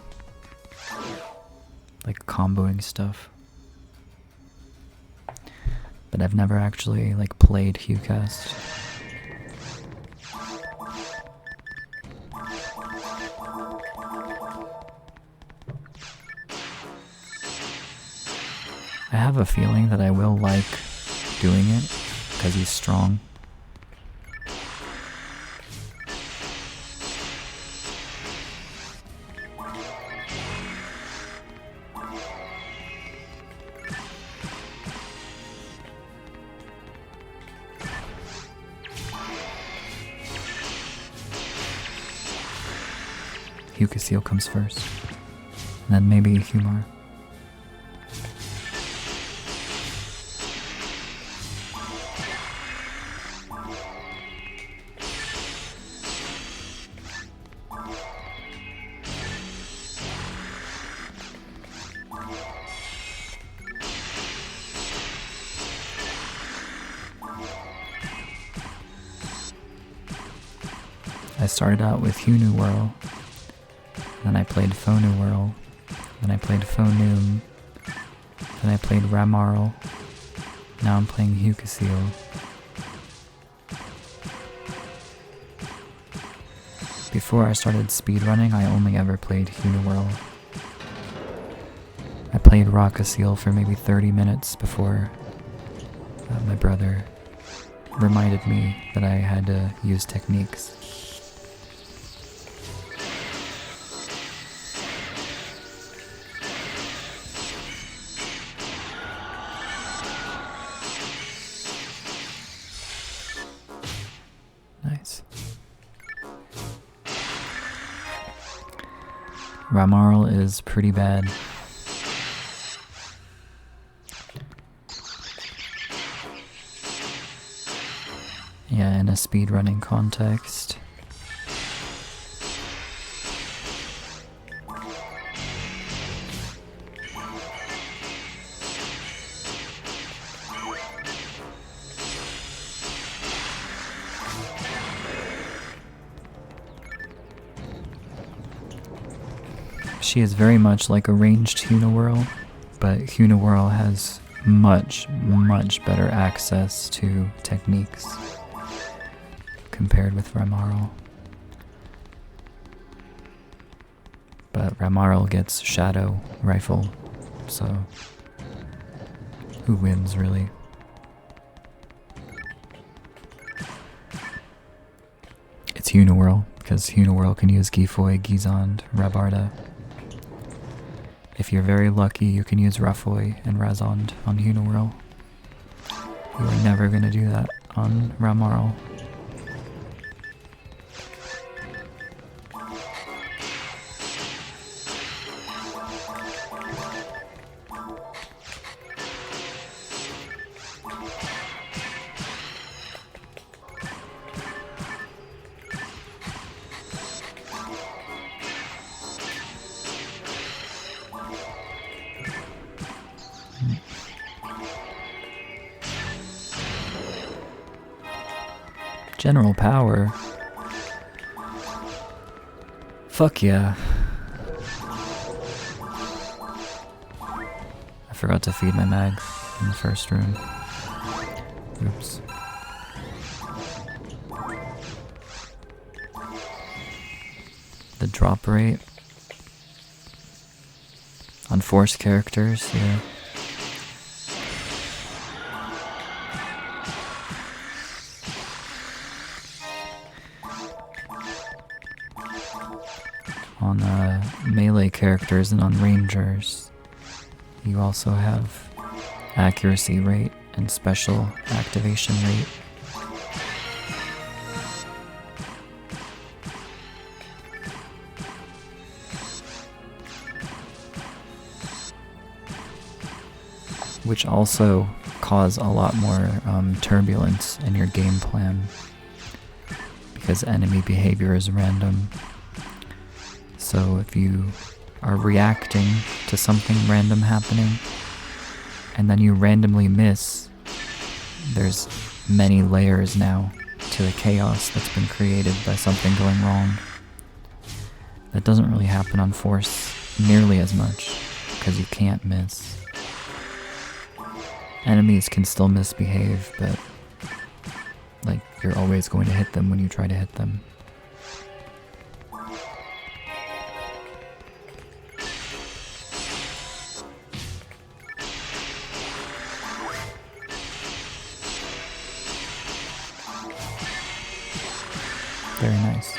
like comboing stuff. But I've never actually played Hucast. I have a feeling that I will like doing it because he's strong. Hucaseal comes first, and then maybe Humar. I started out with Hunu Whirl, then I played Phonu Whirl, then I played Phonum, then I played Ramarl, now I'm playing Hucaseal. Before I started speedrunning, I only ever played Hunu Whirl. I played hucaseal for maybe 30 minutes before my brother reminded me that I had to use techniques. Nice. Ramarl is pretty bad. Yeah, in a speedrunning context. She is very much like a ranged Hunawhirl, but Hunawhirl has much better access to techniques compared with Ramarl. But Ramarl gets Shadow Rifle, so who wins really? It's Hunawhirl, because Hunawhirl can use Gifoy, Gizond, Rabarda. If you're very lucky, you can use Rafoy and Razond on Hunawhirl. You are never going to do that on Ramarl. General power? Fuck yeah. I forgot to feed my mags in the first room. Oops. The drop rate on force characters, yeah. On melee characters and on rangers, you also have accuracy rate and special activation rate. Which also cause a lot more turbulence in your game plan, because enemy behavior is random. So if you are reacting to something random happening, and then you randomly miss, there's many layers now to the chaos that's been created by something going wrong. That doesn't really happen on Force nearly as much, because you can't miss. Enemies can still misbehave, but like, you're always going to hit them when you try to hit them. Very nice.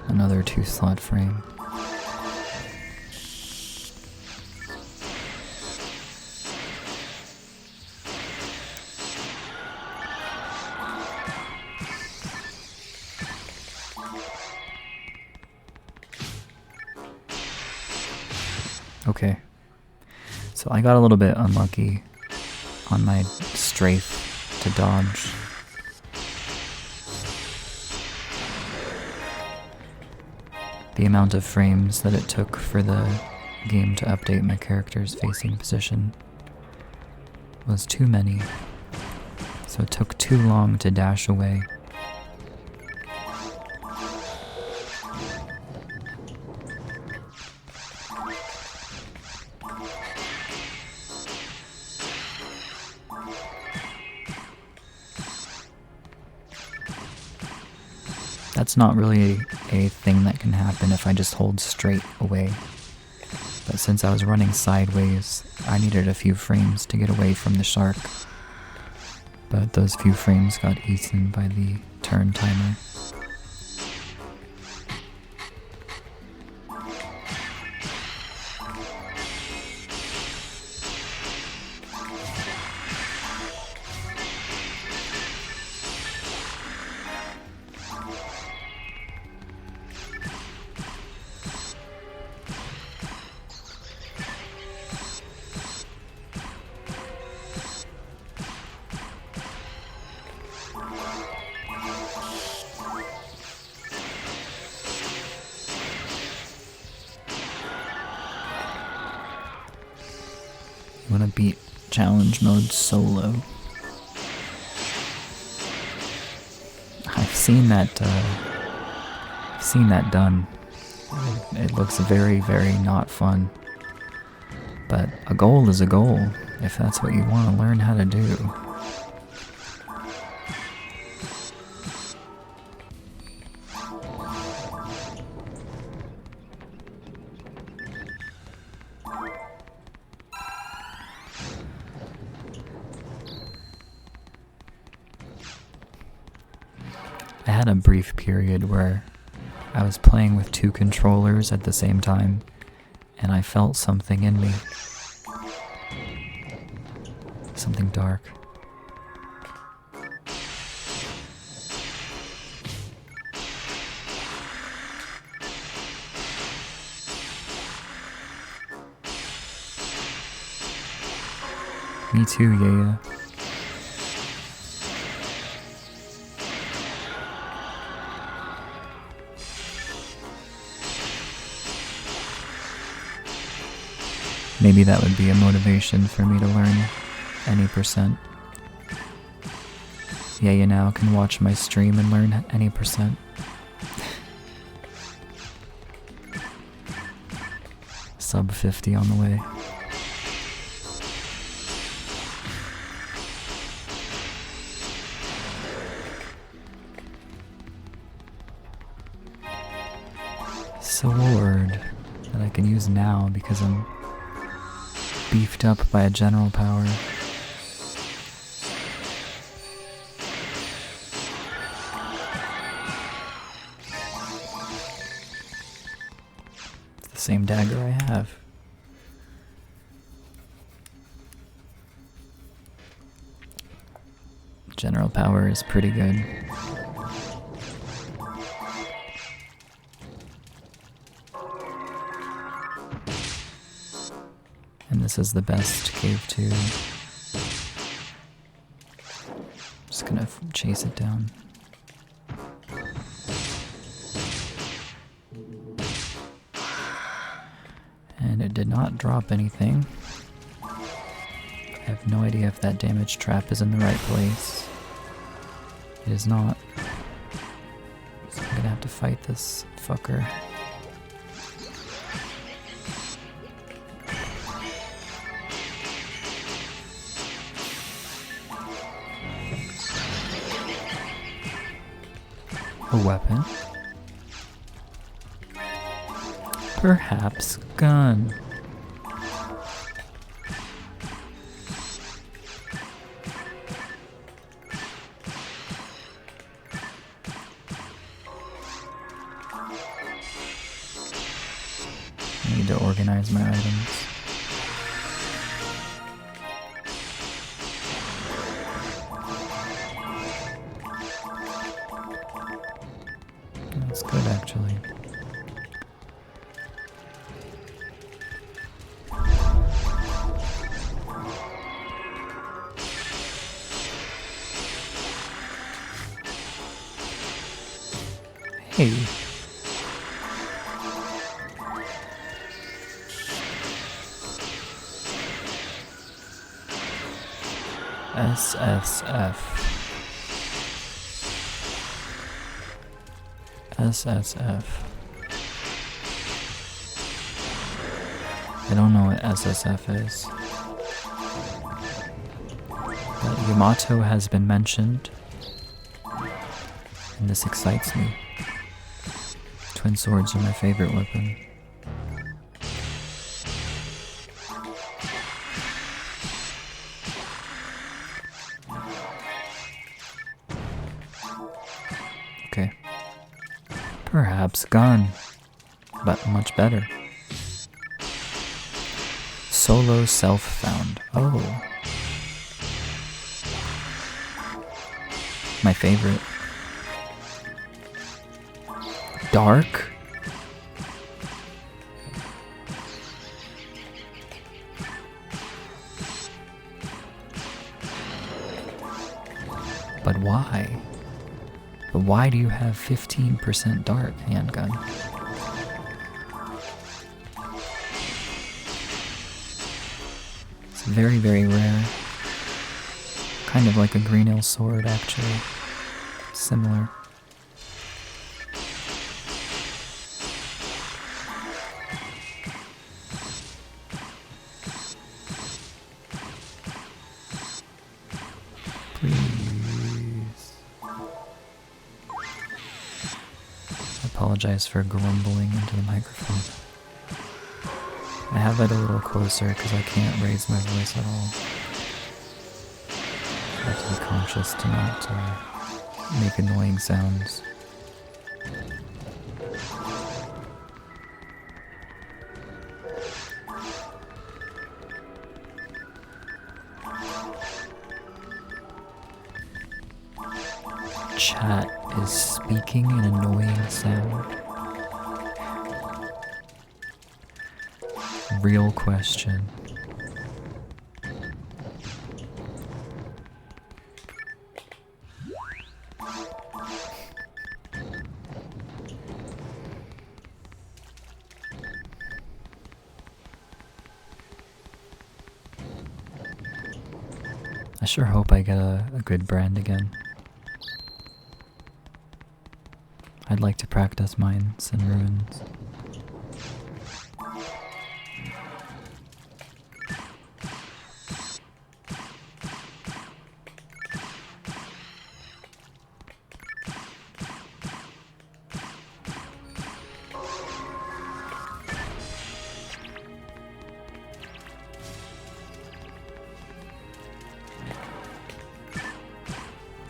Another 2-slot frame. Okay, so I got a little bit unlucky on my strafe to dodge. The amount of frames that it took for the game to update my character's facing position was too many, so it took too long to dash away. That's not really a thing that can happen if I just hold straight away. But since I was running sideways, I needed a few frames to get away from the shark. But those few frames got eaten by the turn timer. You want to beat challenge mode solo. I've seen that done. It looks very, very not fun. But a goal is a goal, if that's what you want to learn how to do. I had a brief period where I was playing with two controllers at the same time, and I felt something in me. Something dark. Me too, yeah. Maybe that would be a motivation for me to learn any percent. Yeah, you now can watch my stream and learn any percent. Sub 50 on the way. Sword that I can use now because I'm beefed up by a general power. It's the same dagger I have. General power is pretty good. And this is the best cave too. Just gonna chase it down. And it did not drop anything. I have no idea if that damage trap is in the right place. It is not. So I'm gonna have to fight this fucker. A weapon? Perhaps gun. I need to organize my items. That's good, actually. Hey. SSF. SSF. I don't know what SSF is. But Yamato has been mentioned, and this excites me. Twin swords are my favorite weapon. Okay. Perhaps gun, but much better. Solo self-found. Oh. My favorite. Dark? But why? But why do you have 15% dark handgun? It's very, very rare. Kind of like a green ale sword, actually. Similar. Please. I apologize for grumbling into the microphone. I have it a little closer because I can't raise my voice at all. I have to be conscious to not make annoying sounds. Chat is speaking an annoying sound. Real question. I sure hope I get a good brand again. I'd like to practice mines and ruins.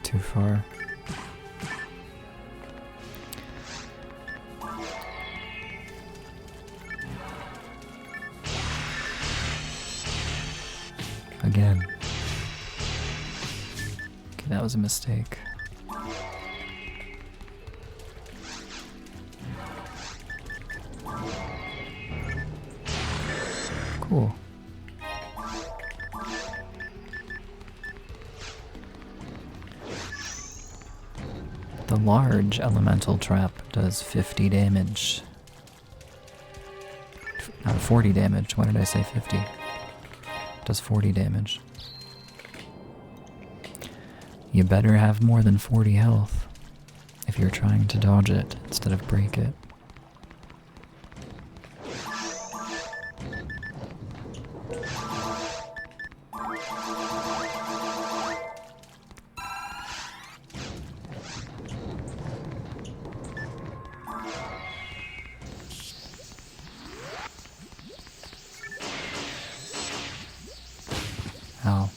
Too far. Again. Okay, that was a mistake. Cool. The large elemental trap does 50 damage. Not 40 damage. Why did I say 50? It does 40 damage. You better have more than 40 health if you're trying to dodge it instead of break it. Ow.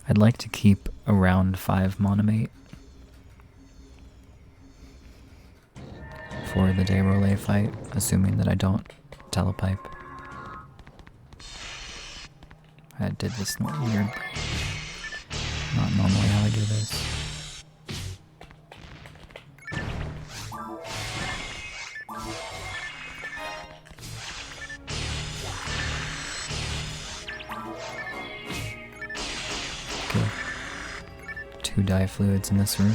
I'd like to keep around 5 monomate for the day relay fight, assuming that I don't telepipe. I did this weird. Not normally how I do this. 2 dye fluids in this room.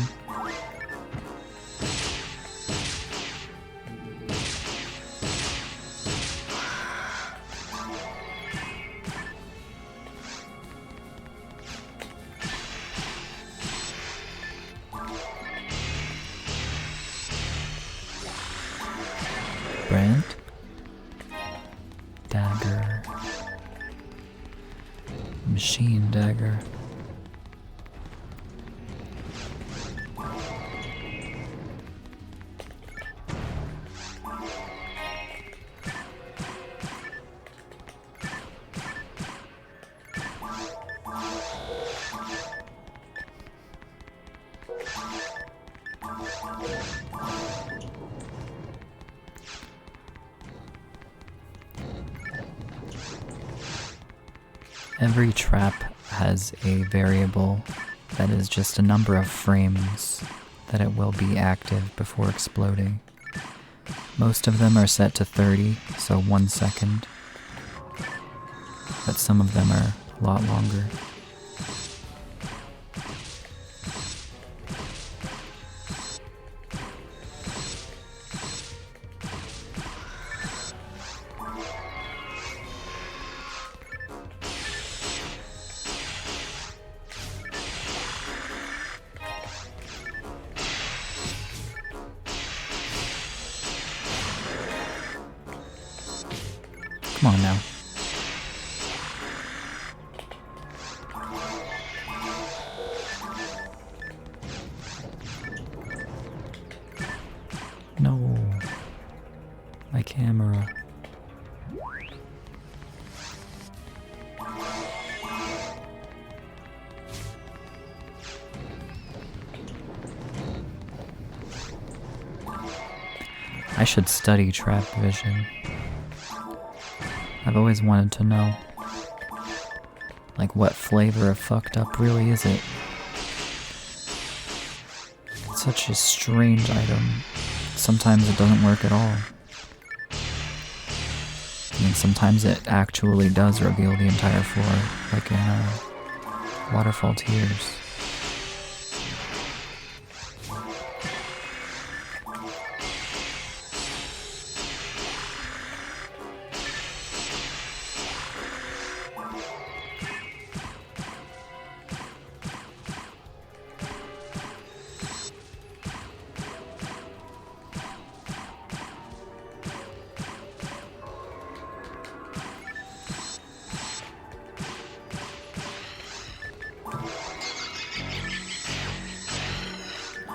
Brand? Dagger. Machine dagger. Every trap has a variable that is just a number of frames that it will be active before exploding. Most of them are set to 30, so 1 second, but some of them are a lot longer. Come on now. No. My camera. I should study trap vision. I've always wanted to know, like, what flavor of fucked up really is it? It's such a strange item. Sometimes it doesn't work at all. And sometimes it actually does reveal the entire floor, like in Waterfall Tears.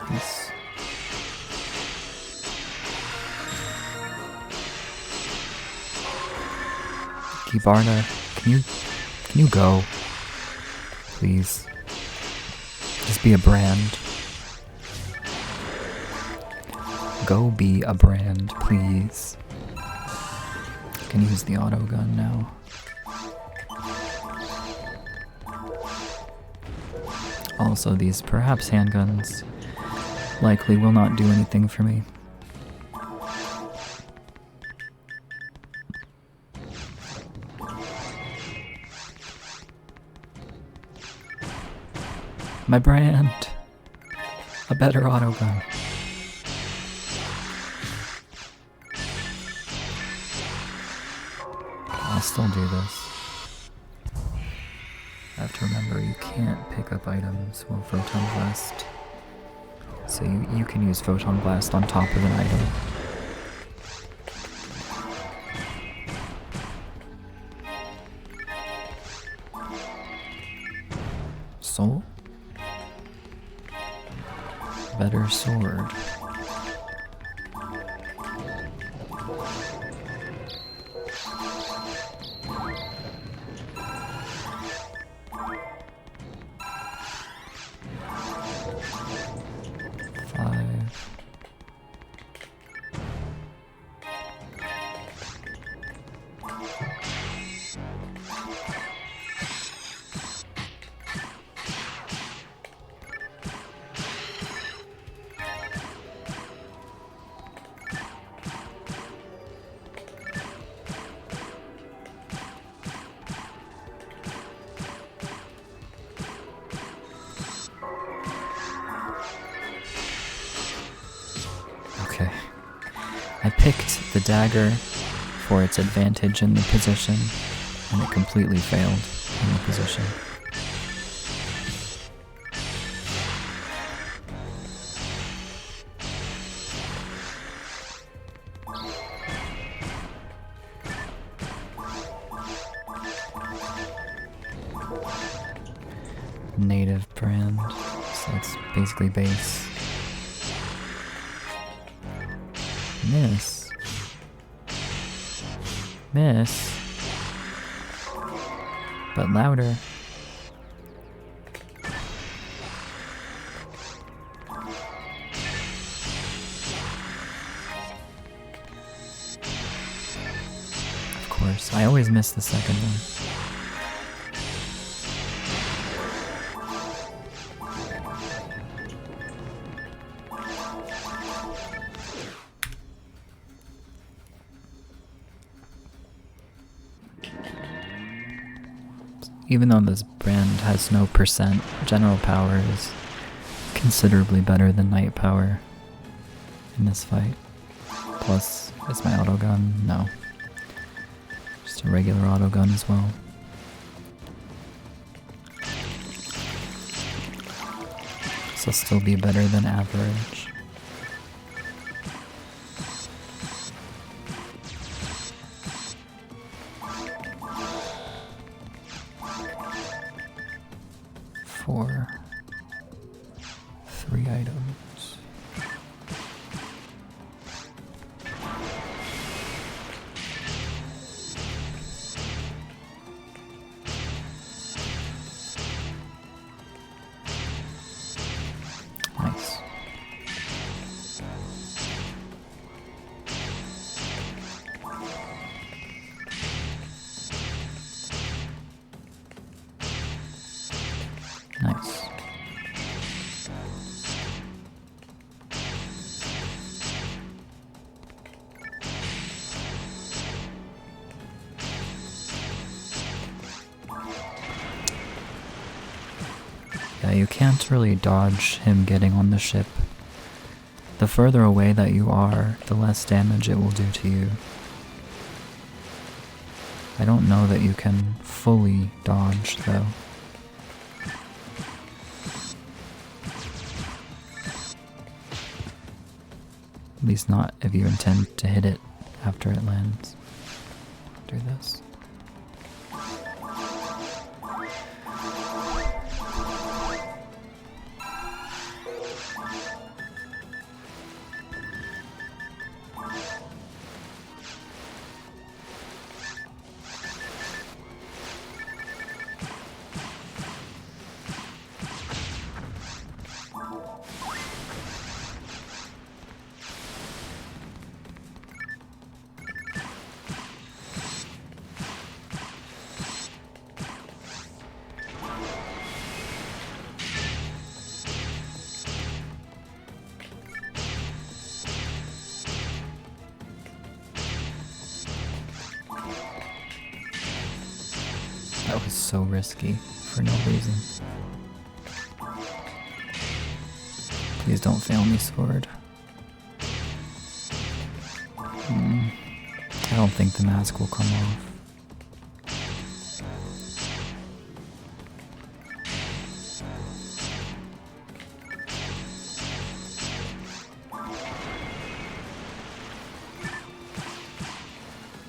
Nice. Kibarna, can you go? Please. Just be a brand. Go be a brand, please. I can use the auto gun now. Also, these perhaps handguns likely will not do anything for me. My brand! A better autogun. I'll still do this. I have to remember you can't pick up items while Photon Blast. So you can use Photon Blast on top of an item. Soul? Better sword. I picked the dagger for its advantage in the position, and it completely failed in the position. Native brand, so it's basically base. Miss. Miss. But louder. Of course, I always miss the second one. Even though this brand has no percent, general power is considerably better than night power in this fight. Plus, is my autogun? No. Just a regular autogun as well. This will still be better than average. For 3 items. Nice. Nice. Yeah, you can't really dodge him getting on the ship. The further away that you are, the less damage it will do to you. I don't know that you can fully dodge, though. At least not if you intend to hit it after it lands. Do this. That was so risky for no reason. Please don't fail me, sword. I don't think the mask will come off.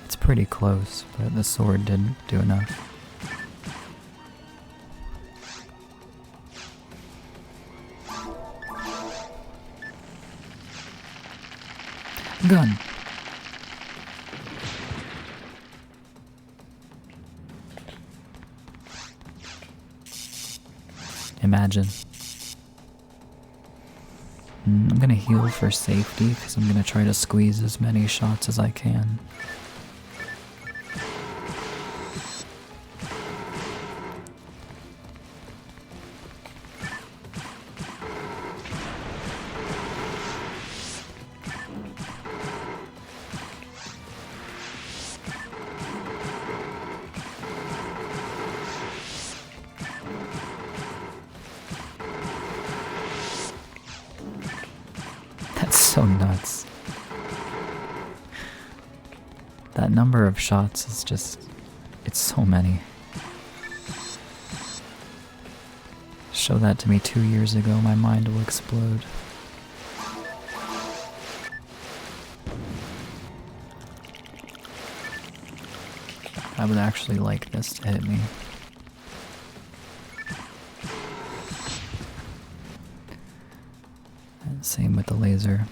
It's pretty close, but the sword didn't do enough. Gun. Imagine. I'm gonna heal for safety because I'm gonna try to squeeze as many shots as I can. That's so nuts. That number of shots is just, it's so many. Show that to me 2 years ago, my mind will explode. I would actually like this to hit me. And same with the laser.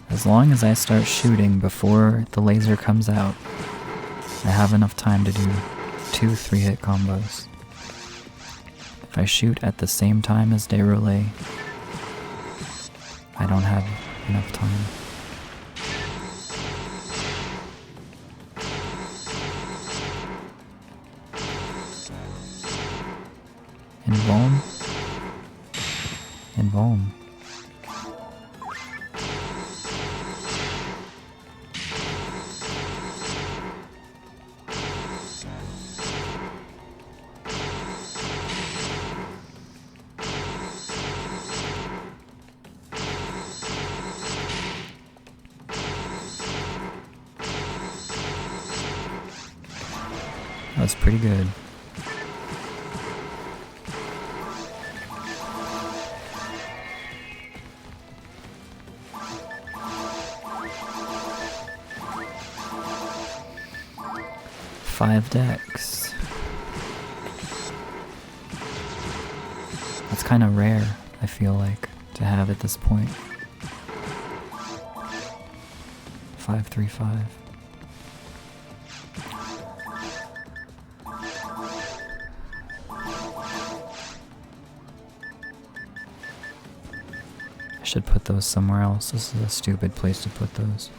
As long as I start shooting before the laser comes out, I have enough time to do 2 3-hit combos. If I shoot at the same time as Deroulet, I don't have enough time. Invuln? Invuln. That's pretty good. Five decks. That's kind of rare, I feel like, to have at this point. 5-3-5. I should put those somewhere else. This is a stupid place to put those.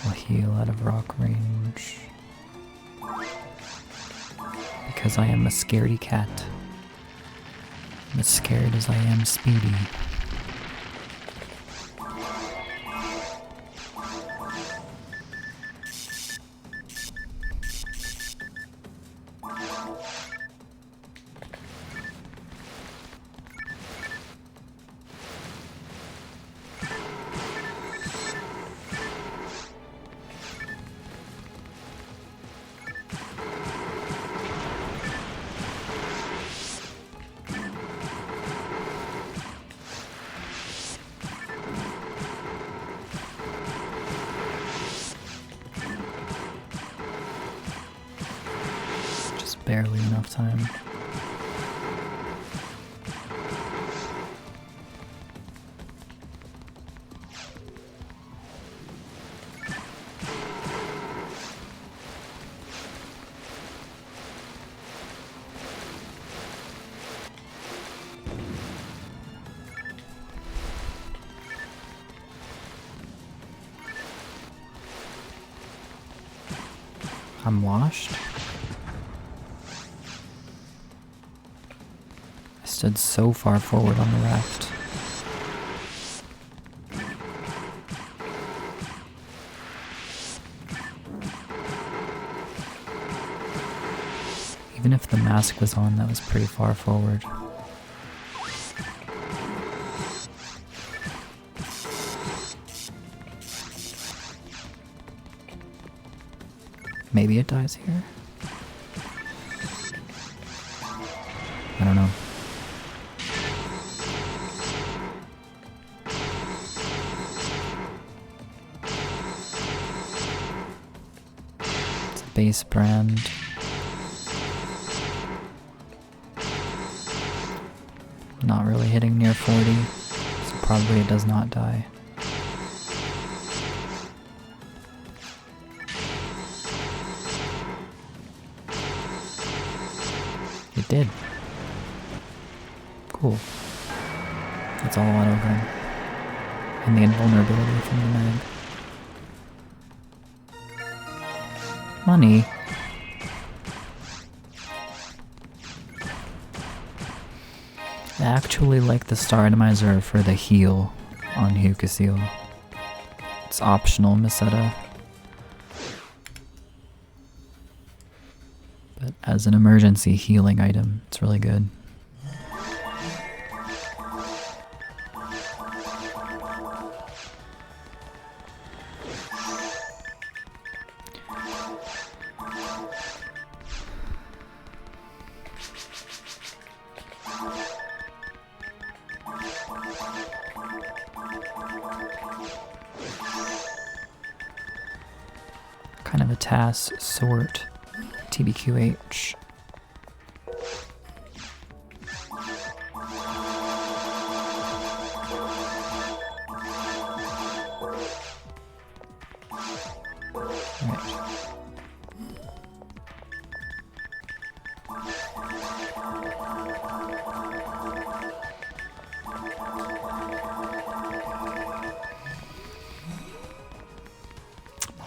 I'll heal out of rock range. Because I am a scaredy cat. I'm as scared as I am speedy. Barely enough time. I'm washed? I stood so far forward on the raft. Even if the mask was on, that was pretty far forward. Maybe it dies here. I don't know. It's a base brand. Not really hitting near 40, so probably it does not die. It did. Cool. That's all auto gun. And the invulnerability from the mag. Money. I actually like the star atomizer for the heal on hucaseal. It's optional, Meseta. But as an emergency healing item, it's really good. Kind of a TAS sort. TBQH.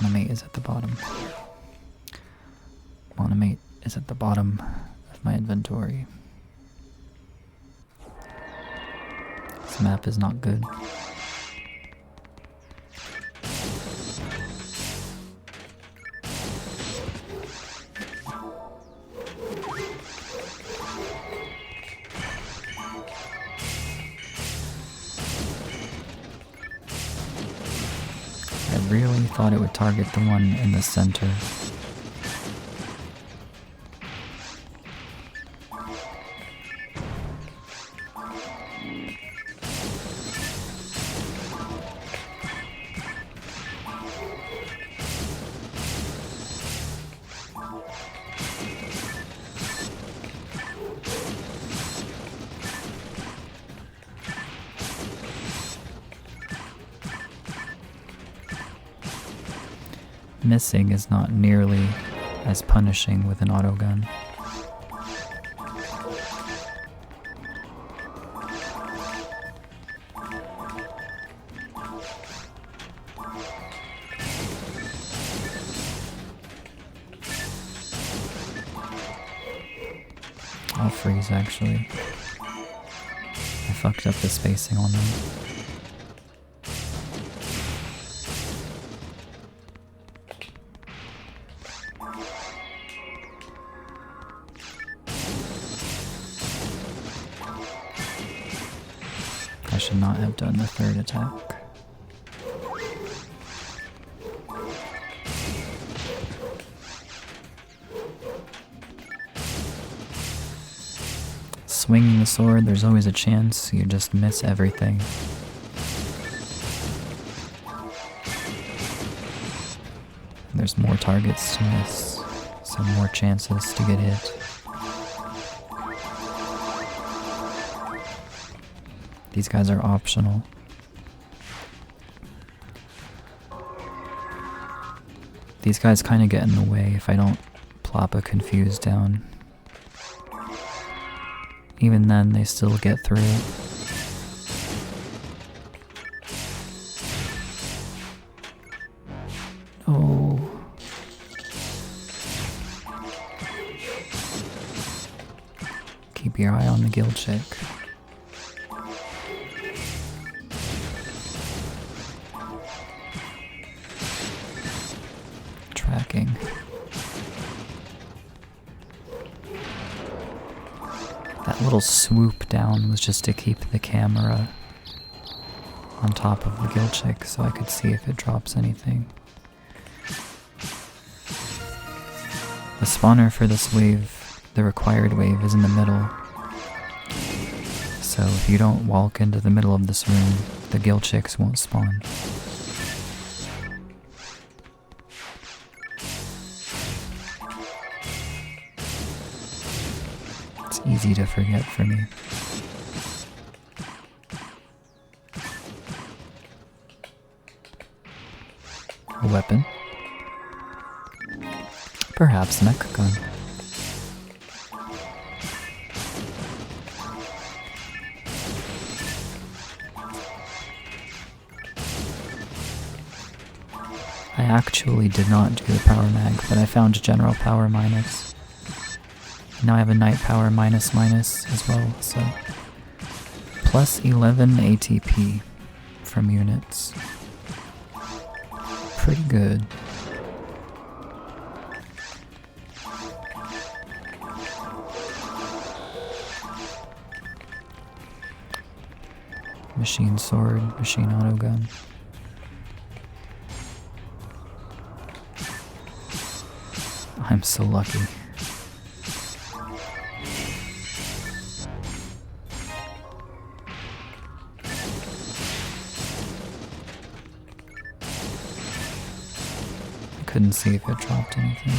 Monomate is at the bottom. Monomate is at the bottom of my inventory. This map is not good. I really thought it would target the one in the center. Missing is not nearly as punishing with an autogun. I'll freeze actually. I fucked up the spacing on them. I should not have done the third attack. Swinging the sword, there's always a chance you just miss everything. There's more targets to miss, so more chances to get hit. These guys are optional. These guys kind of get in the way if I don't plop a confuse down. Even then, they still get through. Oh. Keep your eye on the guild chick. Tracking. That little swoop down was just to keep the camera on top of the guild chick so I could see if it drops anything. The spawner for this wave, the required wave, is in the middle. So if you don't walk into the middle of this room, the gill chicks won't spawn. It's easy to forget for me. A weapon. Perhaps a mech gun. I actually did not do the power mag, but I found general power minus. Now I have a night power minus as well, so plus 11 ATP from units. Pretty good. Machine sword, machine auto gun. I'm so lucky. I couldn't see if it dropped anything.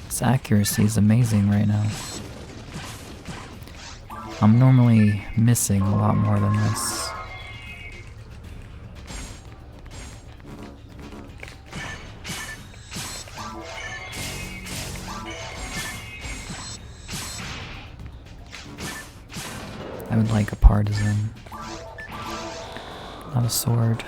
Its accuracy is amazing right now. I'm normally missing a lot more than this. I would like a partisan, not a sword.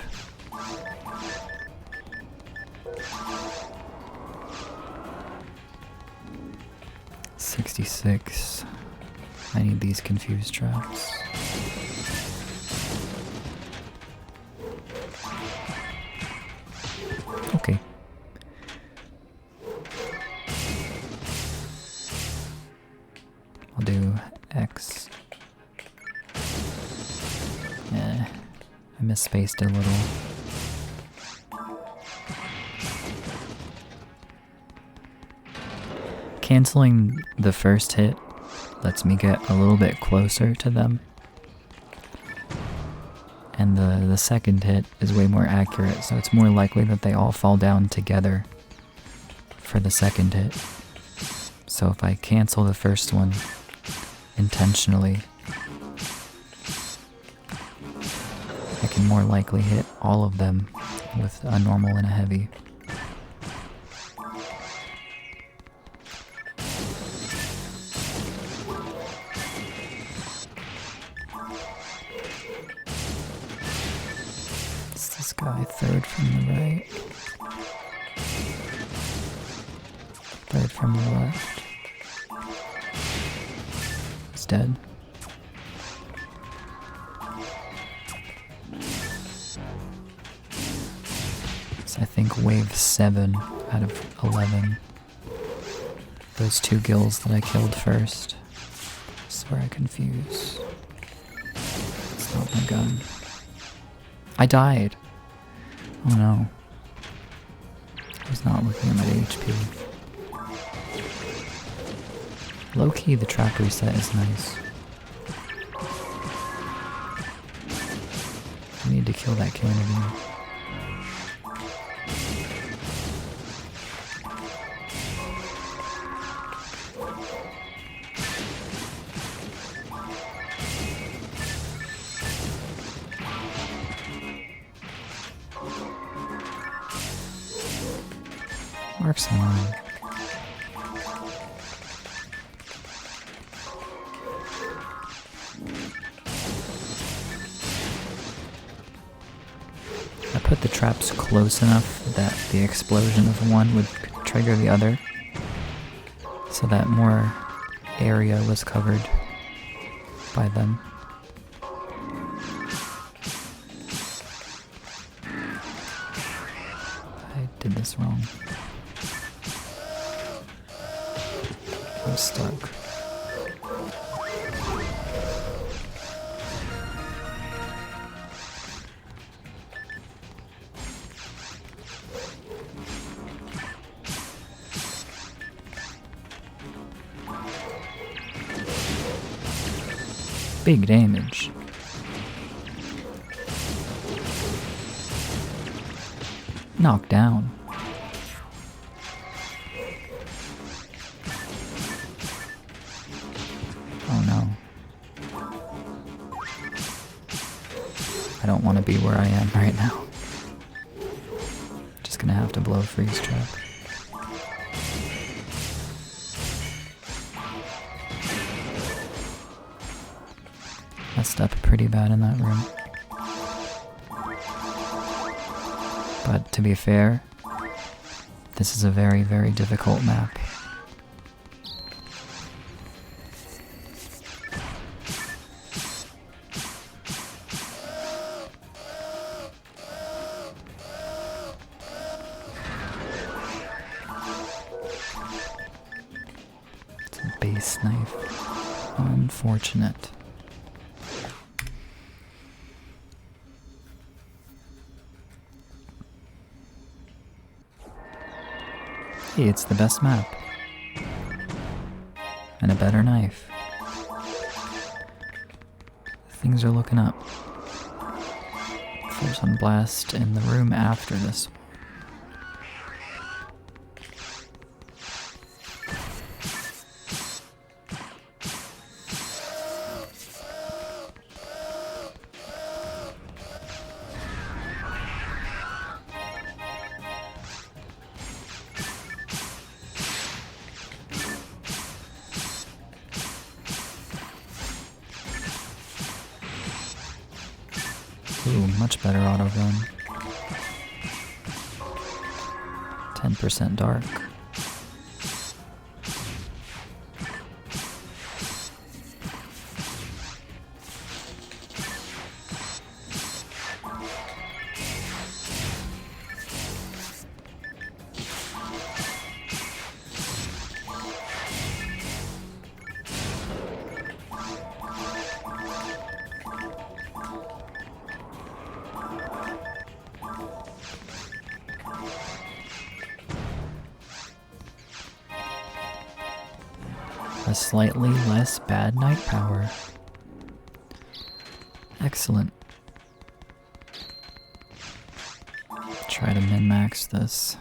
.66. I need these confused traps. Okay. I'll do X. Yeah, I misspaced it a little. Canceling the first hit lets me get a little bit closer to them. And the second hit is way more accurate, so it's more likely that they all fall down together for the second hit. So if I cancel the first one intentionally, I can more likely hit all of them with a normal and a heavy. This guy, third from the right, third from the left. He's dead. It's, I think, wave 7 out of 11. Those two gills that I killed first. I swear I confuse. It's not my gun. I died. Oh no. I was not looking at my HP. Low-key, the trap reset is nice. I need to kill that Kennedy. Mark's mine. I put the traps close enough that the explosion of one would trigger the other, so that more area was covered by them. this wrong. I'm stuck. Big damage. Knocked down. Oh no. I don't want to be where I am right now. Just gonna have to blow freeze trap. Messed up pretty bad in that room. But to be fair, this is a very, very difficult map. It's a base knife. Unfortunate. Hey, it's the best map. And a better knife. Things are looking up. Force on blast in the room after this. Ooh, much better auto run. 10% dark. A slightly less bad night power. Excellent. Try to min-max this.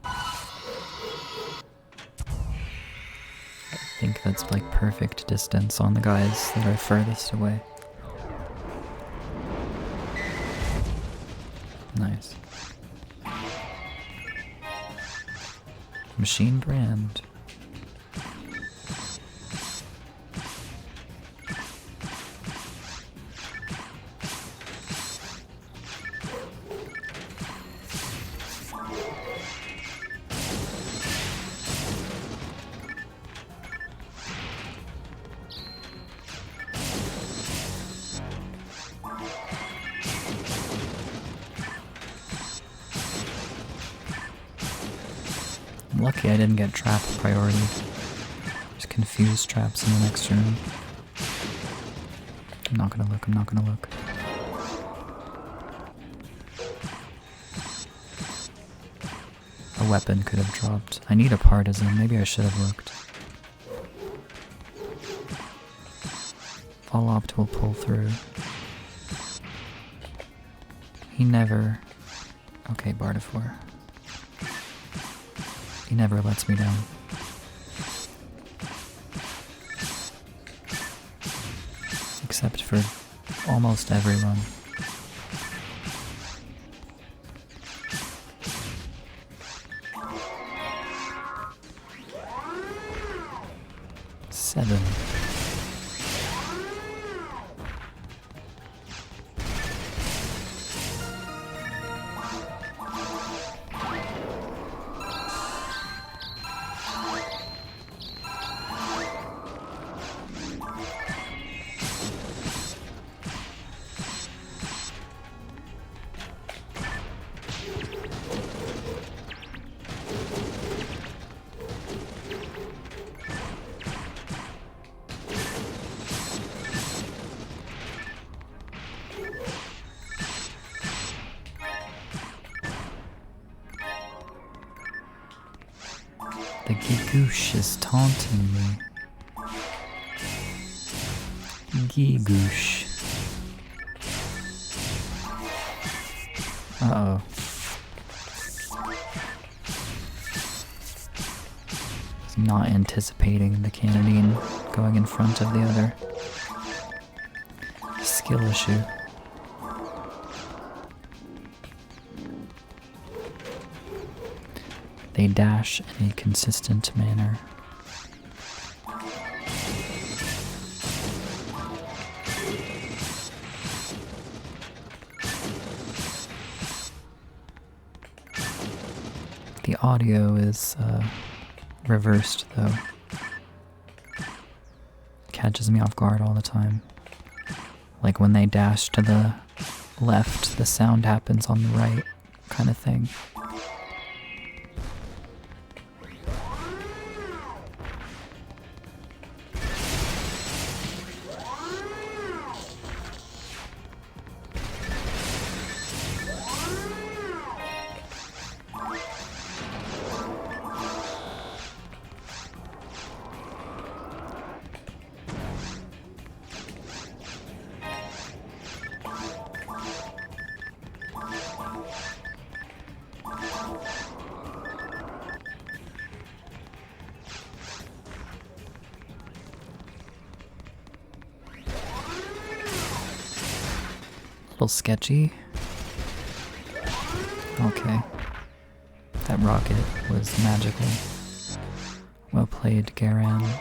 I think that's like perfect distance on the guys that are furthest away. Nice. Machine brand. I'm lucky I didn't get trap priority. There's confused traps in the next room. I'm not gonna look, I'm not gonna look. A weapon could have dropped. I need a partisan, maybe I should have looked. Fall opt will pull through. He never... Okay, Bardafor. He never lets me down. Except for almost everyone. Seven. Gigoosh is taunting me. Gigoosh. Uh-oh. He's not anticipating the Cannonine going in front of the other. Skill issue. They dash in a consistent manner. The audio is reversed though. Catches me off guard all the time. Like when they dash to the left, the sound happens on the right, kind of thing. Little sketchy. Okay. That rocket was magical. Well played, Garand.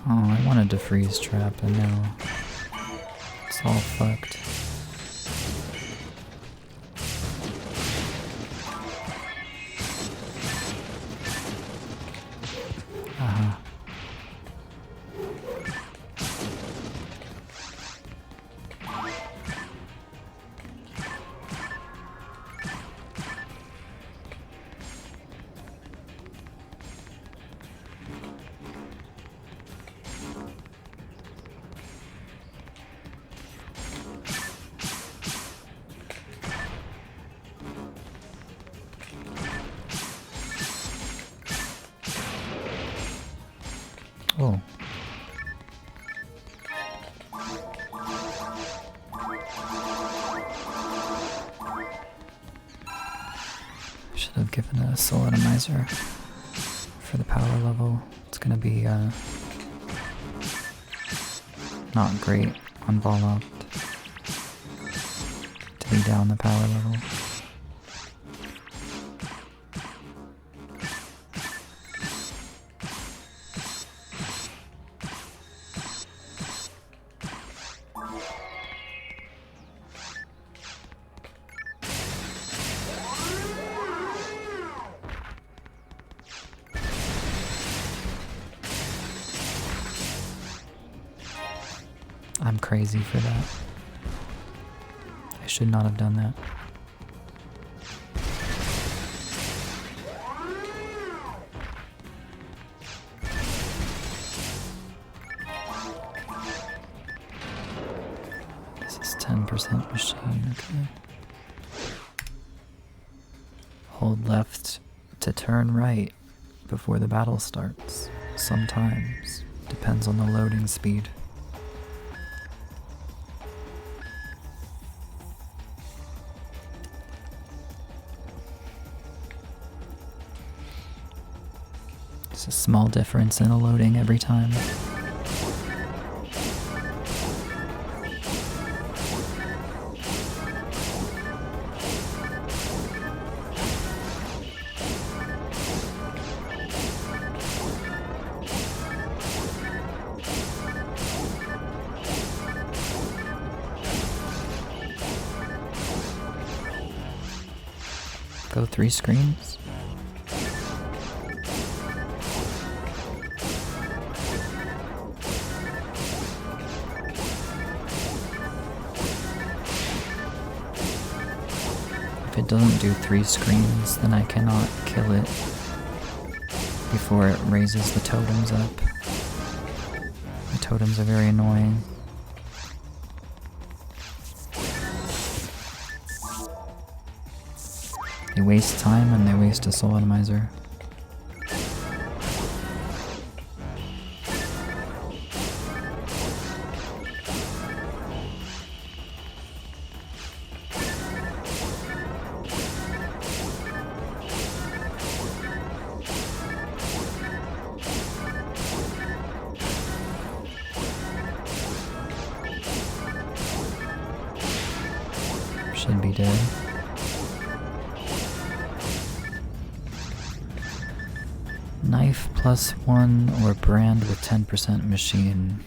Oh, I wanted to freeze trap, and now it's all fucked. Uh-huh. Oh. Should have given a soul atomizer for the power level. It's gonna be not great on ball out to be down the power level. I'm crazy for that. I should not have done that. This is 10% machine, okay. Hold left to turn right before the battle starts. Sometimes. Depends on the loading speed. It's a small difference in the loading every time. Go 3 screens? If it doesn't do 3 screens, then I cannot kill it before it raises the totems up. The totems are very annoying. They waste time and they waste a soul atomizer. Should be dead. Knife +1 or brand with 10% machine.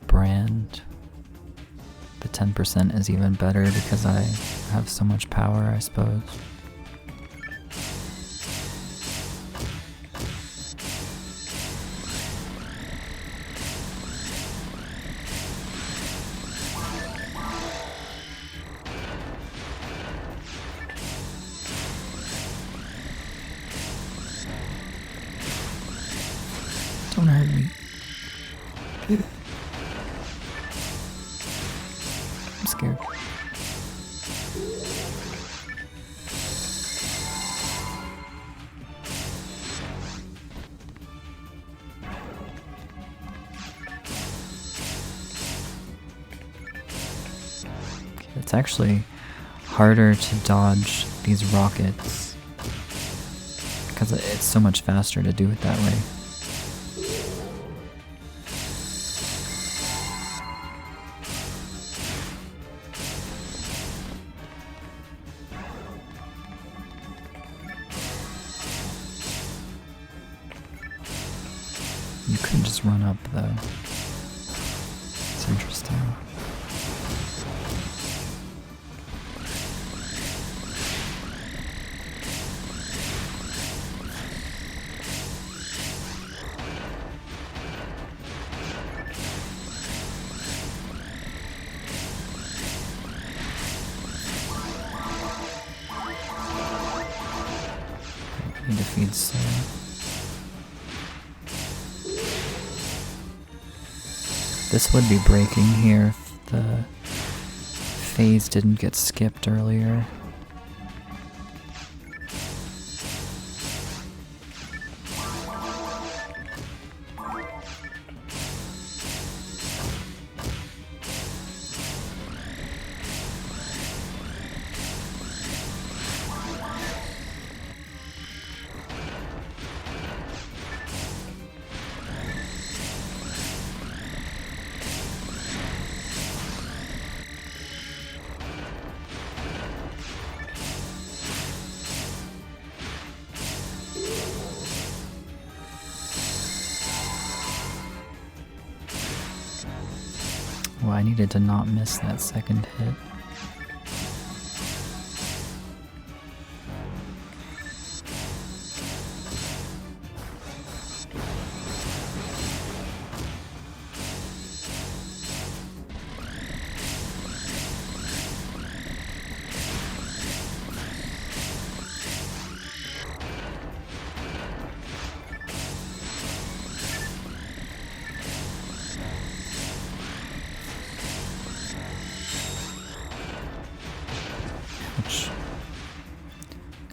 Brand. The 10% is even better because I have so much power, I suppose. Don't hurt me. I'm scared. Okay, it's actually harder to dodge these rockets because it's so much faster to do it that way. You couldn't just run up though. It's interesting. I need to feed Soul. This would be breaking here if the phase didn't get skipped earlier. Well, I needed to not miss that second hit.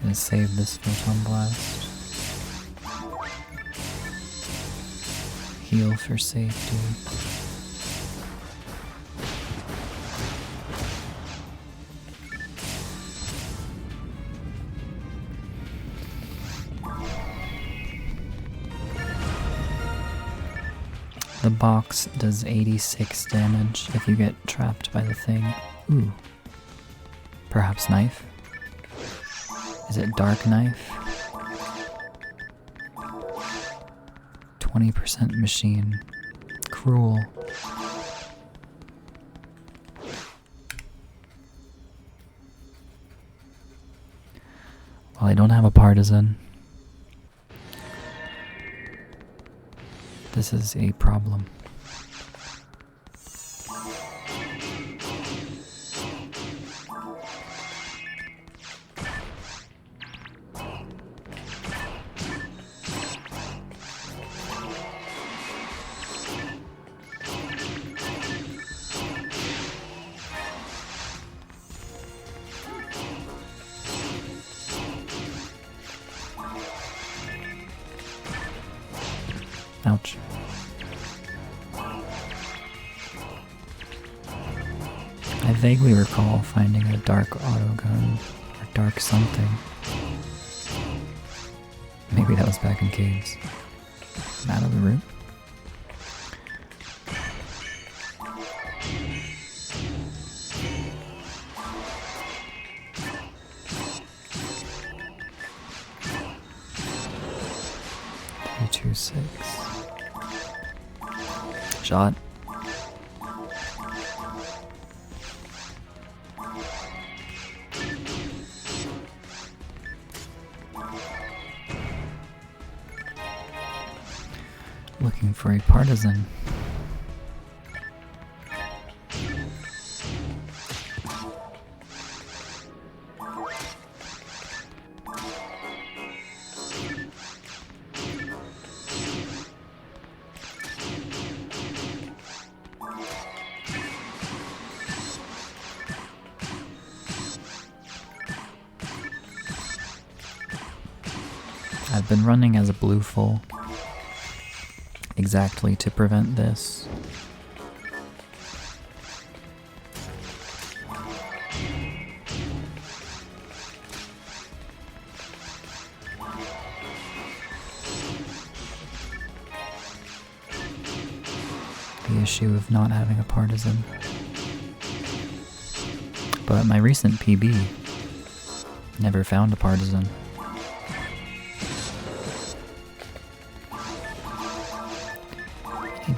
Gonna save this photon blast. Heal for safety. The box does 86 damage if you get trapped by the thing. Ooh. Perhaps knife? Is it dark knife? 20% machine. Cruel. Well, I don't have a partisan. This is a problem. Ouch. I vaguely recall finding a dark autogun, or dark something. Maybe that was back in caves. I'm out of the room. Two, 6. Shot. Looking for a partisan. I've been running as a blue full exactly to prevent this. The issue of not having a partisan. But my recent PB never found a partisan.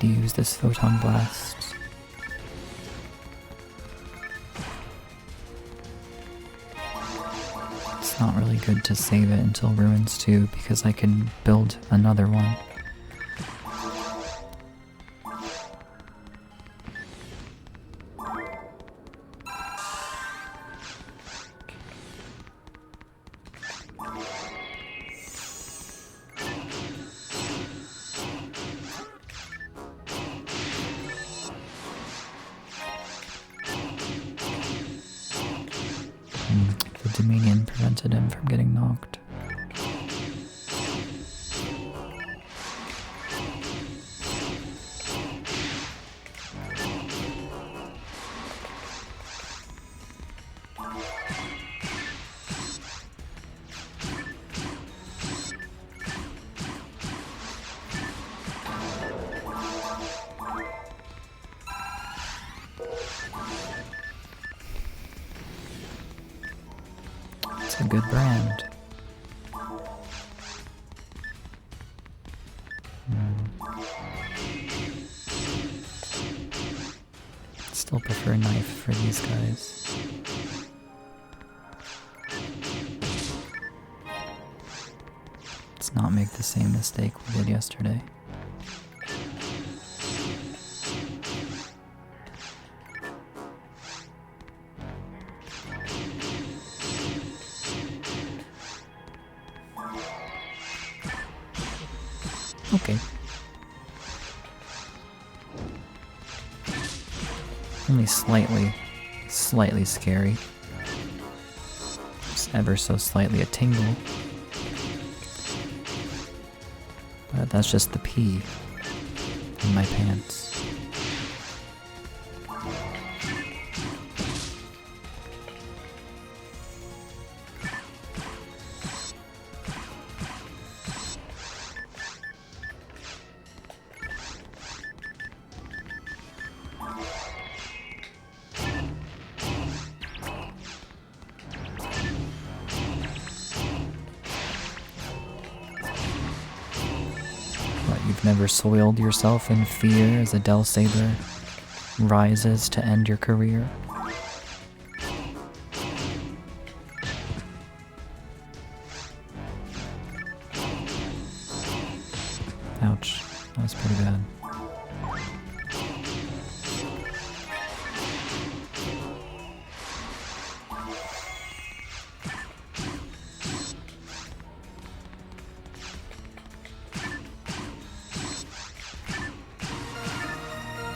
To use this photon blast. It's not really good to save it until Ruins 2 because I can build another one. The Dominion prevented him from getting knocked. It's a good brand. Still prefer knife for these guys. Let's not make the same mistake we did yesterday. Okay. Only slightly scary. Just ever so slightly a tingle. But that's just the pee in my pants. You've never soiled yourself in fear as a Del Saber rises to end your career?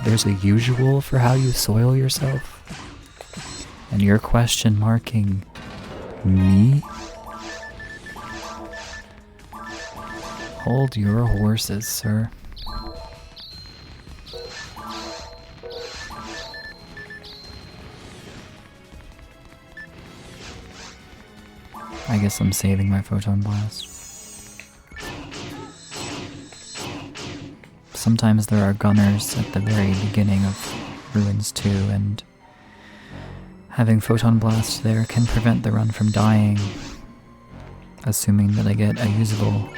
There's a usual for how you soil yourself? And you're question marking me? Hold your horses, sir. I guess I'm saving my photon blast. Sometimes there are gunners at the very beginning of Ruins 2, and having photon blast there can prevent the run from dying, assuming that I get a usable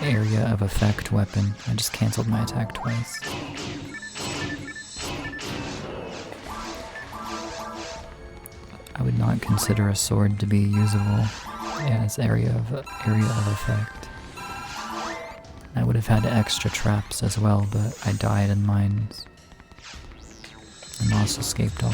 area of effect weapon. I just cancelled my attack twice. I would not consider a sword to be usable as area of effect. I would have had extra traps as well, but I died in mines and lost escaped all.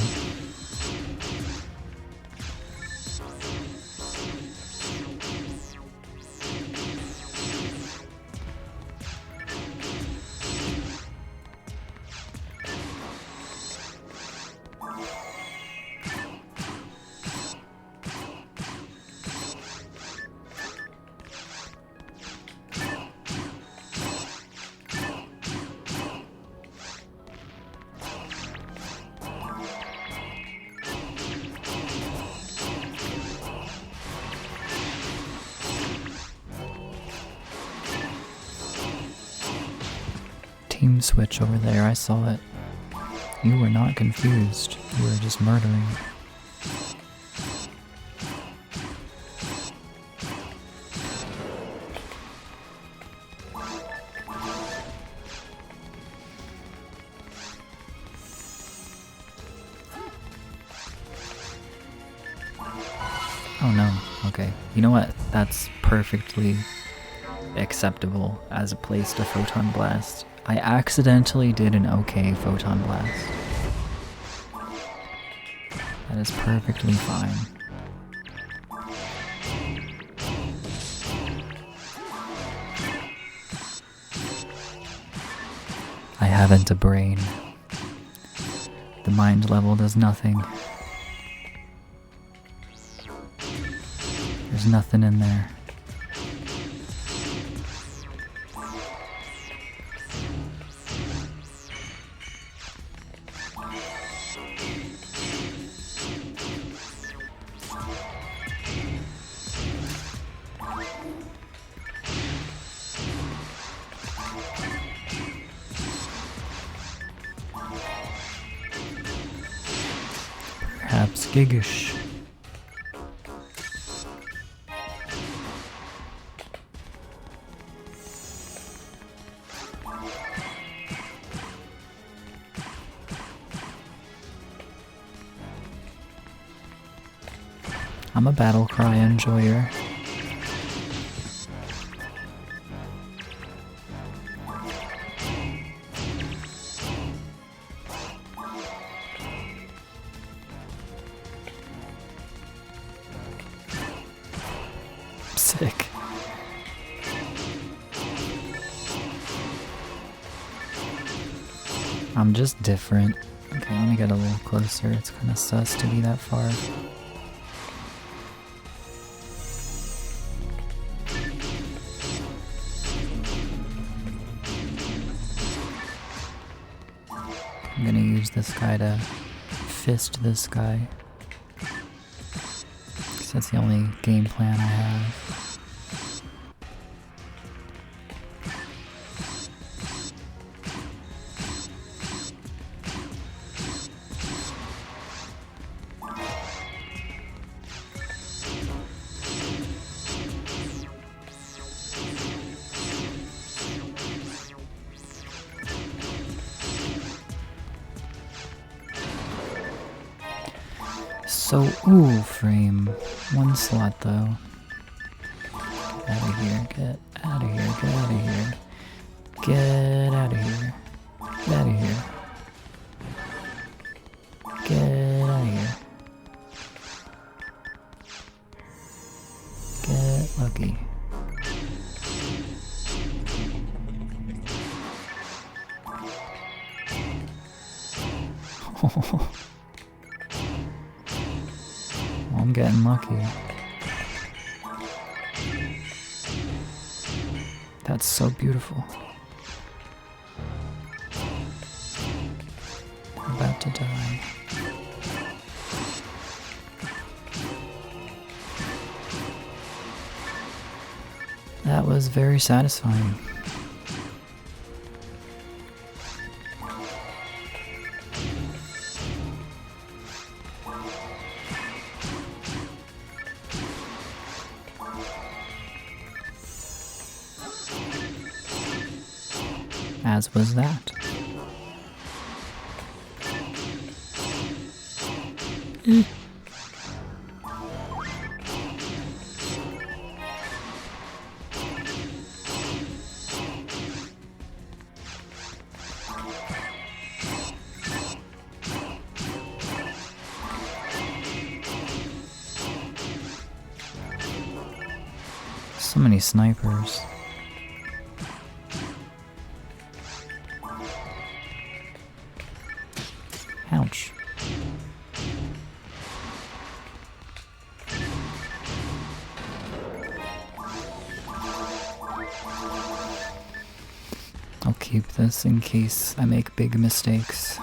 Team switch over there, I saw it. You were not confused, you were just murdering. Oh no, okay. You know what? That's perfectly acceptable as a place to photon blast. I accidentally did an okay photon blast. That is perfectly fine. I haven't a brain. The mind level does nothing. There's nothing in there. Perhaps Gigish. I'm a battle cry enjoyer. Sick. I'm just different. Okay, let me get a little closer. It's kind of sus to be that far. I'm gonna use this guy to fist this guy. 'Cause that's the only game plan I have. So, ooh, frame. One slot though. Get out of here, get out of here, get out of here. Get out of here. Get out of here. Get out of here. Get lucky. Well, I'm getting lucky. That's so beautiful. I'm about to die. That was very satisfying. As was that. So many snipers. Ouch. I'll keep this in case I make big mistakes.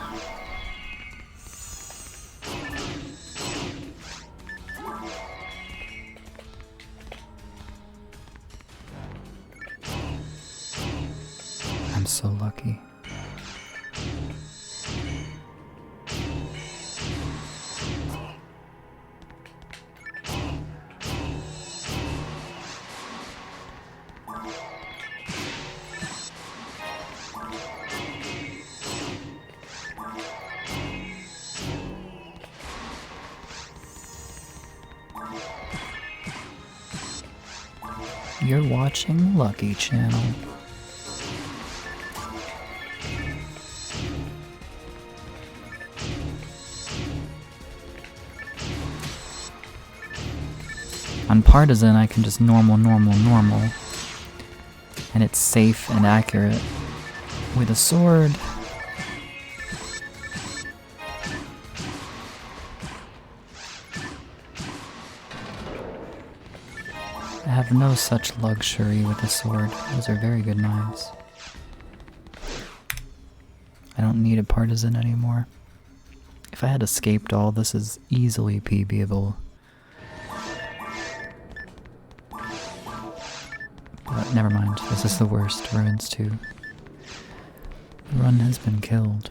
I'm so lucky. You're watching Lucky Channel. On Partisan, I can just normal, and it's safe and accurate. With a sword, I have no such luxury with a sword. Those are very good knives. I don't need a Partisan anymore. If I had escaped all, this is easily PBable. But never mind, this is the worst. Ruins 2. The run has been killed.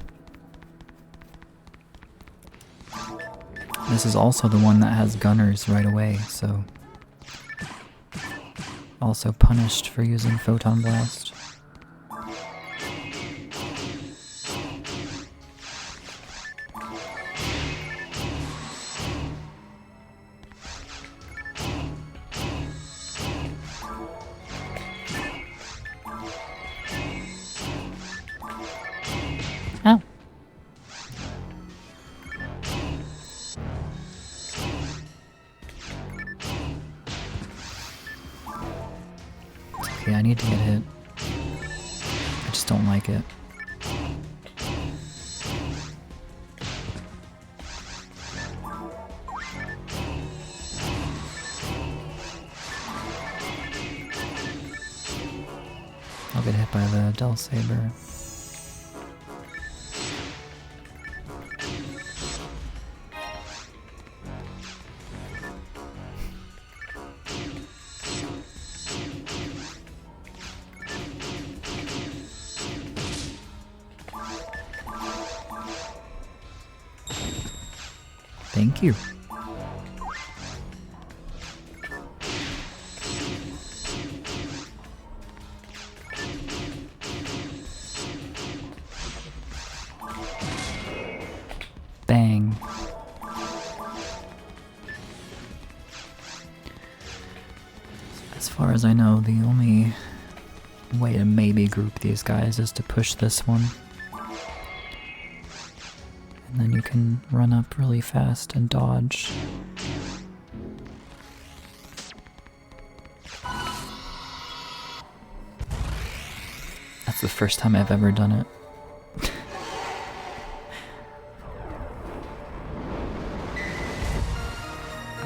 This is also the one that has gunners right away, so... Also punished for using Photon Blast. Ow. Okay, I need to get hit. I just don't like it. I'll get hit by the Del Saber. Thank you. Bang. As far as I know, the only way to maybe group these guys is to push this one. And then you can run up really fast and dodge. That's the first time I've ever done it.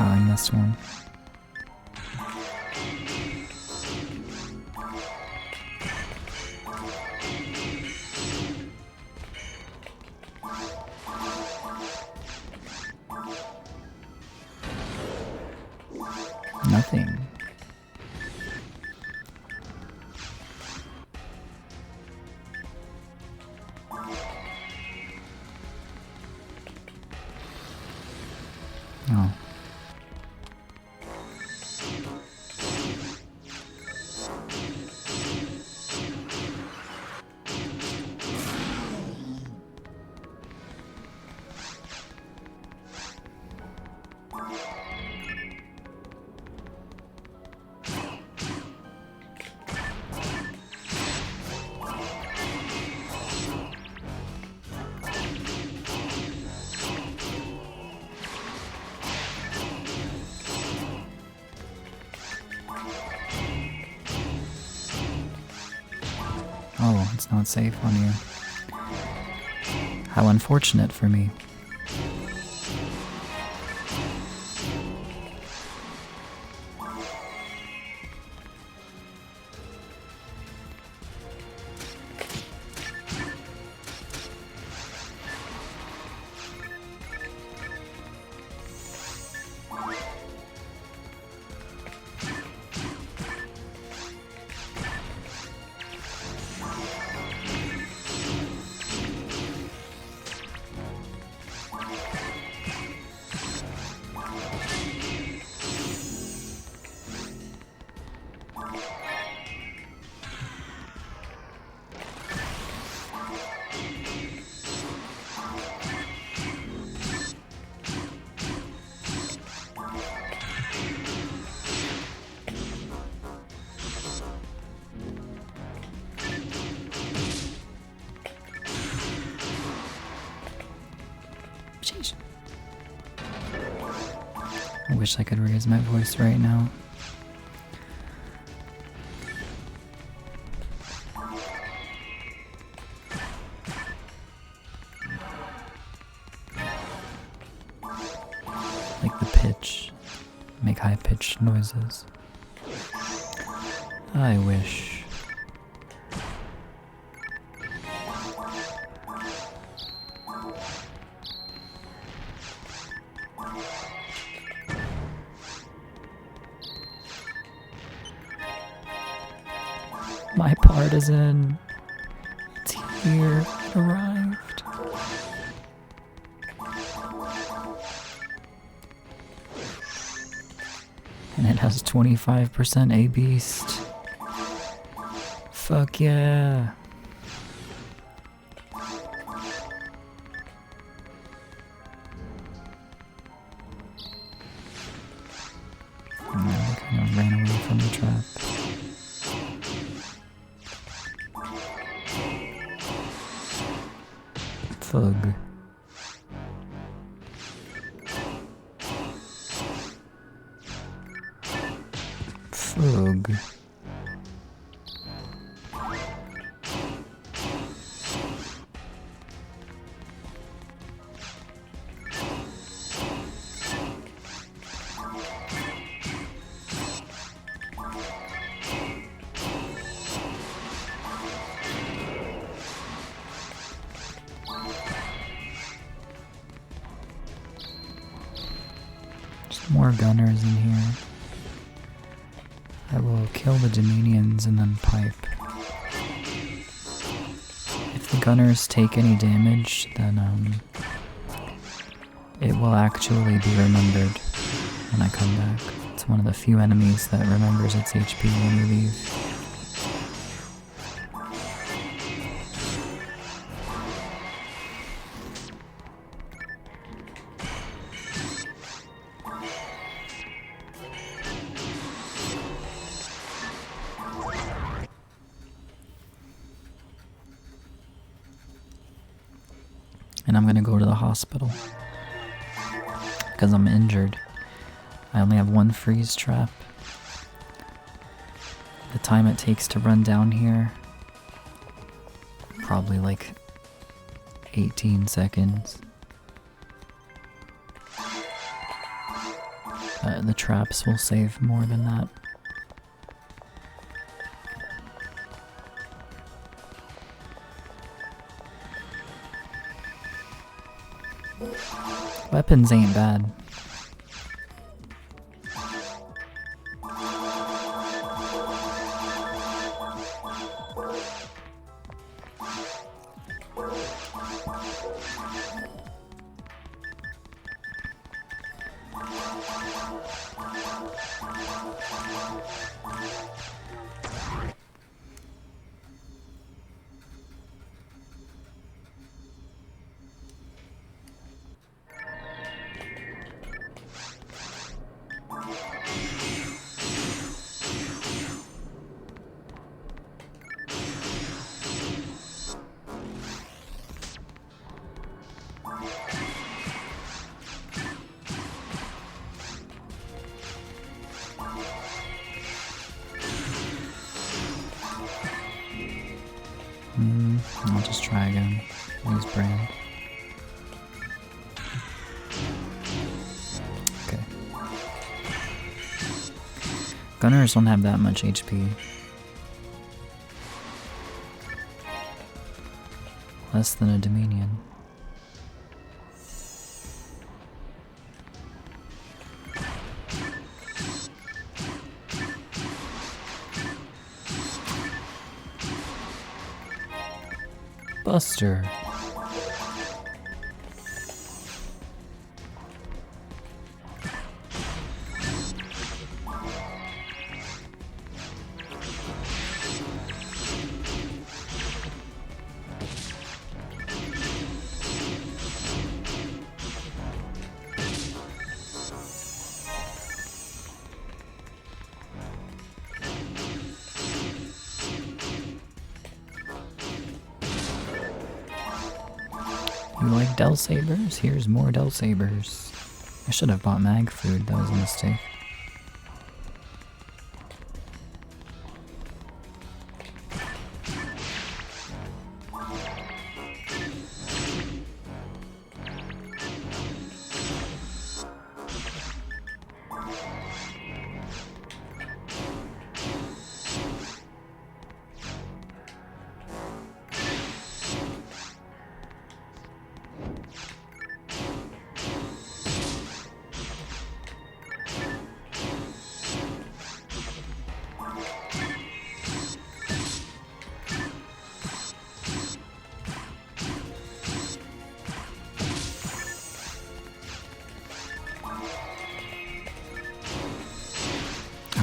Ah, I missed one. Nothing. Oh. Oh, it's not safe on you. How unfortunate for me. Jeez. I wish I could raise my voice right now. Like the pitch. Make high-pitched noises. I wish. My partisan. It's here. It arrived. And it has 25% A beast. Fuck yeah. And I kind of ran away from the trap. Thug. Thug. There's more gunners in here. I will kill the Dominions and then pipe. If the gunners take any damage, then it will actually be remembered when I come back. It's one of the few enemies that remembers its HP when you leave. And I'm gonna go to the hospital because I'm injured. I only have one freeze trap. The time it takes to run down here, probably like 18 seconds. The traps will save more than that. Weapons ain't bad. I'll just try again. Use brand. Okay. Gunners don't have that much HP. Less than a Dominion. Buster. You like Del Sabers? Here's more Del Sabers. I should have bought mag food, that was a mistake.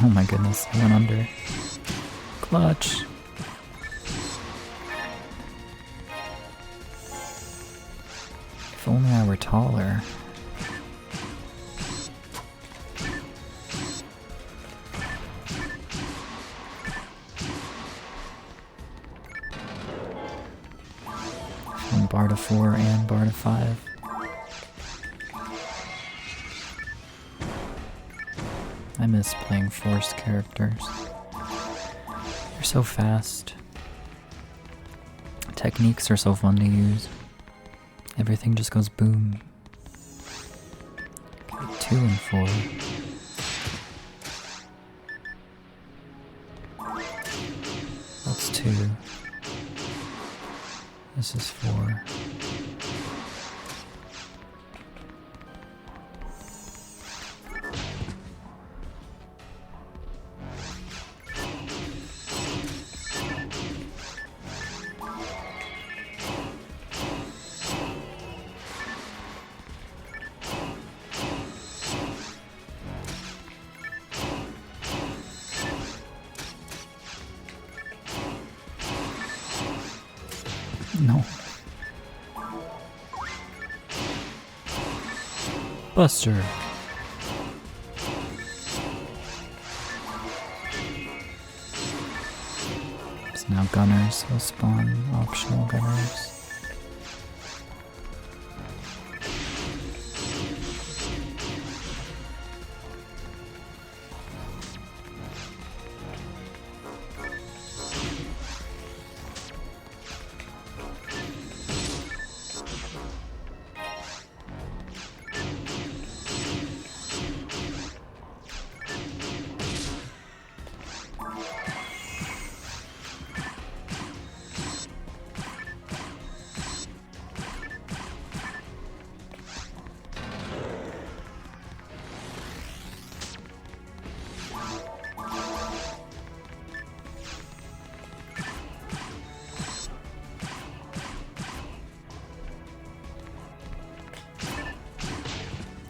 Oh my goodness, I went under. Clutch. If only I were taller. From bar to 4 and bar to 5. I miss playing forced characters. They're so fast. Techniques are so fun to use. Everything just goes boom. Okay, 2 and 4. That's 2. This is 4. No. Buster. So now gunners will spawn, optional gunners.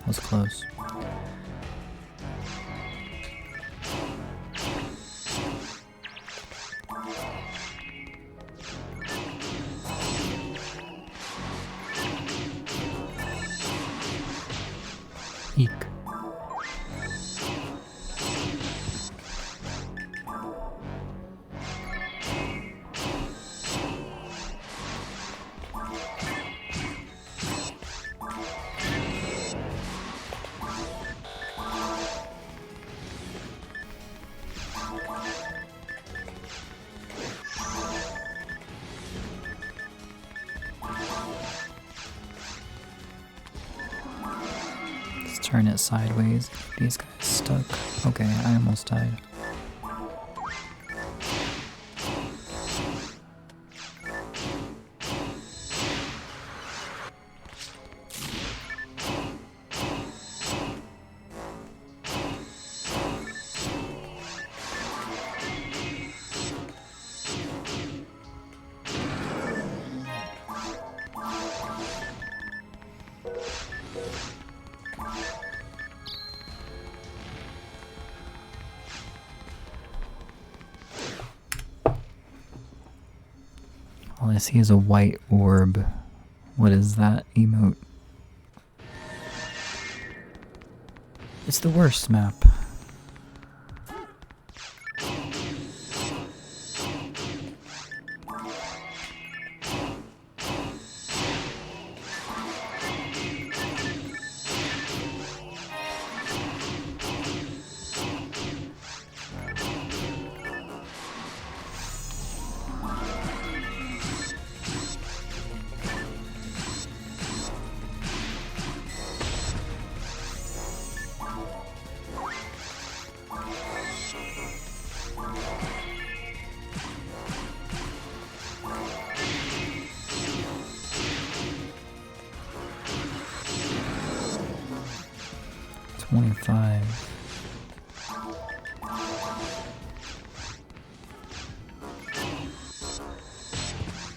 was close. Eek. Turn it sideways. These guys stuck. Okay, I almost died. All I see is a white orb. What is that emote? It's the worst map.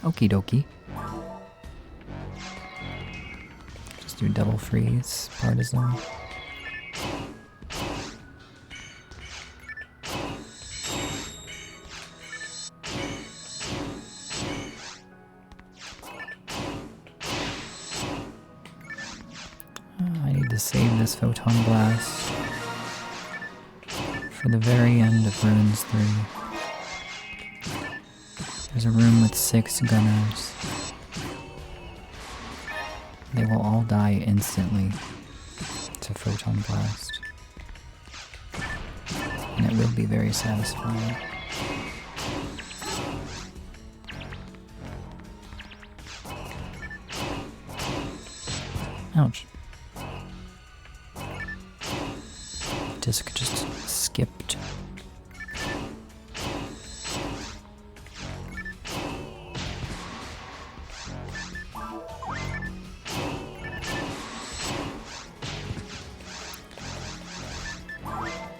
Okie dokie. Just do double freeze, partisan. I need to save this photon blast for the very end of Ruins 3. There's a room with 6 gunners. They will all die instantly to photon blast. And it will be very satisfying. Ouch. Disc just skipped.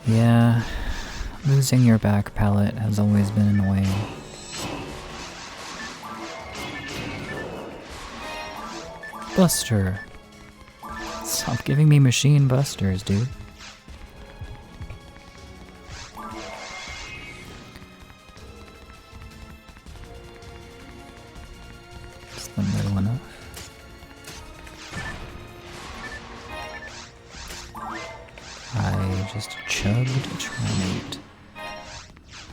Yeah, losing your back palette has always been annoying. Buster! Stop giving me machine busters, dude. Is the middle enough? I just chugged a Trimate.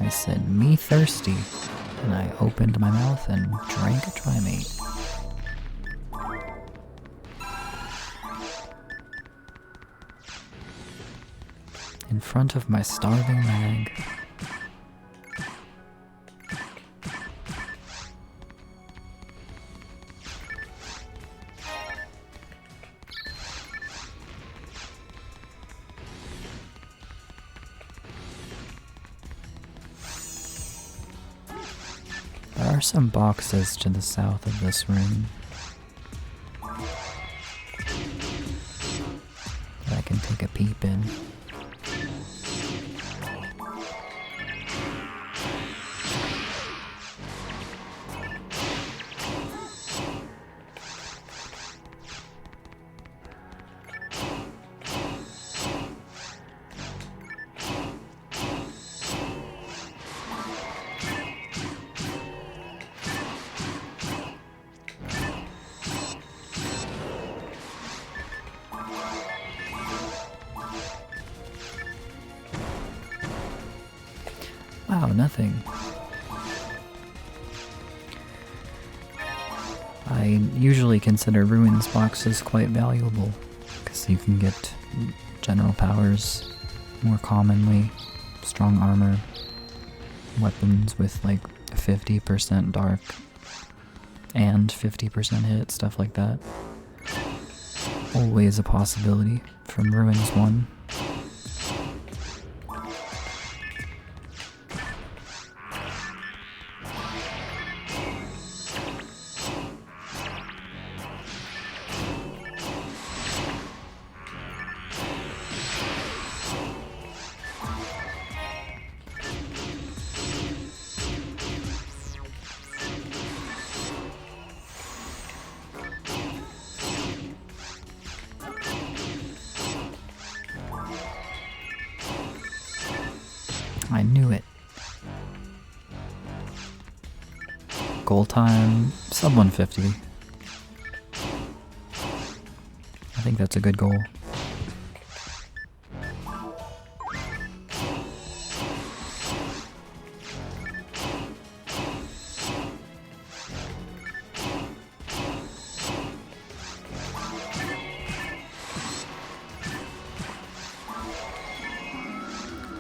I said, me thirsty, and I opened my mouth and drank a Trimate. In front of my starving mag. There are some boxes to the south of this room that I can take a peep in. Wow, nothing. I usually consider ruins boxes quite valuable, because you can get general powers more commonly, strong armor, weapons with like 50% dark and 50% hit, stuff like that. Always a possibility from Ruins 1. I knew it. Goal time, sub 150. I think that's a good goal.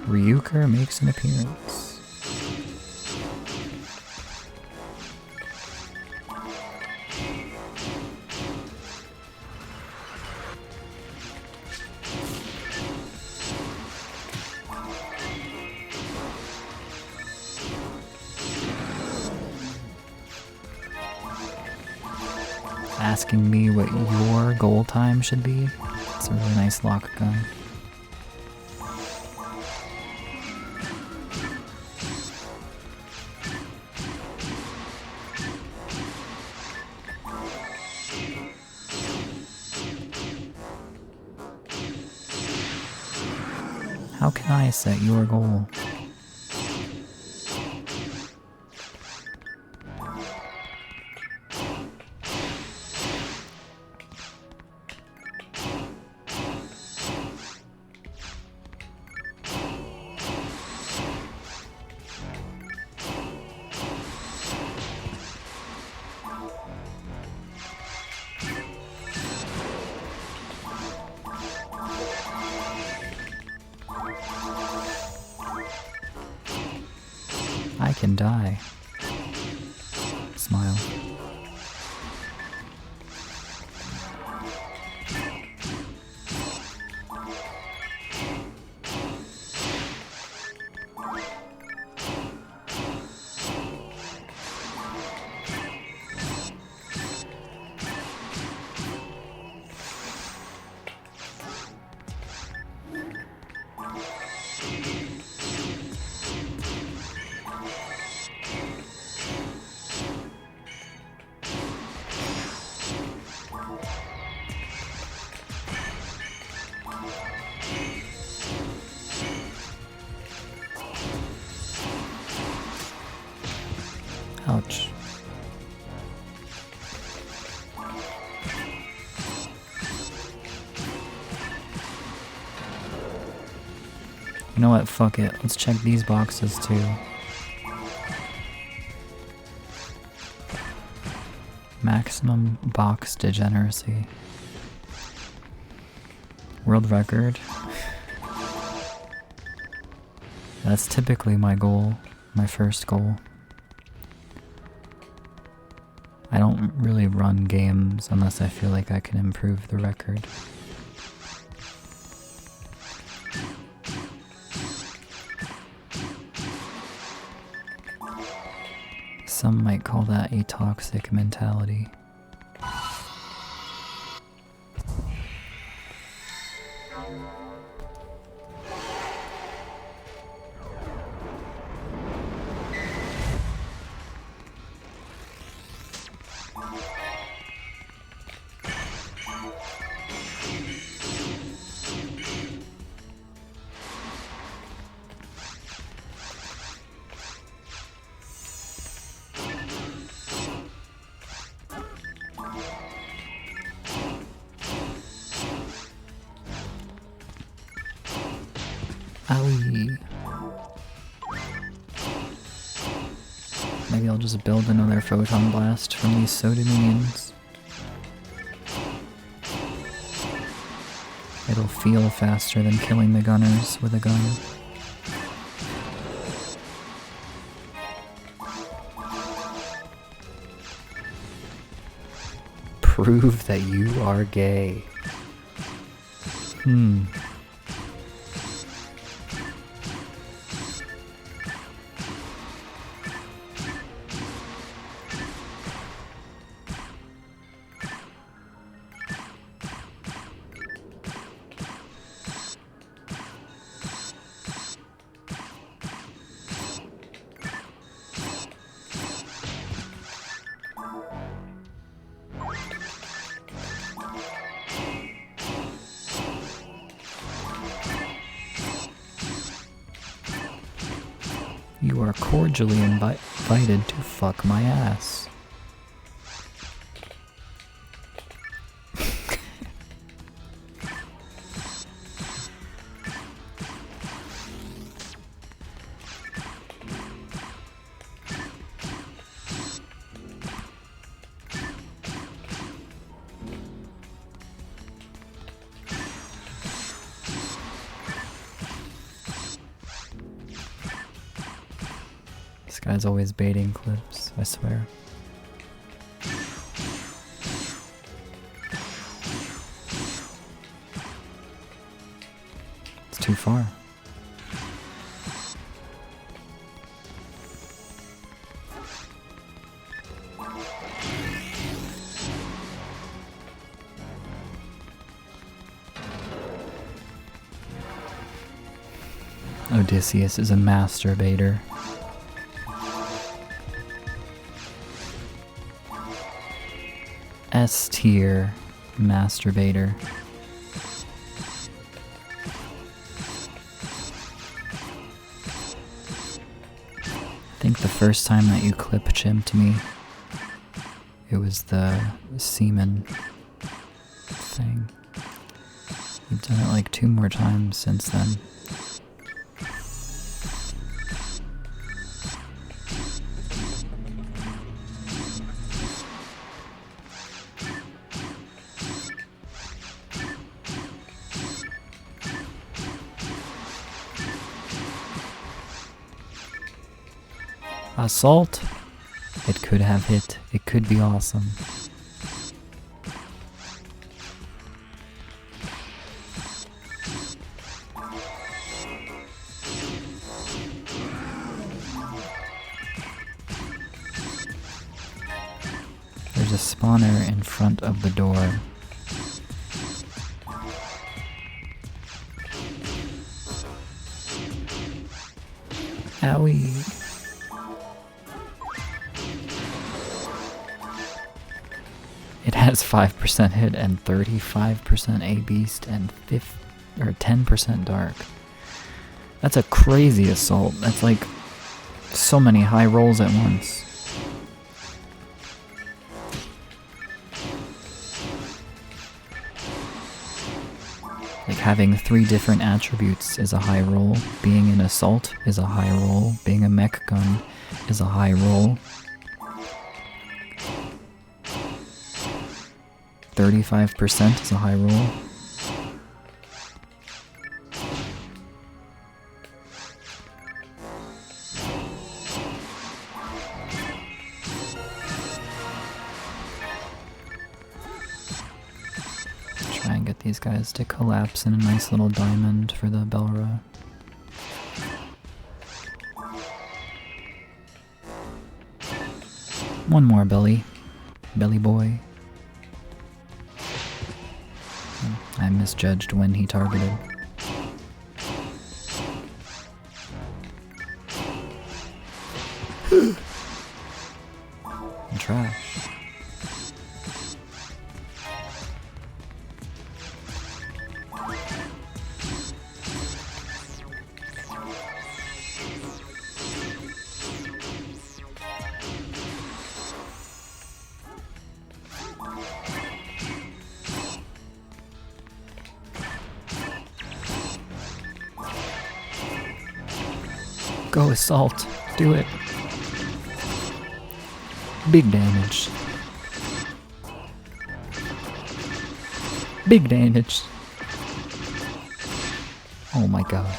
Ryuker makes an appearance. Asking me what your goal time should be? It's a really nice lock gun. How can I set your goal? I can die. Smile. Ouch. You know what? Fuck it. Let's check these boxes too. Maximum box degeneracy. World record. That's typically my goal, my first goal. I don't really run games unless I feel like I can improve the record. Some might call that a toxic mentality. Owie. Maybe I'll just build another photon blast from these soda minions. It'll feel faster than killing the gunners with a gun. Prove that you are gay. You are cordially invited to fuck my ass. This guy's always baiting clips, I swear. It's too far. Odysseus is a masturbator. S tier masturbator. I think the first time that you clip chimped me, it was the semen thing. You've done it like 2 more times since then. Assault? It could have hit. It could be awesome. There's a spawner in front of the door. Owie. It has 5% hit and 35% A-Beast and 10% Dark. That's a crazy assault. That's like so many high rolls at once. Like having 3 different attributes is a high roll. Being an assault is a high roll. Being a mech gun is a high roll. 35% is a high roll. Try and get these guys to collapse in a nice little diamond for the Belra. One more belly boy. I misjudged when he targeted. Trash. Go assault. Do it. Big damage. Big damage. Oh my god.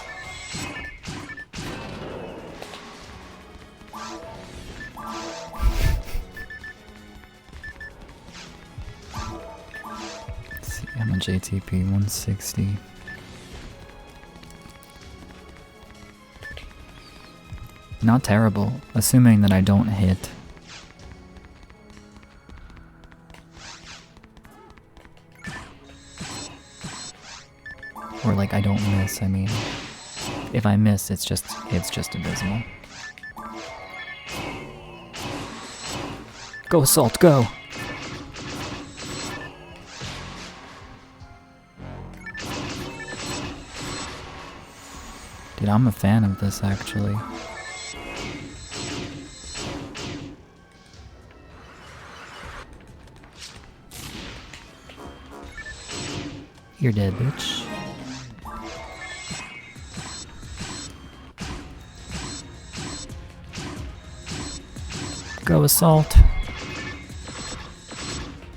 Let's see how much ATP, 160. Not terrible, assuming that I don't hit. Or like I don't miss, I mean. If I miss, it's just abysmal. Go Assault, go! Dude, I'm a fan of this actually. You're dead, bitch. Go Assault.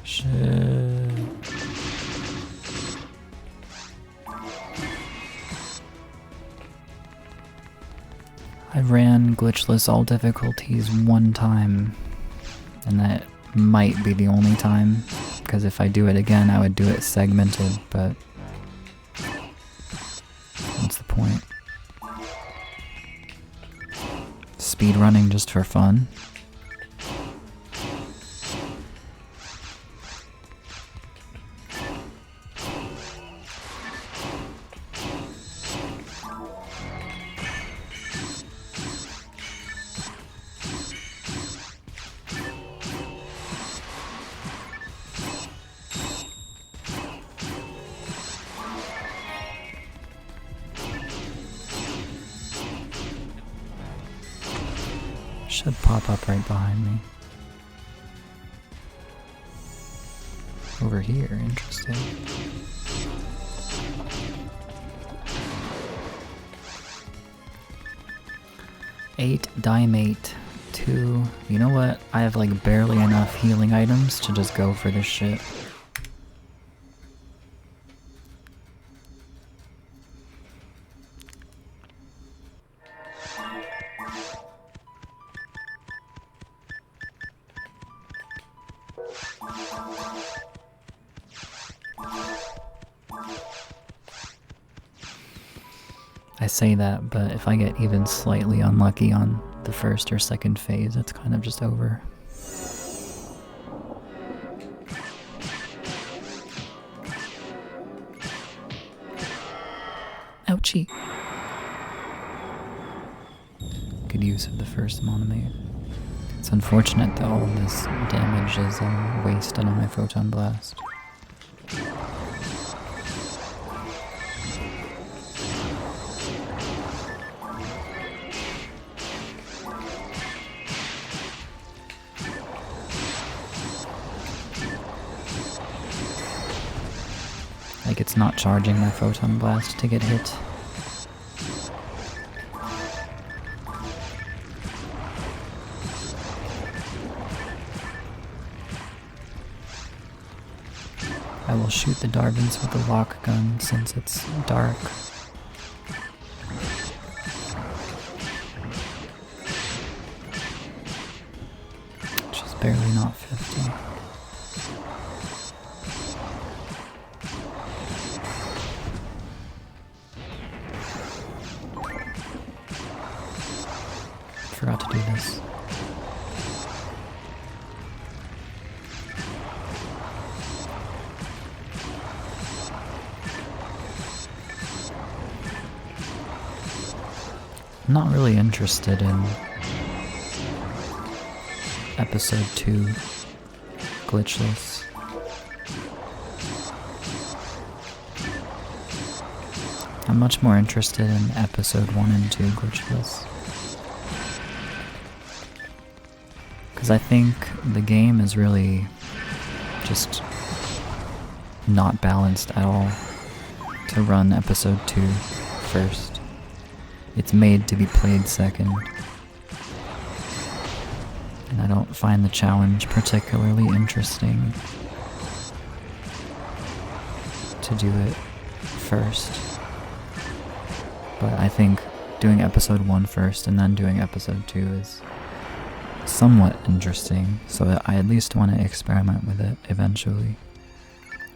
Shit. I ran glitchless all difficulties one time, and that might be the only time, because if I do it again I would do it segmented, but what's the point? Speed running just for fun. Should pop up right behind me. Over here, interesting. Eight Dimate, 2. You know what? I have like barely enough healing items to just go for this shit. I say that, but if I get even slightly unlucky on the first or second phase, it's kind of just over. Ouchie! Good use of the first monomate. It's unfortunate that all of this damage is wasted on my Photon Blast. Like it's not charging my Photon Blast to get hit. I will shoot the Darvins with the lock gun since it's dark. Which is barely not 50. Forgot to do this. I'm not really interested in episode 2 glitchless. I'm much more interested in episode 1 and 2 glitchless. Because I think the game is really just not balanced at all to run episode 2 first. It's made to be played second. and I don't find the challenge particularly interesting to do it first. But I think doing episode 1 first and then doing episode 2 is somewhat interesting, so I at least want to experiment with it eventually.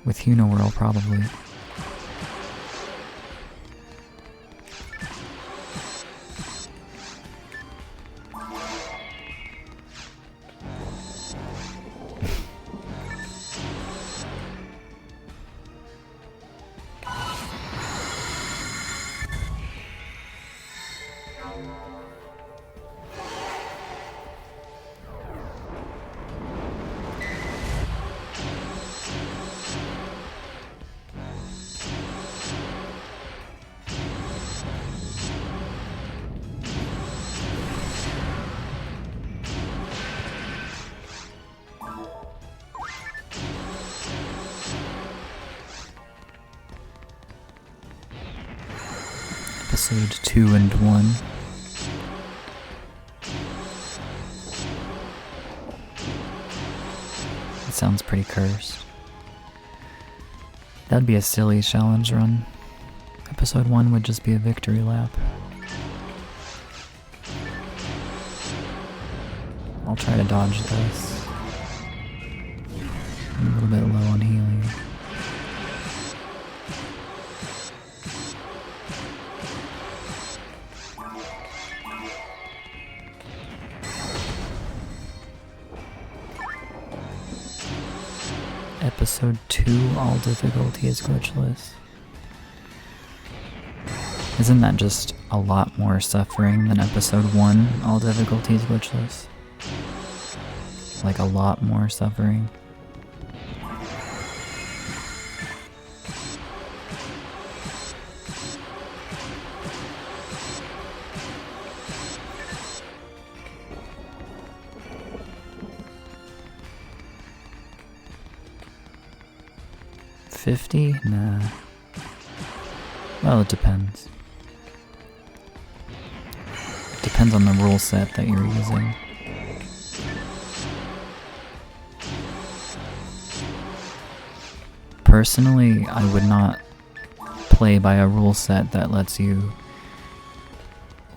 With Whirl, probably. Episode 2 and 1. It sounds pretty cursed. That'd be a silly challenge run. Episode 1 would just be a victory lap. I'll try to dodge this. I'm a little bit low on healing. Episode 2, all difficulty is glitchless. Isn't that just a lot more suffering than episode 1, all difficulty is glitchless? Like a lot more suffering. $50? Nah. Well, it depends. It depends on the rule set that you're using. Personally, I would not play by a rule set that lets you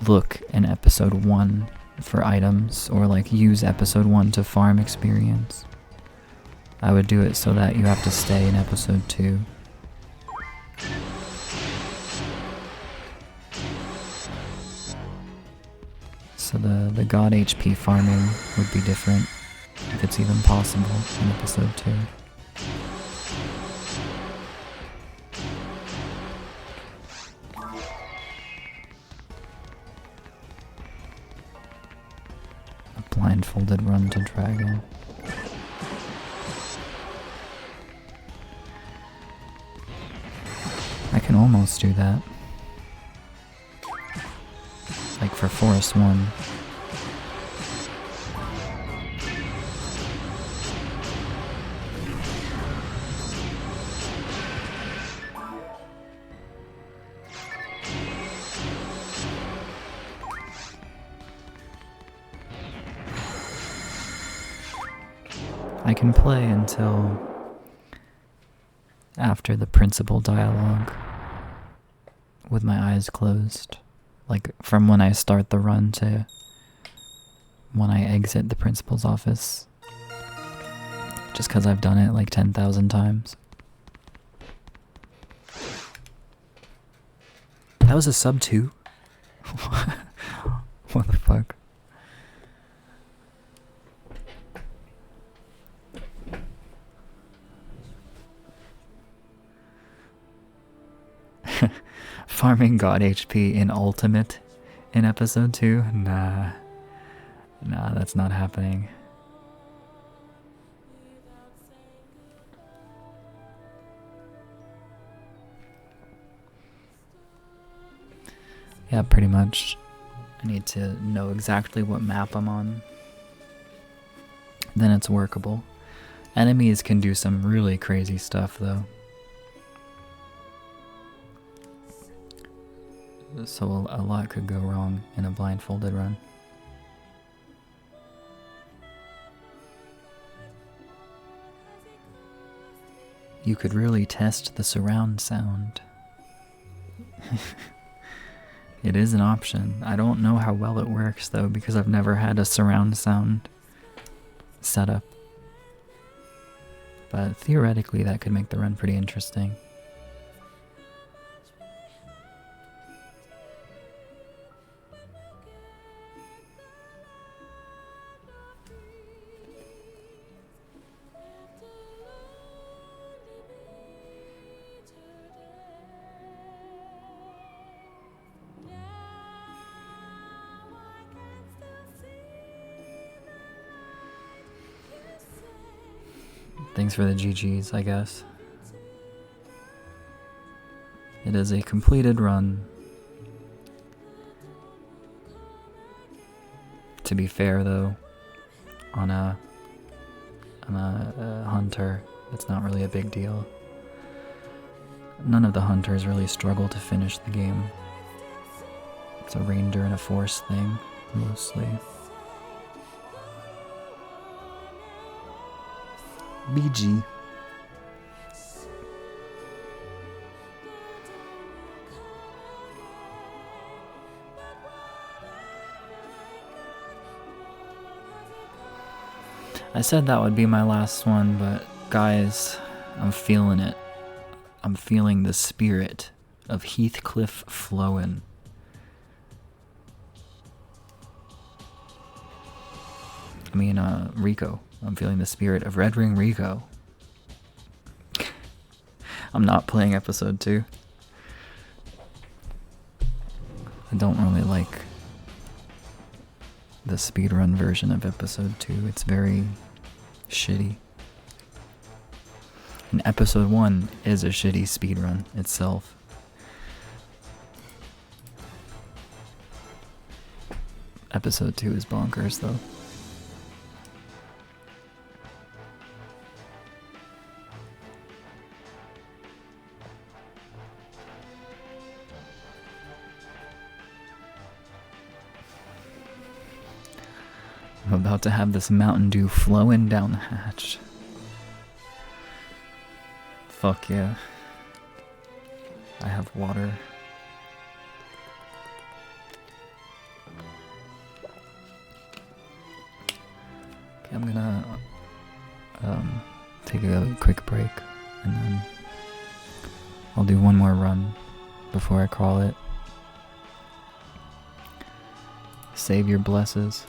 look in episode 1 for items, or like use episode 1 to farm experience. I would do it so that you have to stay in episode 2. So the god HP farming would be different, if it's even possible, in episode 2. A blindfolded run to dragon. I can almost do that. Like for Forest 1. I can play until after the principal dialogue with my eyes closed. Like from when I start the run to when I exit the principal's office. Just because I've done it like 10,000 times. That was a sub 2? What the fuck? Farming god HP in Ultimate in episode 2? Nah, that's not happening. Yeah, pretty much. I need to know exactly what map I'm on. Then it's workable. Enemies can do some really crazy stuff though. So a lot could go wrong in a blindfolded run. You could really test the surround sound. It is an option. I don't know how well it works though, because I've never had a surround sound setup. But theoretically that could make the run pretty interesting. Thanks for the GGs, I guess. It is a completed run. To be fair though, on a hunter, it's not really a big deal. None of the hunters really struggle to finish the game. It's a ranger and a force thing, mostly. BG. I said that would be my last one, but guys, I'm feeling it. I'm feeling the spirit of Heathcliff flowing. I mean, Rico. I'm feeling the spirit of Red Ring Rico. I'm not playing episode 2. I don't really like the speedrun version of episode 2. It's very shitty. And episode 1 is a shitty speedrun itself. Episode 2 is bonkers though. I'm about to have this Mountain Dew flowing down the hatch. Fuck yeah. I have water. Okay, I'm gonna take a quick break and then I'll do one more run before I call it. Save your blesses.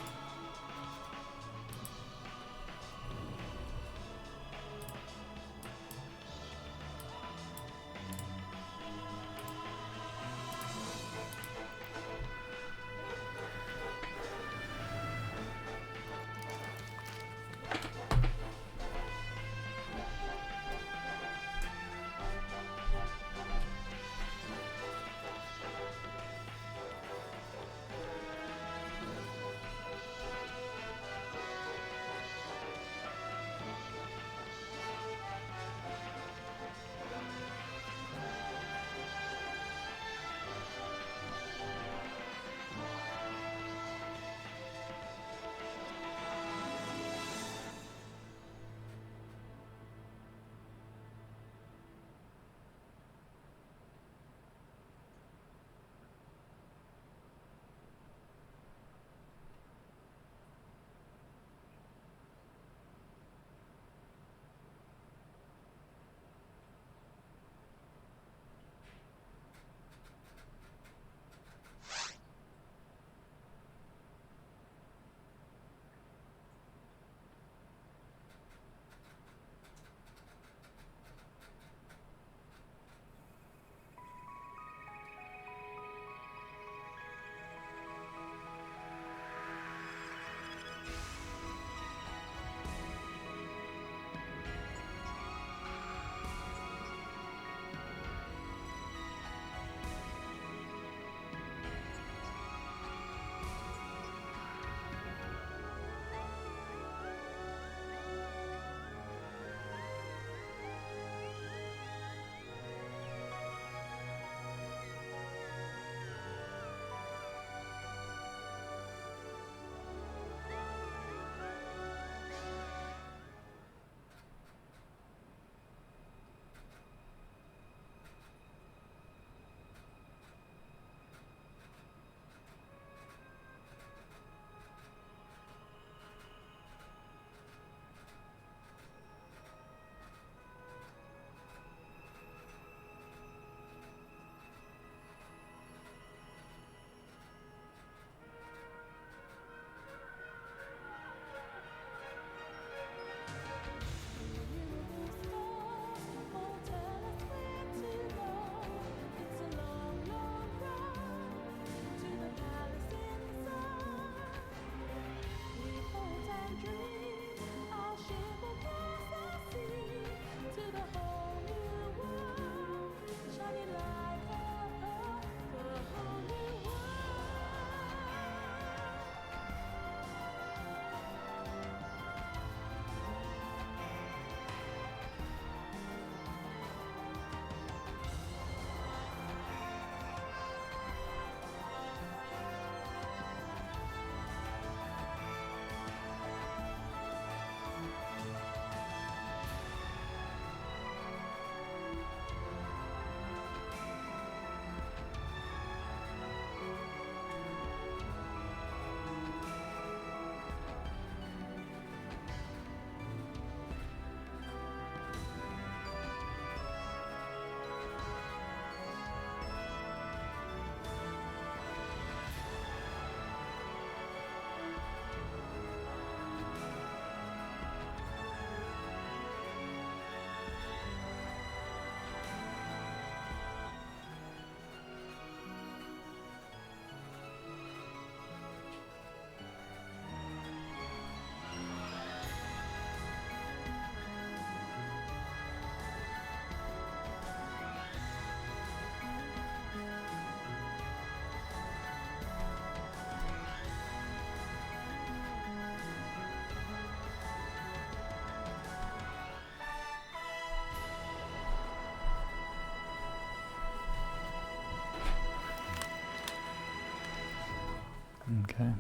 Okay.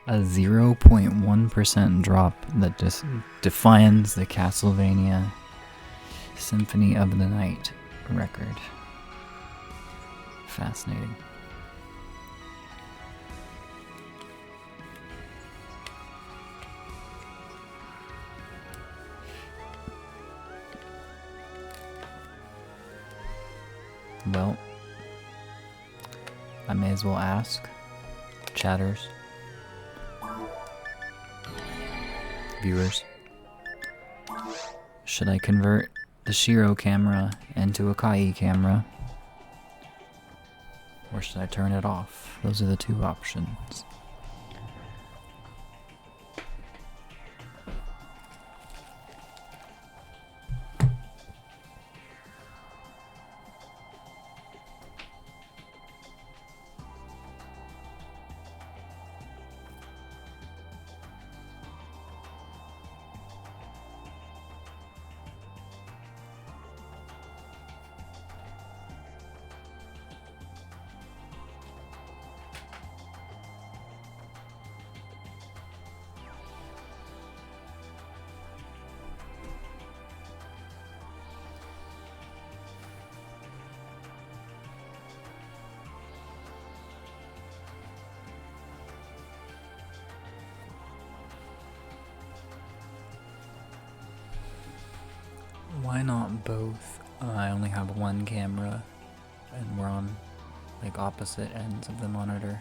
A 0.1% drop that just defines the Castlevania Symphony of the Night record. Fascinating. Well, I may as well ask, chatters, viewers, should I convert the Shiro camera into a Kai camera, or should I turn it off? Those are the two options. Why not both? I only have one camera and we're on like opposite ends of the monitor.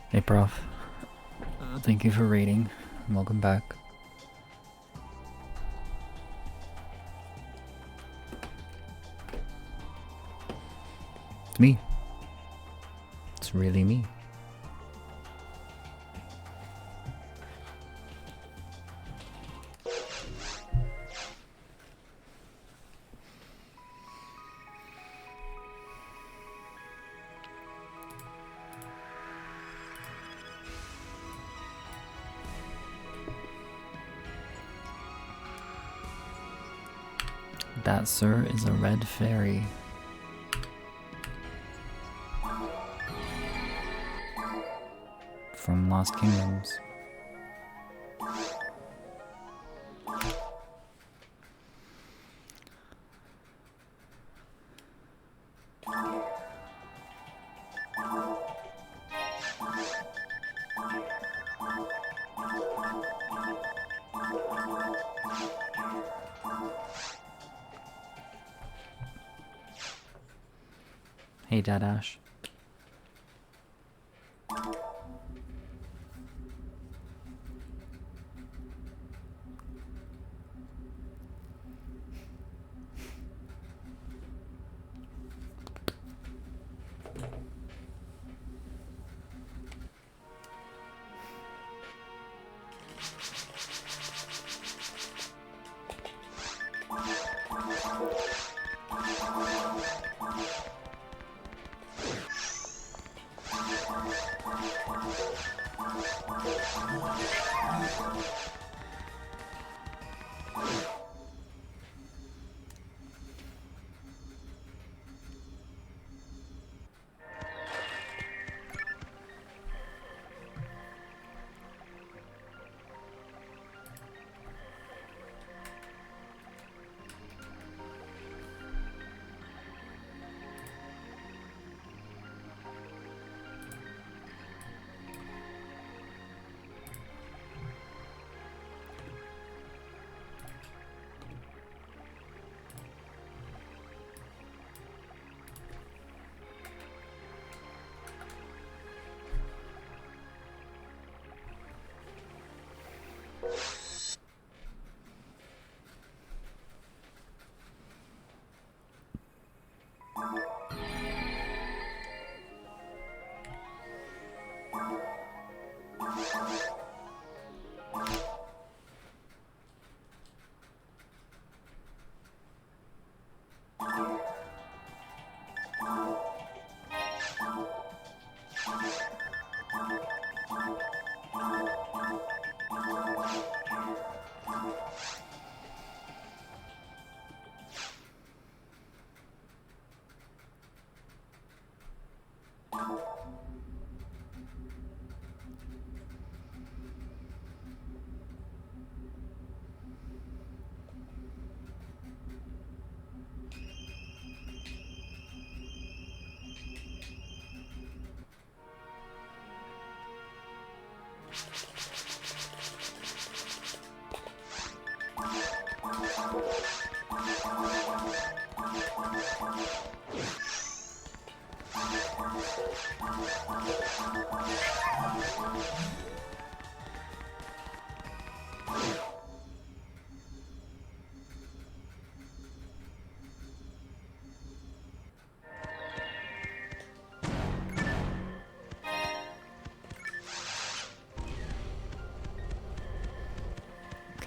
Hey Prof, thank you for reading. Welcome back. It's me. It's really me. That, sir, is a red fairy. From Lost Kingdoms. Hey, Dadash.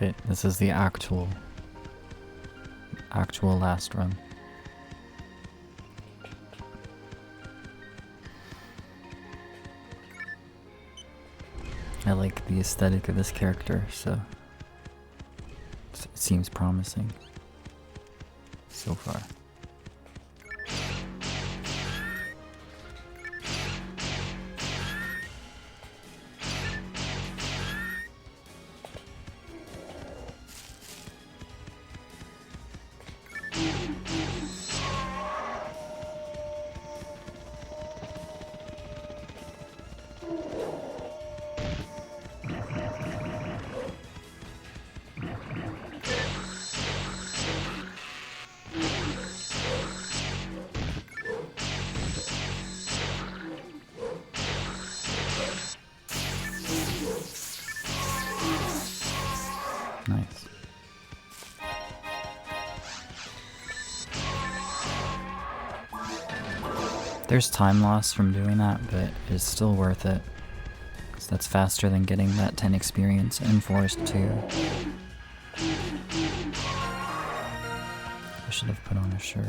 Okay, this is the actual last run. I like the aesthetic of this character, so it seems promising so far. Nice. There's time loss from doing that, but it's still worth it. Because that's faster than getting that 10 experience in Forest 2. I should have put on a shirt.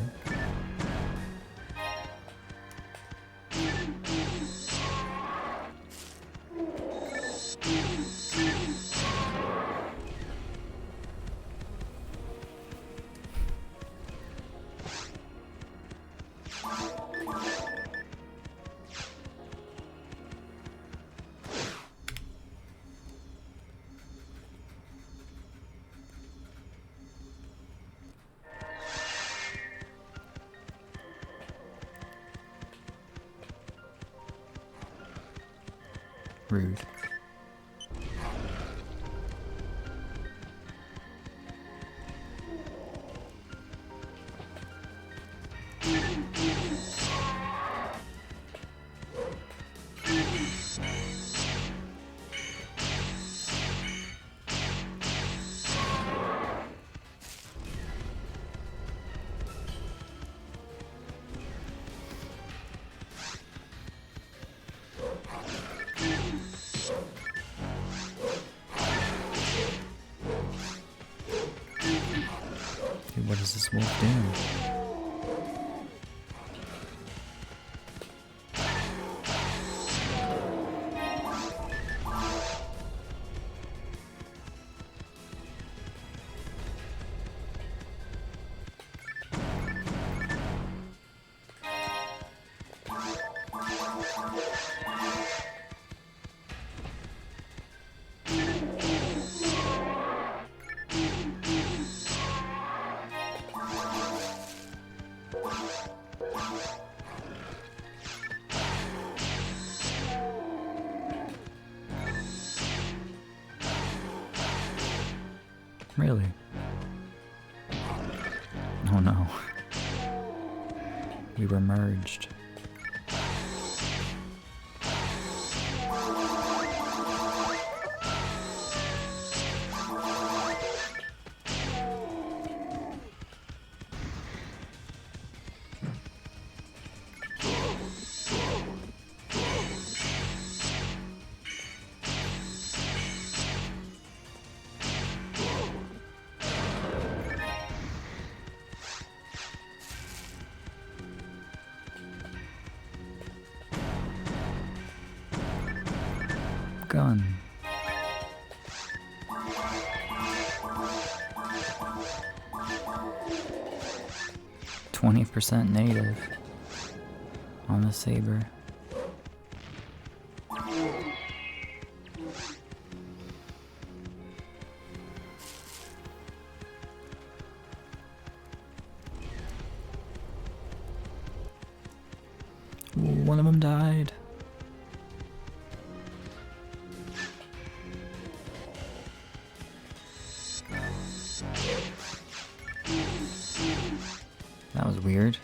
Rude. Dude, what is this wolf doing? Really? Oh no. We were merged. Gun. %20 native on the saber. One of them died. That was weird.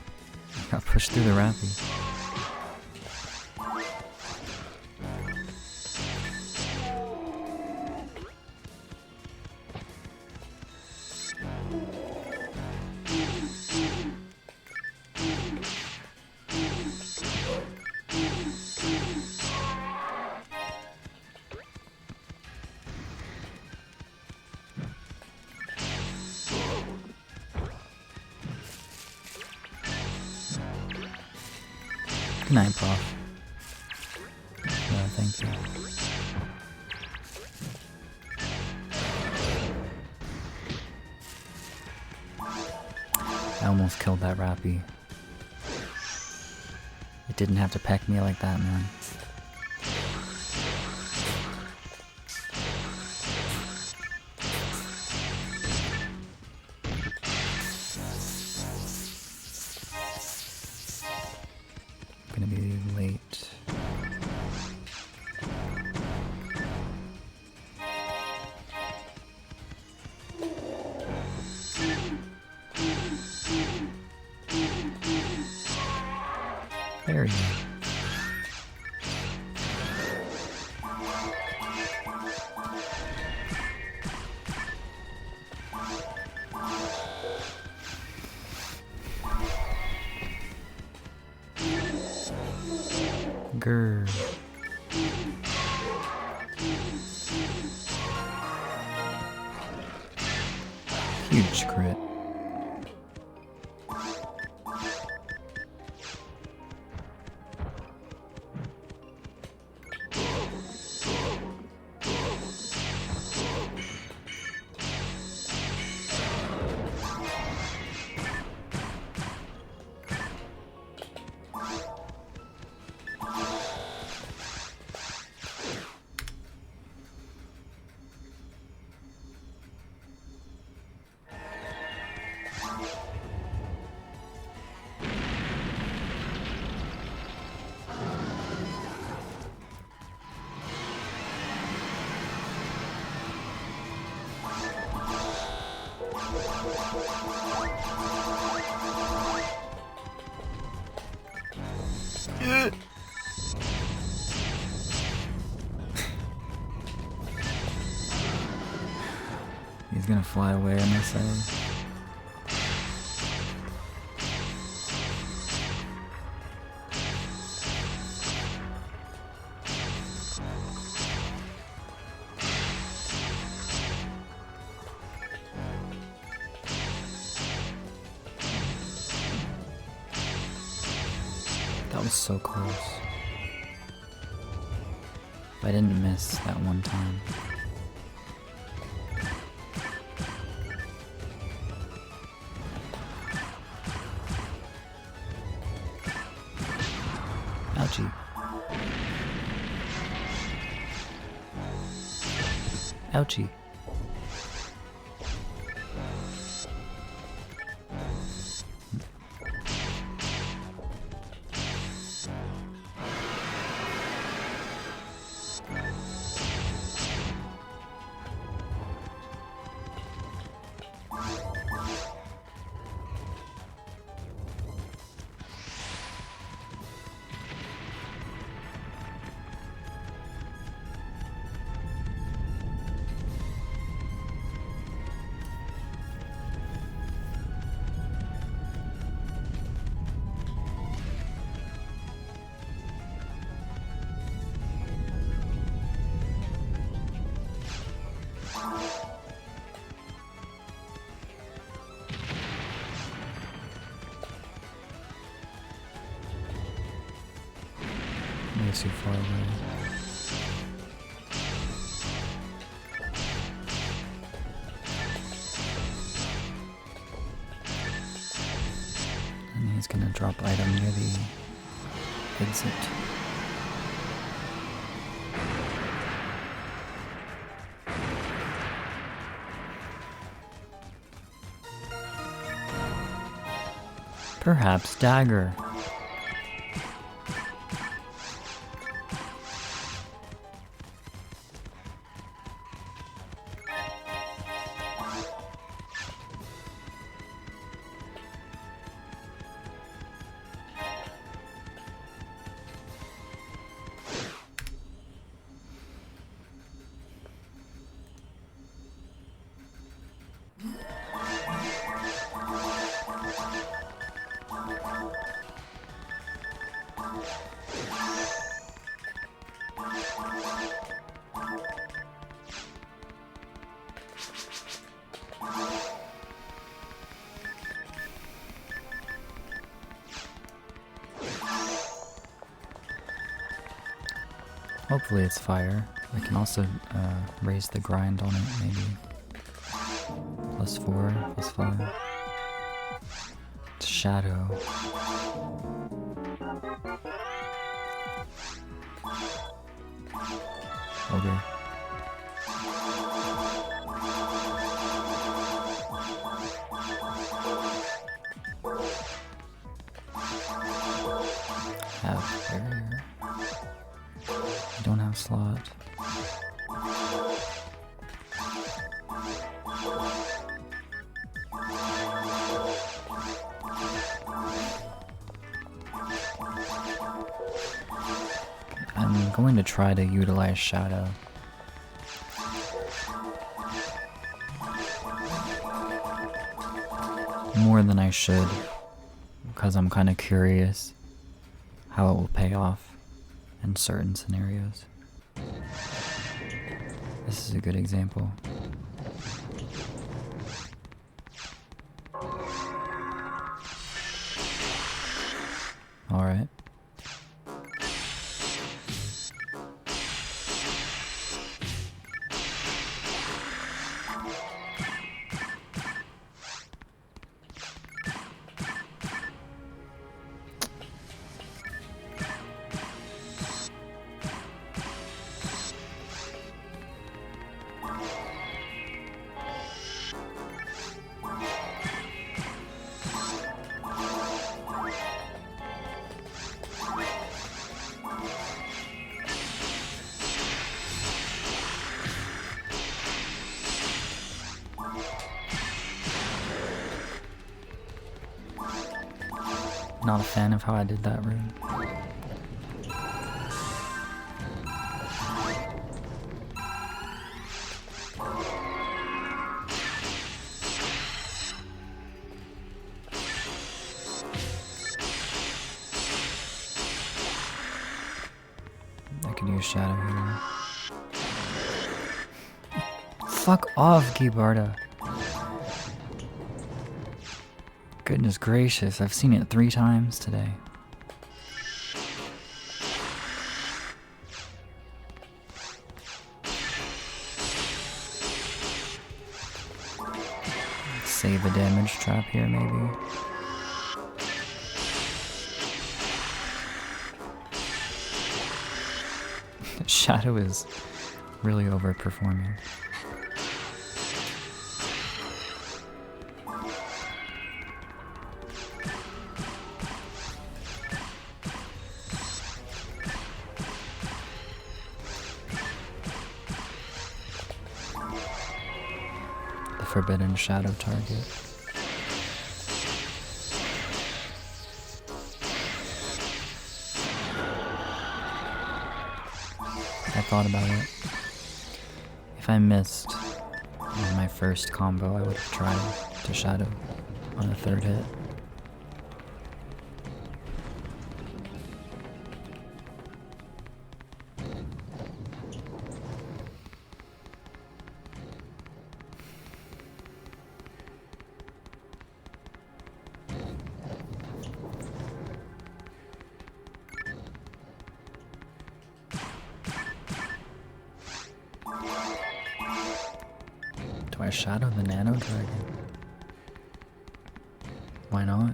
I got pushed through the rappy. Good night, Prof. Thank you. I almost killed that rappy. It didn't have to peck me like that, man. Gonna be late. There you go. Grr. Huge crit. He's gonna fly away, I'm gonna say. That was so close. I didn't miss that one time. Ouchie. Ouchie. Way too far away. And he's gonna drop item near the exit. Perhaps dagger. Hopefully it's fire. I can also raise the grind on it, maybe. +4, +5. It's shadow. Okay. Have barrier. I don't have slot. I'm going to try to utilize shadow. More than I should, because I'm kind of curious how it will pay off in certain scenarios. This is a good example. Alright. Not a fan of how I did that rune. I could use shadow here. Fuck off, Gibarda. Goodness gracious, I've seen it 3 times today. Save a damage trap here, maybe. Shadow is really overperforming. Forbidden shadow target. I thought about it. If I missed on my first combo, I would have tried to shadow on the 3rd hit. Do I shadow the nano dragon? Why not?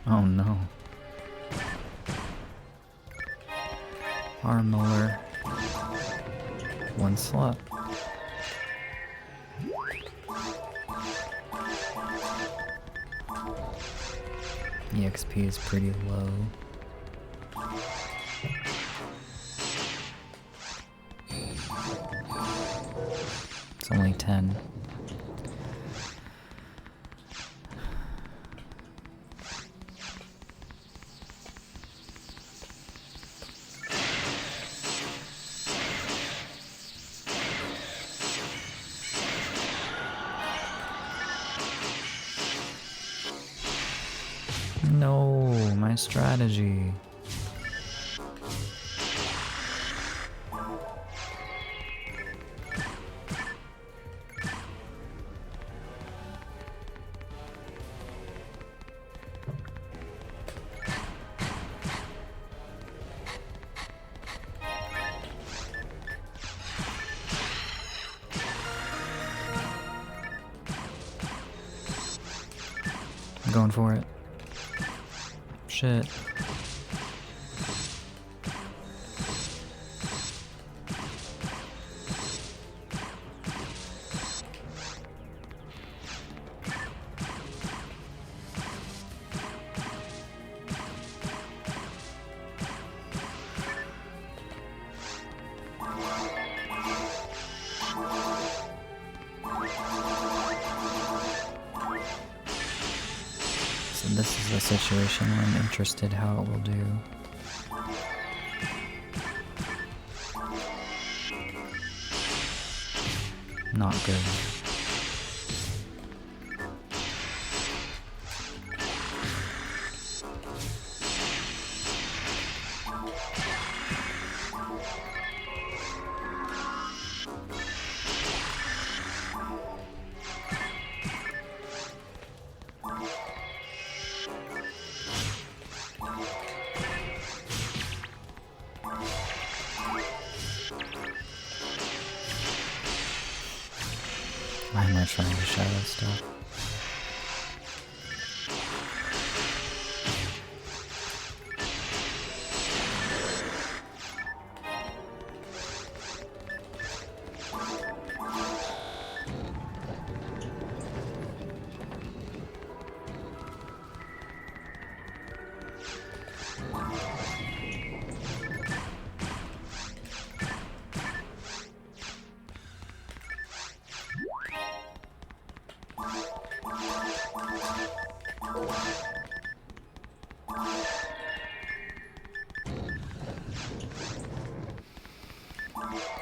Oh no. Armor. One slot. EXP is pretty low. It's only 10. No, my strategy. I'm going for it. Shit. So this is a situation where I'm interested how it will do. Not good. Why am I trying to shadow stuff?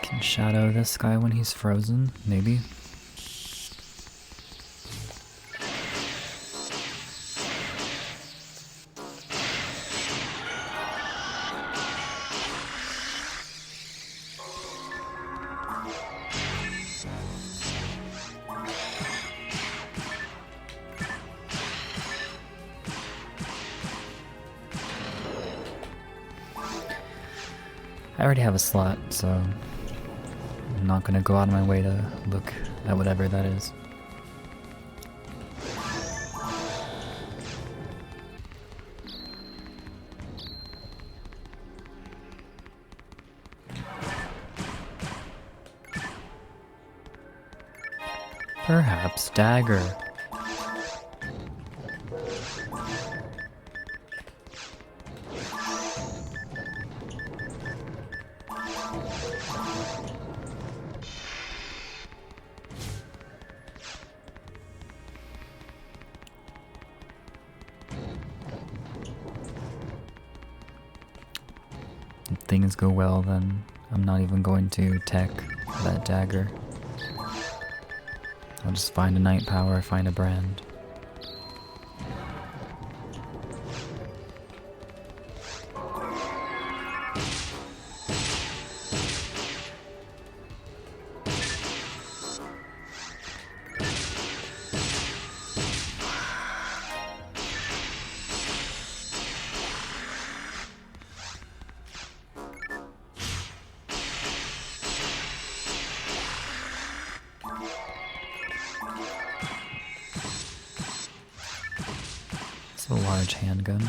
Can shadow this guy when he's frozen, maybe? I already have a slot, so I'm not gonna go out of my way to look at whatever that is. Perhaps dagger. If things go well, then I'm not even going to tech that dagger. I'll just find a night power, find a brand. It's a large handgun.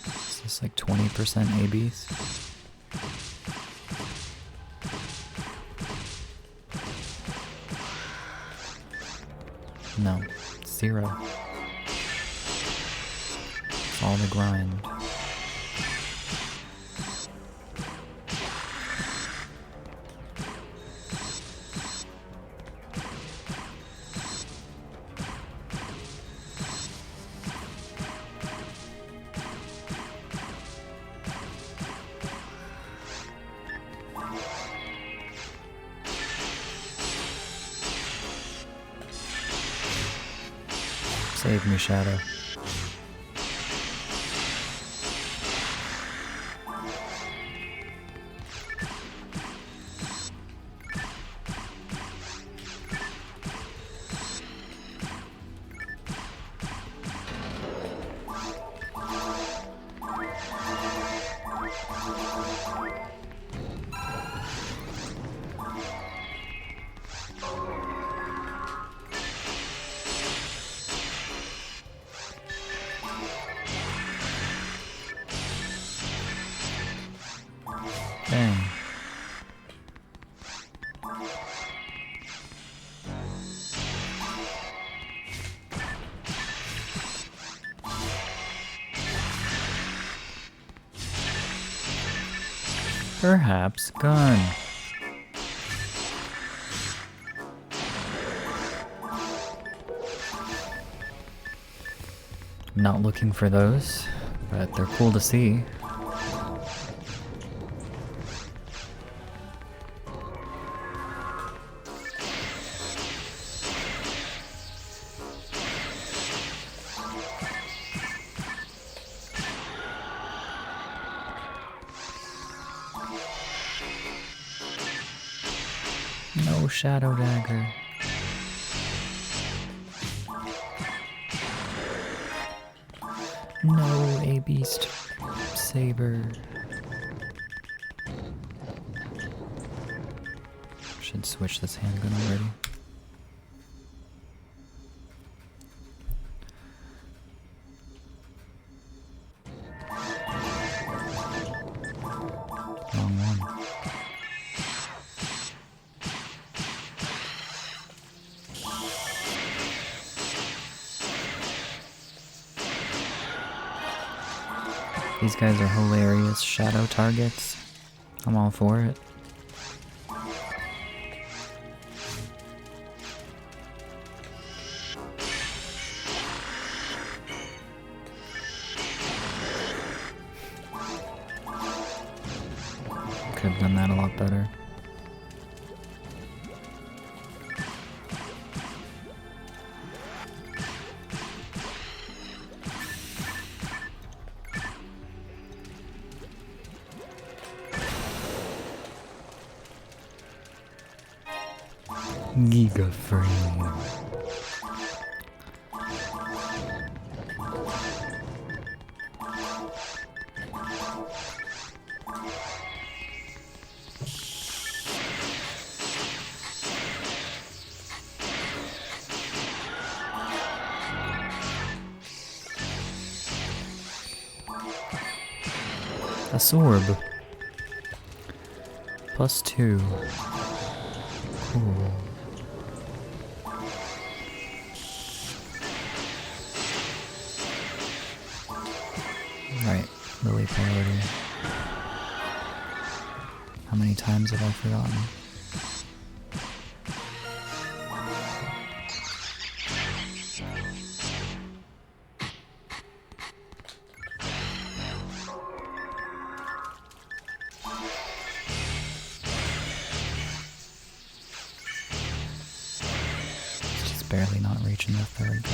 Is this like 20% ABs? No, 0. It's all the grind. Save me, Shadow. Dang. Perhaps gun. Not looking for those, but they're cool to see. No shadow dagger. No A-Beast saber. Should switch this handgun already. Wrong one. These guys are hilarious shadow targets. I'm all for it. Could have done that a lot better. Giga frame. A sword. +2. Cool. Right, Lily priority. How many times have I forgotten? It's just barely not reaching the third guy.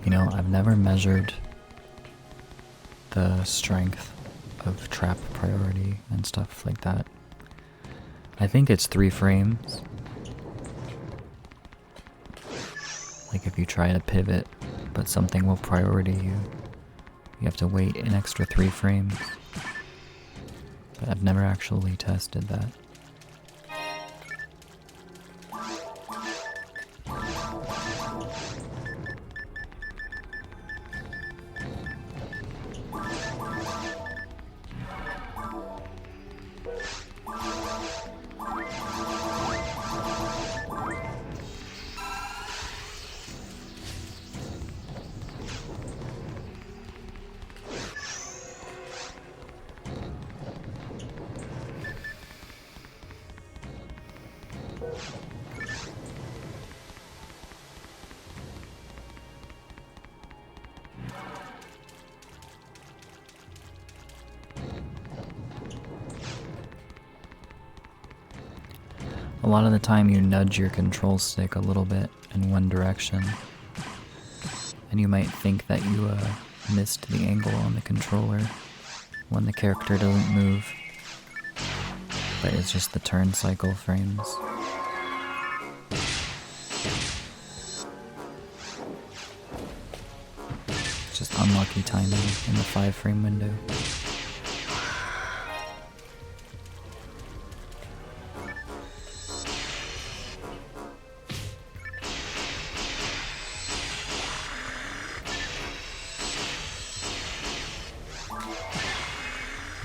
You know, I've never measured the strength of trap priority and stuff like that. I think it's 3 frames. Like if you try to pivot, but something will priority you, you have to wait an extra 3 frames. But I've never actually tested that. A lot of the time you nudge your control stick a little bit in one direction, and you might think that you missed the angle on the controller when the character doesn't move, but it's just the turn cycle frames. Just unlucky timing in the 5-frame window.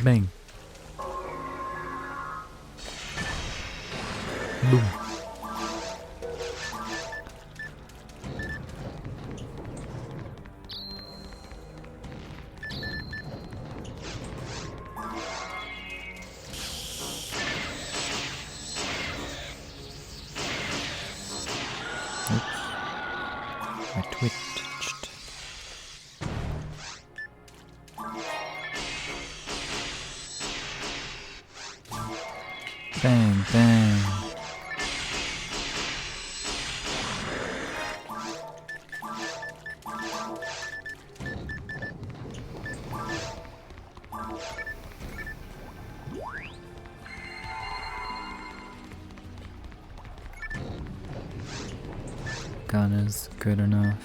Bang. Boom. Oops. I twitched. Bang, bang. Gun is good enough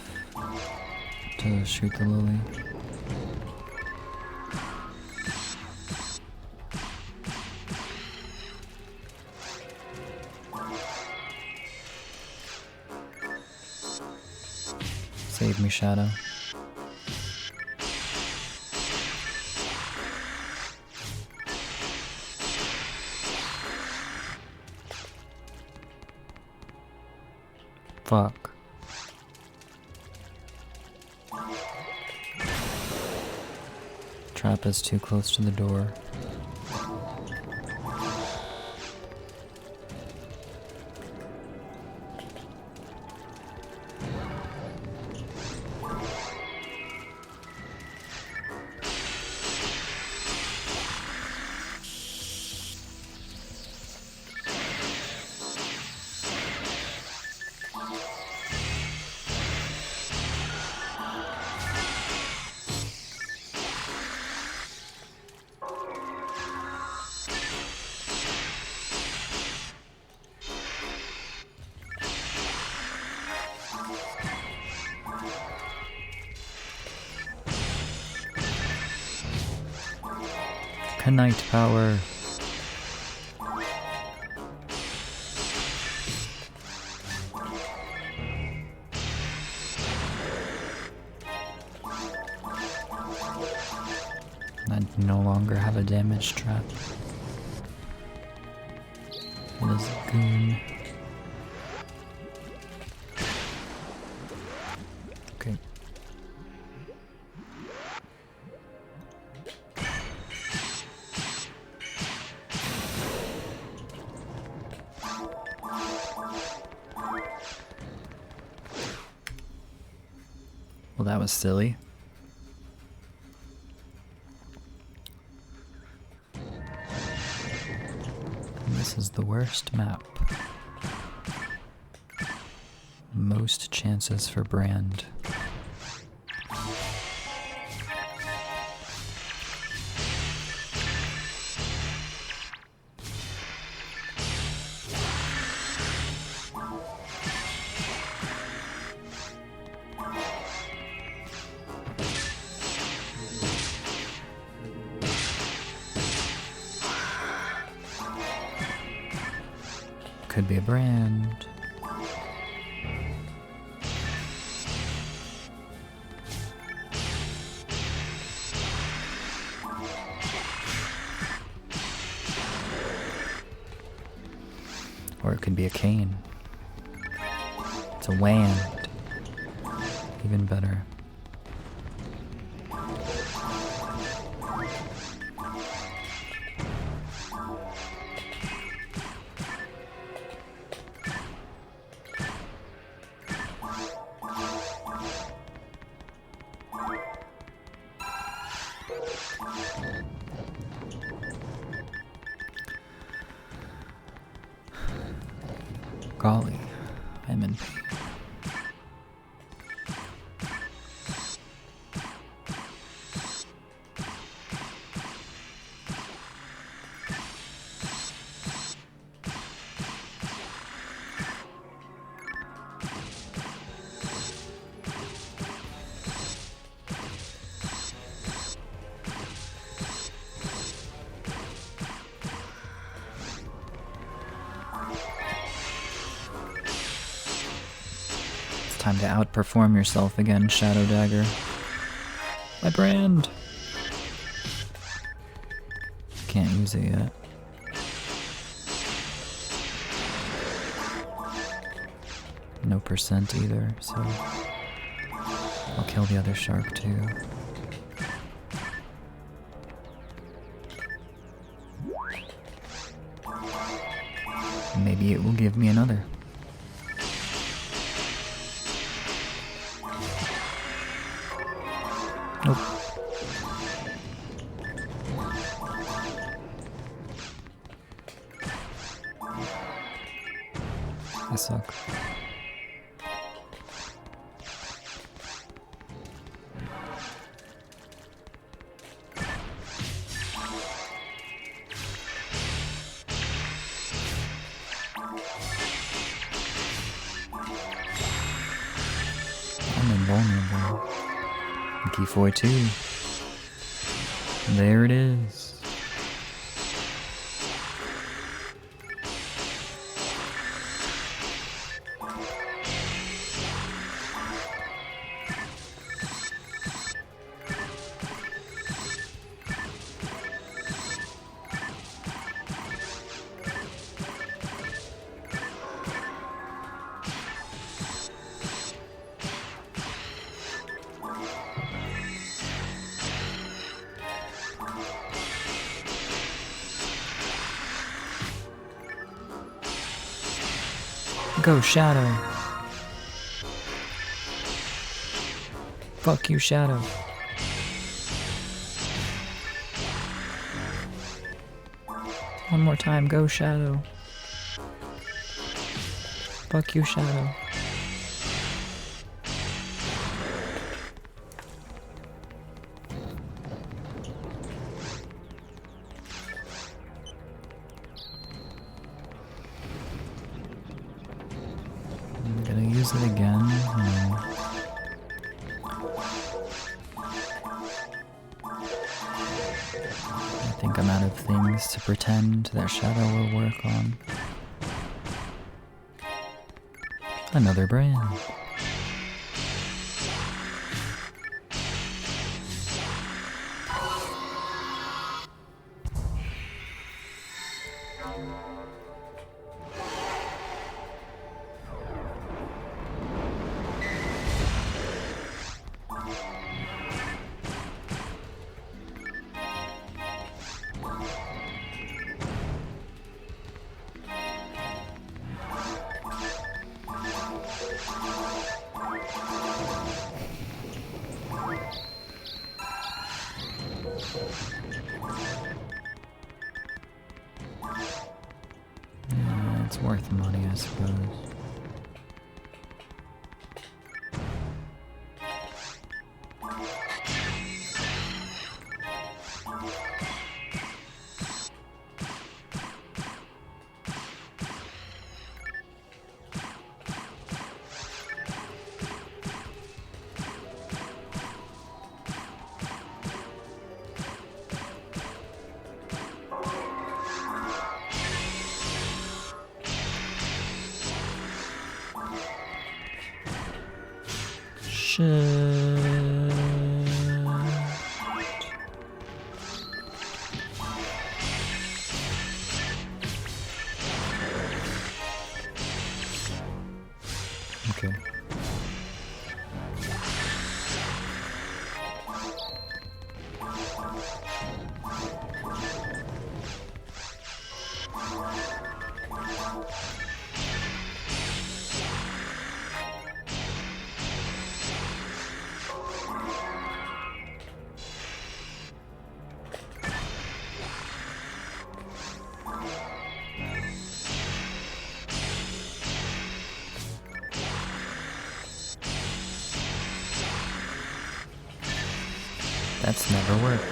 to shoot the lily. Save me, Shadow. Fuck. Trap is too close to the door. Knight power. I no longer have a damage trap. It is a goon. Okay. Well, that was silly. This is the worst map. Most chances for Brand. Could be a brand. Or it could be a cane. It's a wand. Even better. Golly, I'm in pain. Time to outperform yourself again, Shadow Dagger. My brand! Can't use it yet. No percent either, so I'll kill the other shark too. Maybe it will give me another. Nope. I suck. I'm invulnerable. Gifoy 2. There it is. Go, Shadow. Fuck you, Shadow. One more time, go, Shadow. Fuck you, Shadow. I'm gonna use it again. No. I think I'm out of things to pretend that Shadow will work on. Another brand. Yeah, it's worth money, I suppose. Shit. Okay. That's never worked.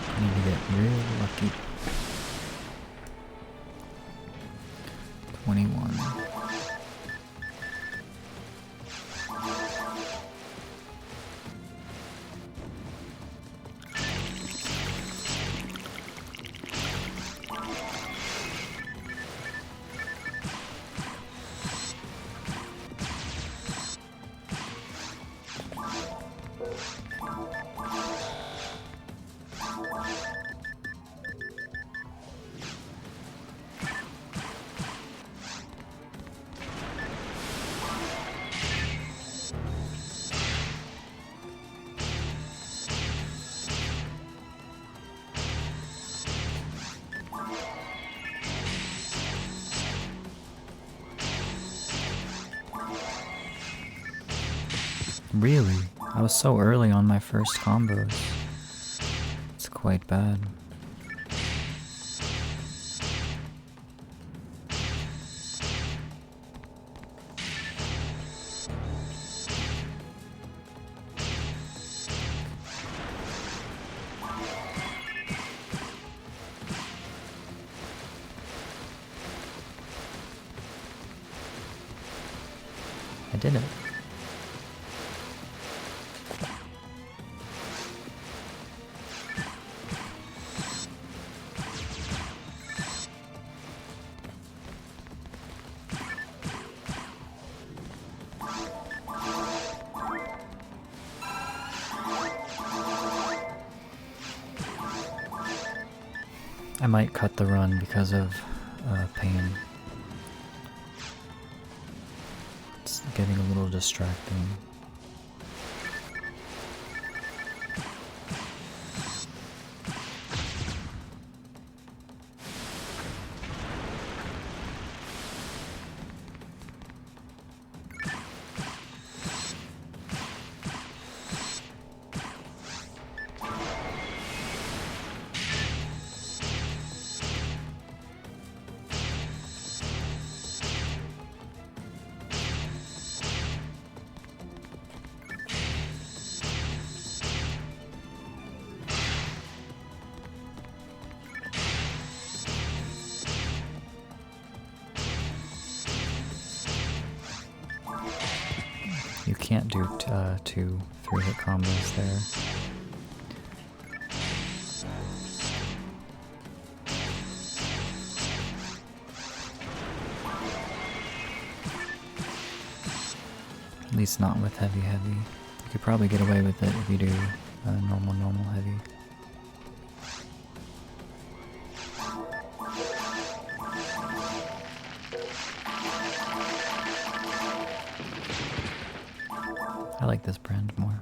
I need to get real lucky. 21. Really? I was so early on my first combos. It's quite bad. I did it. I might cut the run because of pain. It's getting a little distracting. You can't do 2 3-hit combos there. At least not with heavy. You could probably get away with it if you do normal heavy. I like this brand more.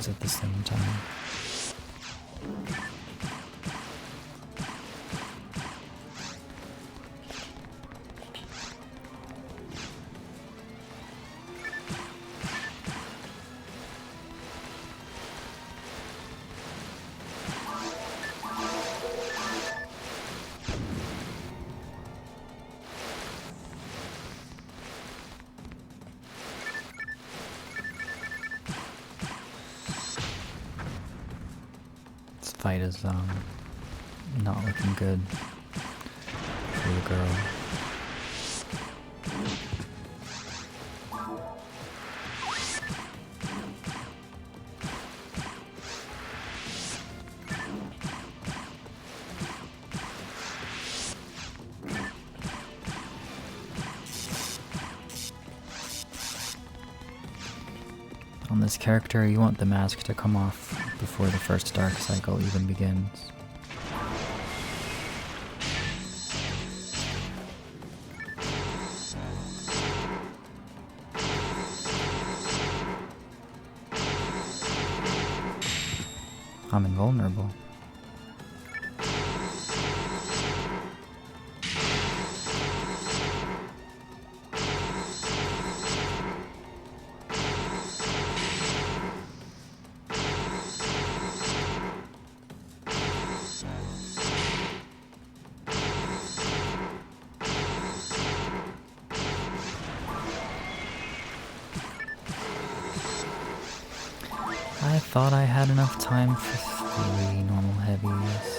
At the same time. fight is not looking good for the girl. On this character, you want the mask to come off before the first dark cycle even begins. I'm invulnerable. I thought I had enough time for 3 normal heavies.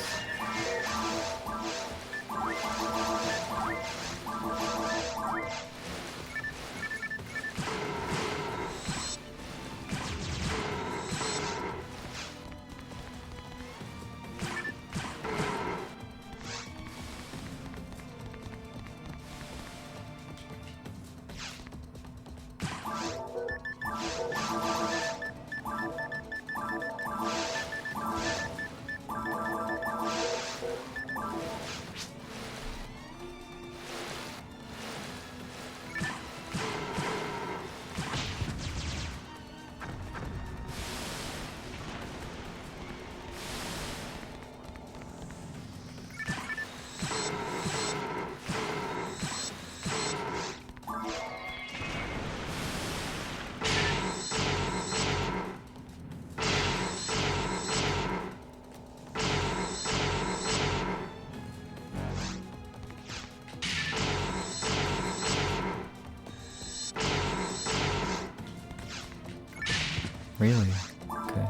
Really? Okay.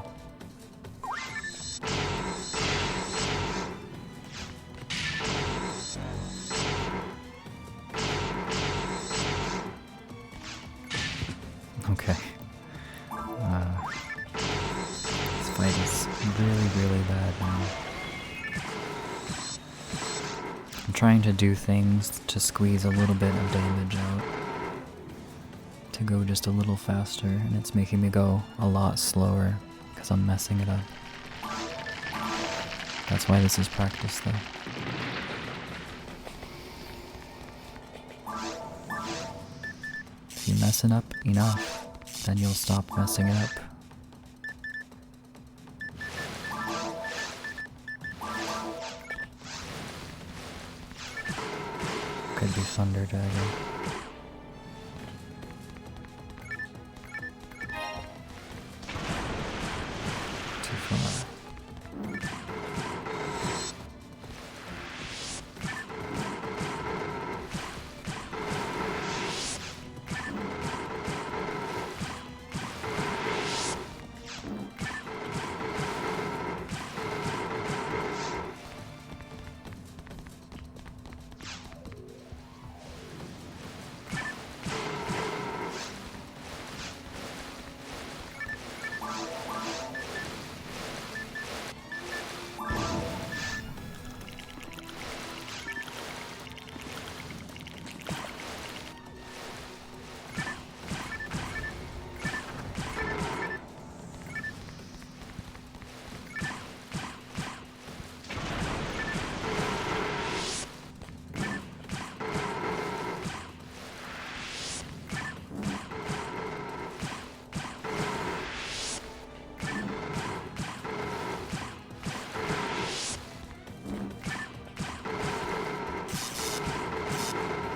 Okay. This fight is really bad now. I'm trying to do things to squeeze a little bit of damage out, to go just a little faster, and it's making me go a lot slower because I'm messing it up. That's why this is practice, though. If you mess it up enough, then you'll stop messing it up. Could be Thunder Dagger. Too far.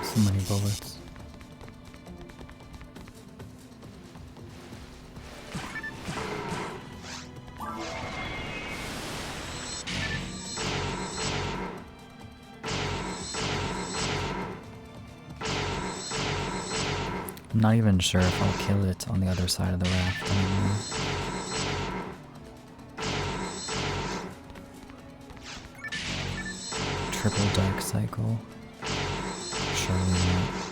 So many bullets. I'm not even sure if I'll kill it on the other side of the raft anymore. triple dark cycle. Surely not.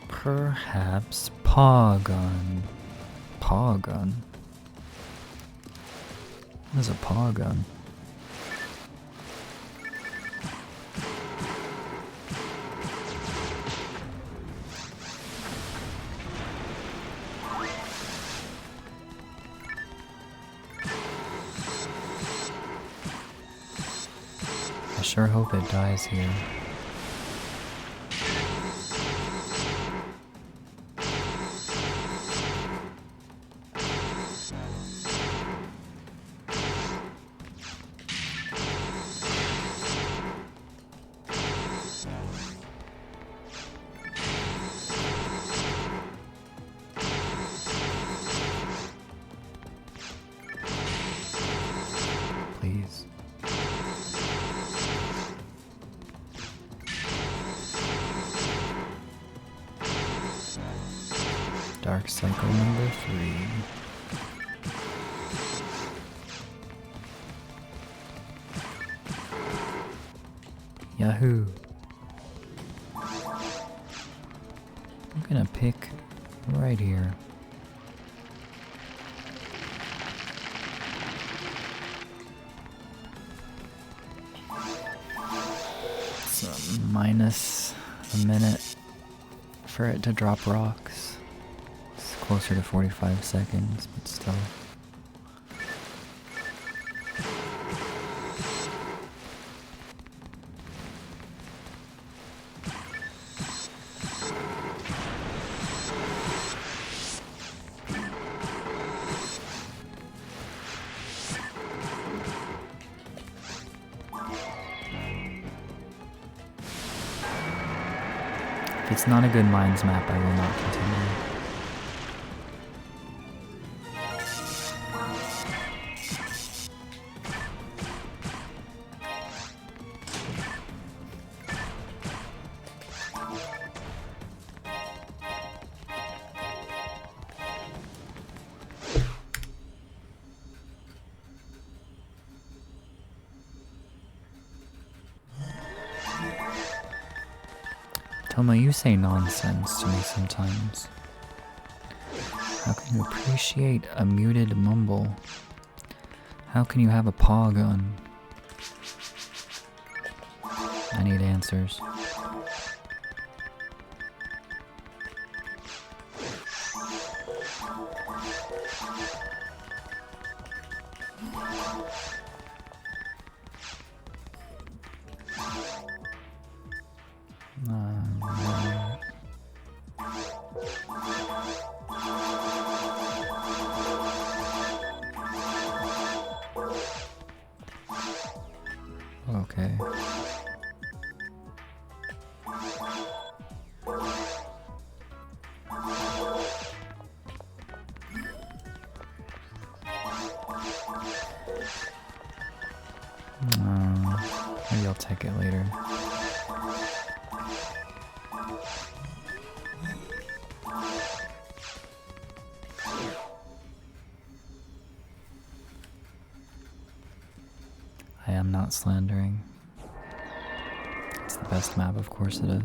Perhaps paw gun. Paw gun? What is a paw gun? I sure hope it dies here. Please. Dark cycle number 3. Yahoo! I'm gonna pick right here. So minus a minute for it to drop rocks. It's closer to 45 seconds, but still. If it's not a good mines map, I will not continue. Toma, you say nonsense to me sometimes. How can you appreciate a muted mumble? How can you have a paw gun? I need answers. Okay. Maybe I'll take it later. I am not slandering. It's the best map, of course it is.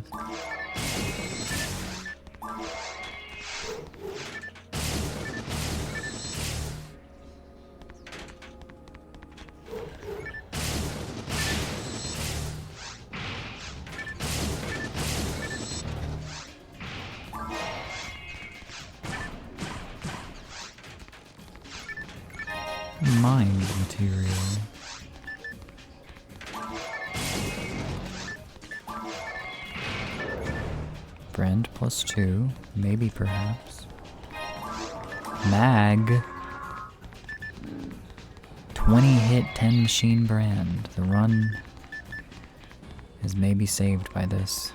Mind material. Sprint +2. Maybe, perhaps. Mag. 20 hit, 10 machine brand. The run is maybe saved by this.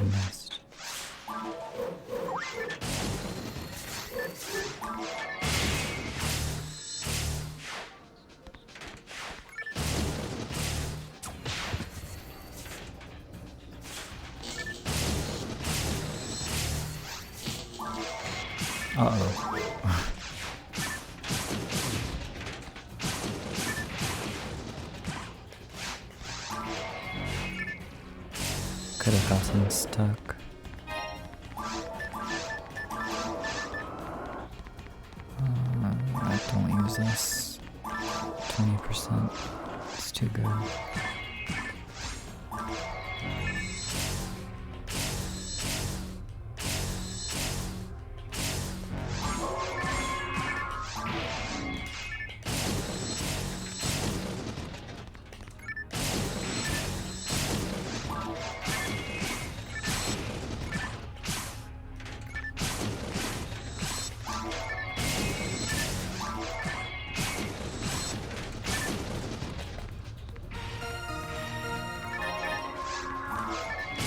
Missed. Uh-oh. Could have gotten stuck. I don't use this. 20%. It's too good.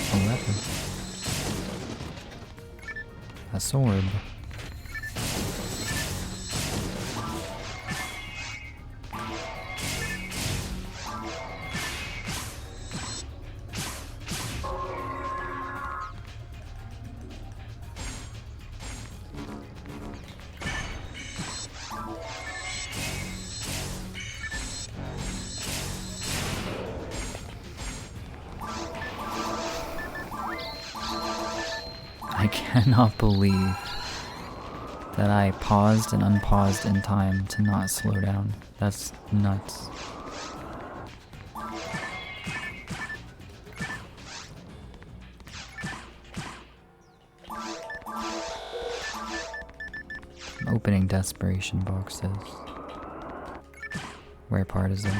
A weapon. A sword. I cannot believe that I paused and unpaused in time to not slow down. That's nuts. I'm opening desperation boxes. Where partisan?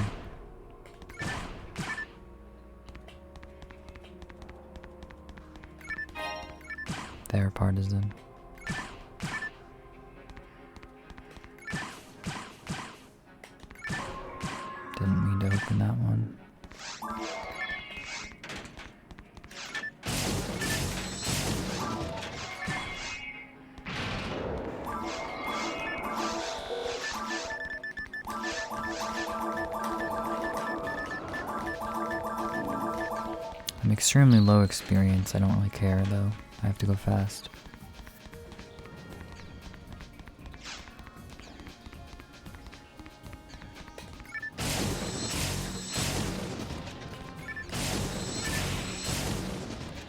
There, partisan. Didn't mean to open that one. I'm extremely low experience. I don't really care though. I have to go fast.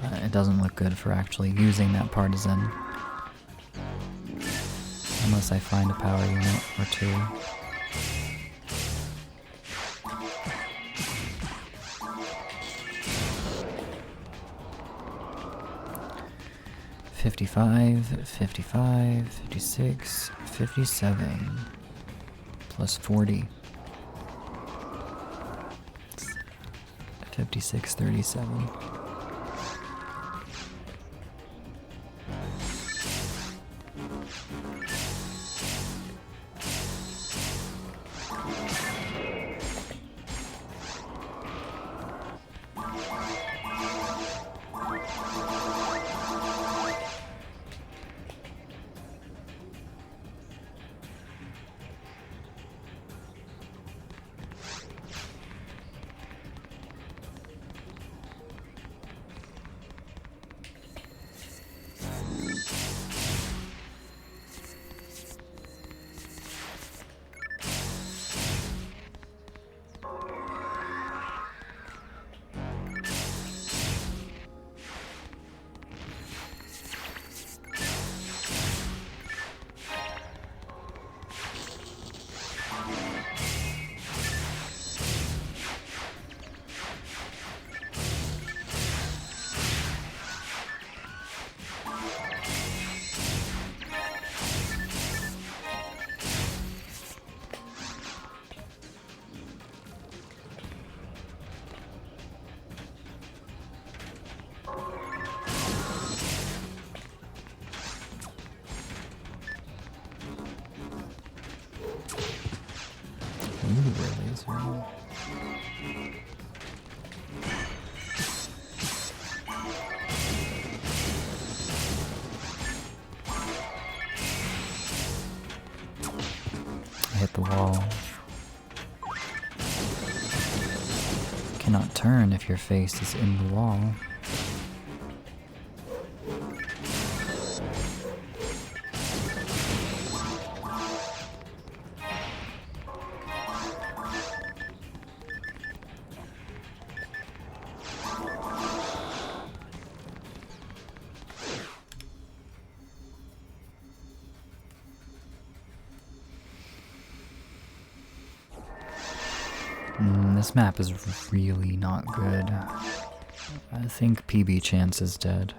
But it doesn't look good for actually using that partisan. Unless I find a power unit or two. $55, $55, $56, $57, plus 40. $56.37. through. I hit the wall. Cannot turn if your face is in the wall. This map is really not good. I think PB Chance is dead.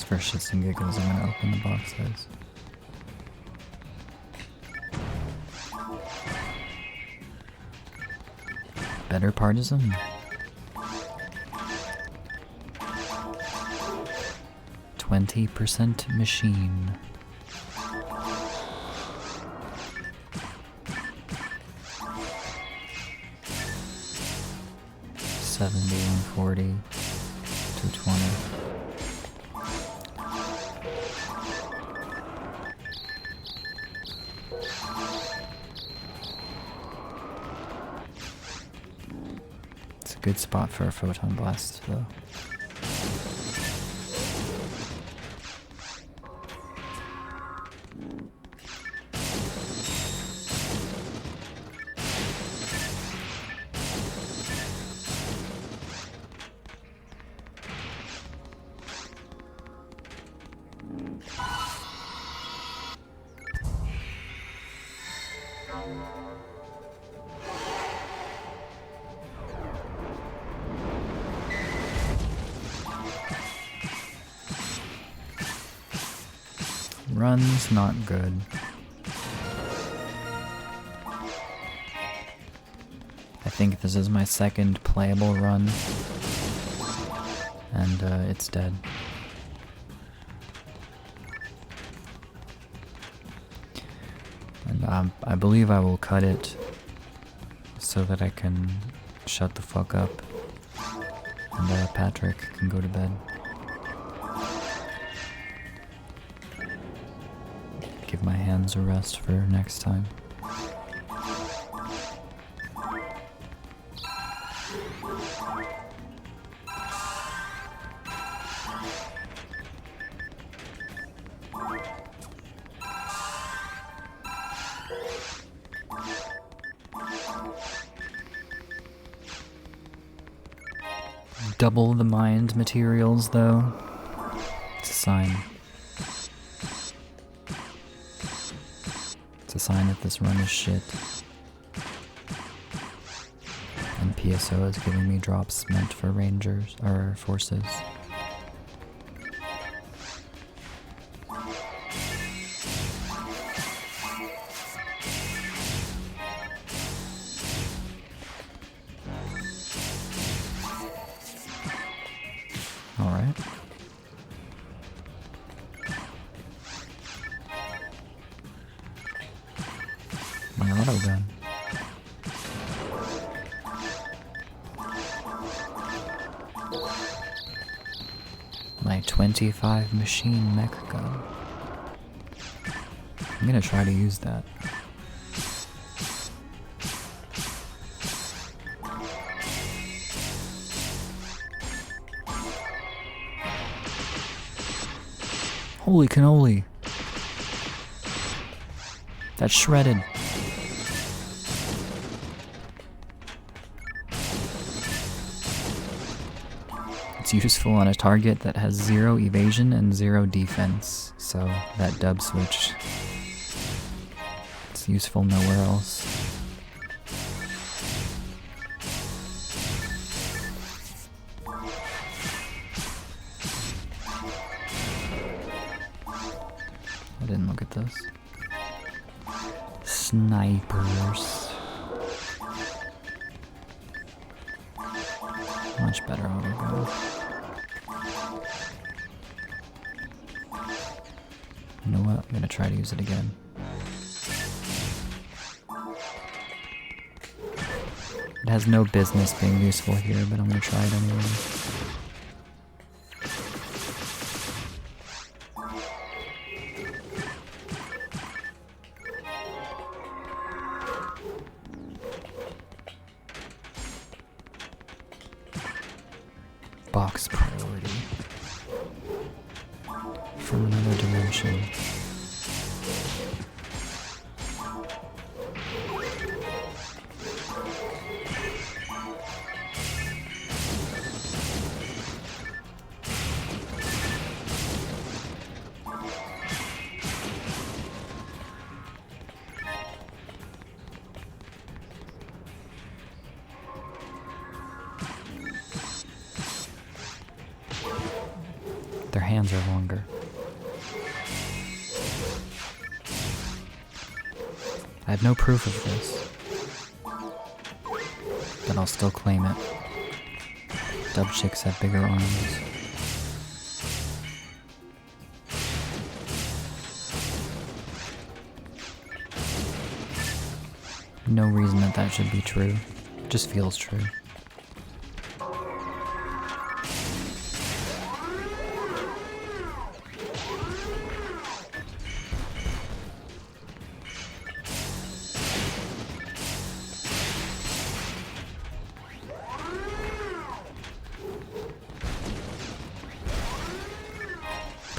For shits and giggles, I'm gonna open the boxes. Better partisan? 20% machine. $70 and $40 to $20. Good spot for a photon blast, though. Run's not good. I think this is my second playable run, and it's dead. And I believe I will cut it so that I can shut the fuck up, and Patrick can go to bed. Give my hands a rest for next time. Double the mind materials, though. It's a sign. It's a sign that this run is shit. And PSO is giving me drops meant for rangers, or forces. Alright. My auto gun. My 25 machine mech gun. I'm gonna try to use that. Holy cannoli. That's shredded. It's useful on a target that has 0 evasion and 0 defense, so that dub switch, it's useful nowhere else. this. Snipers. Much better auto gun. You know what? I'm gonna try to use it again. It has no business being useful here, but I'm gonna try it anyway. Box priority from another dimension. Their hands are longer. I have no proof of this, but I'll still claim it. Dub chicks have bigger arms. No reason that should be true. It just feels true.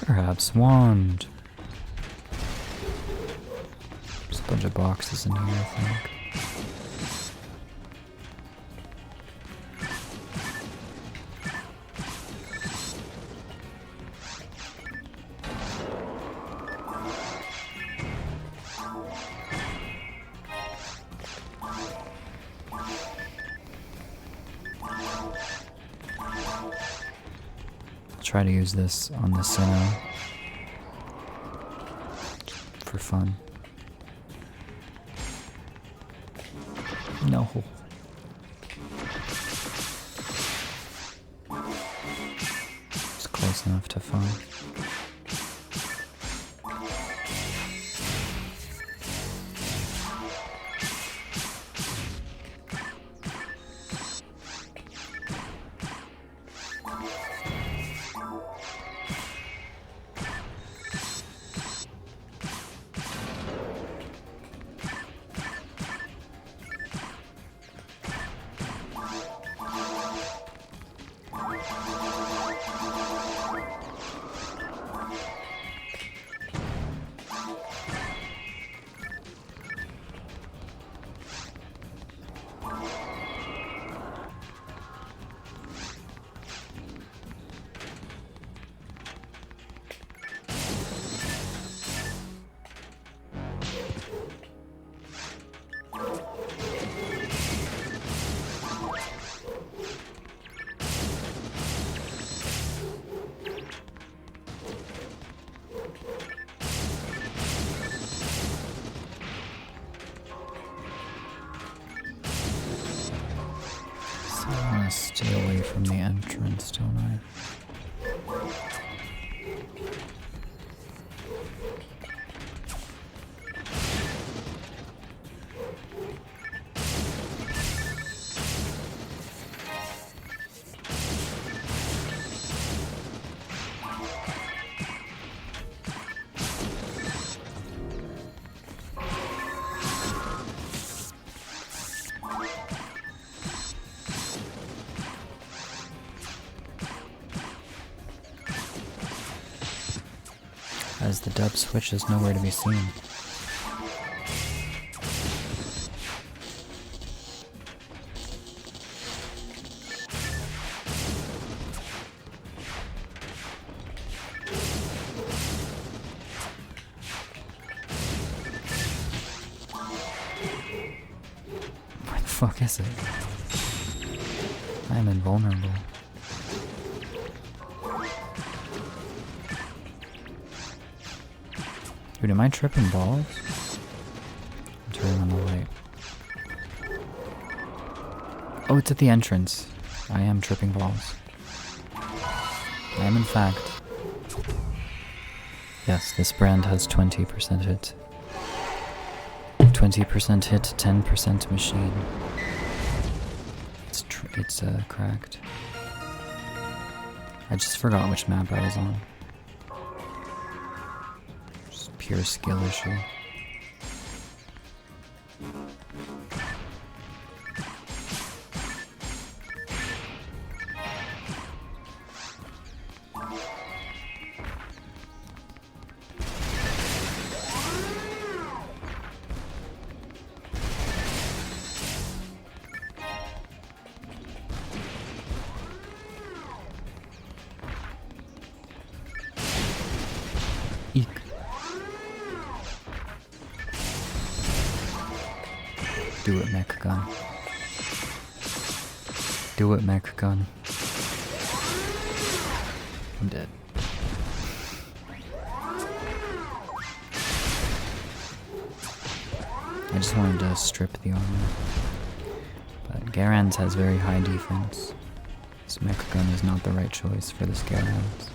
Perhaps wand. There's a bunch of boxes in here, I think. Try to use this on the Sinnoh for fun. No. It's close enough to fun. I want to stay away from the entrance, don't I? As the dub switch is nowhere to be seen. Where the fuck is it? I am invulnerable. Dude, am I tripping balls? I'm turning on the light. Oh, it's at the entrance. I am tripping balls. I am in fact. Yes, this brand has 20% hit. 20% hit, 10% machine. It's cracked. I just forgot which map I was on. Just pure skill issue. Eek. Do it, mech gun. Do it, mech gun. I'm dead. I just wanted to strip the armor. But Garan's has very high defense. This mech gun is not the right choice for this Garan's.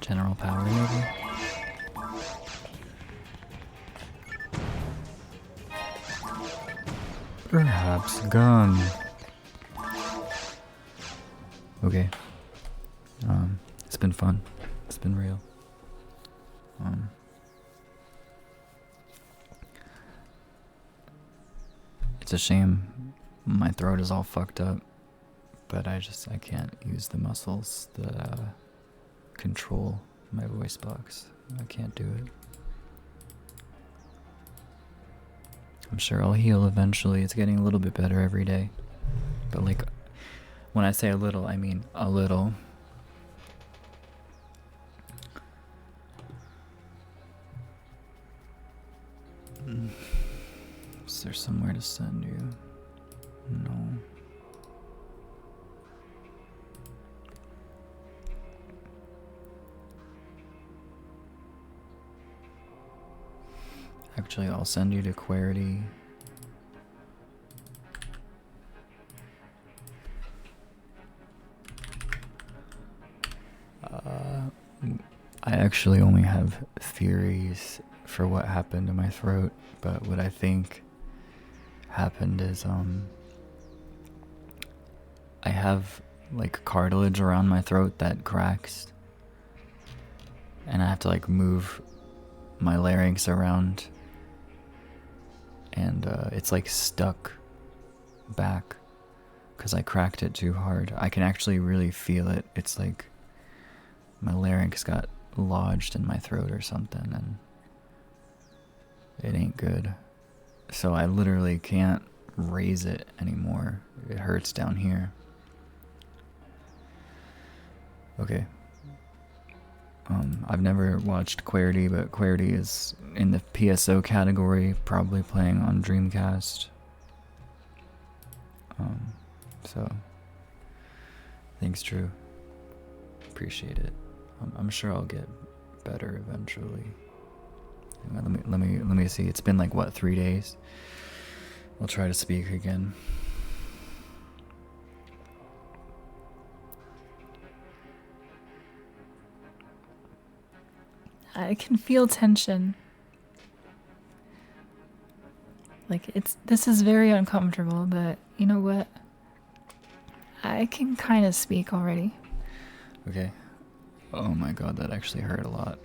General power, maybe? Perhaps gun. Okay. It's been fun. It's been real. It's a shame my throat is all fucked up, but I can't use the muscles that control my voice box. I can't do it. I'm sure I'll heal eventually. It's getting a little bit better every day. But like, when I say a little, I mean a little. Is there somewhere to send you? No. Actually, I'll send you to Querity. I actually only have theories for what happened to my throat, but what I think happened is I have like cartilage around my throat that cracks, and I have to like move my larynx around, and it's like stuck back because I cracked it too hard. I can actually really feel it. It's like my larynx got lodged in my throat or something, and it ain't good. So I literally can't raise it anymore. It hurts down here. Okay. I've never watched Querity, but Querity is in the PSO category, probably playing on Dreamcast. So, thanks, Drew. Appreciate it. I'm sure I'll get better eventually. Let me see. It's been like what, 3 days? I'll try to speak again. I can feel tension. Like this is very uncomfortable, but you know what? I can kind of speak already. Okay. Oh my god, that actually hurt a lot.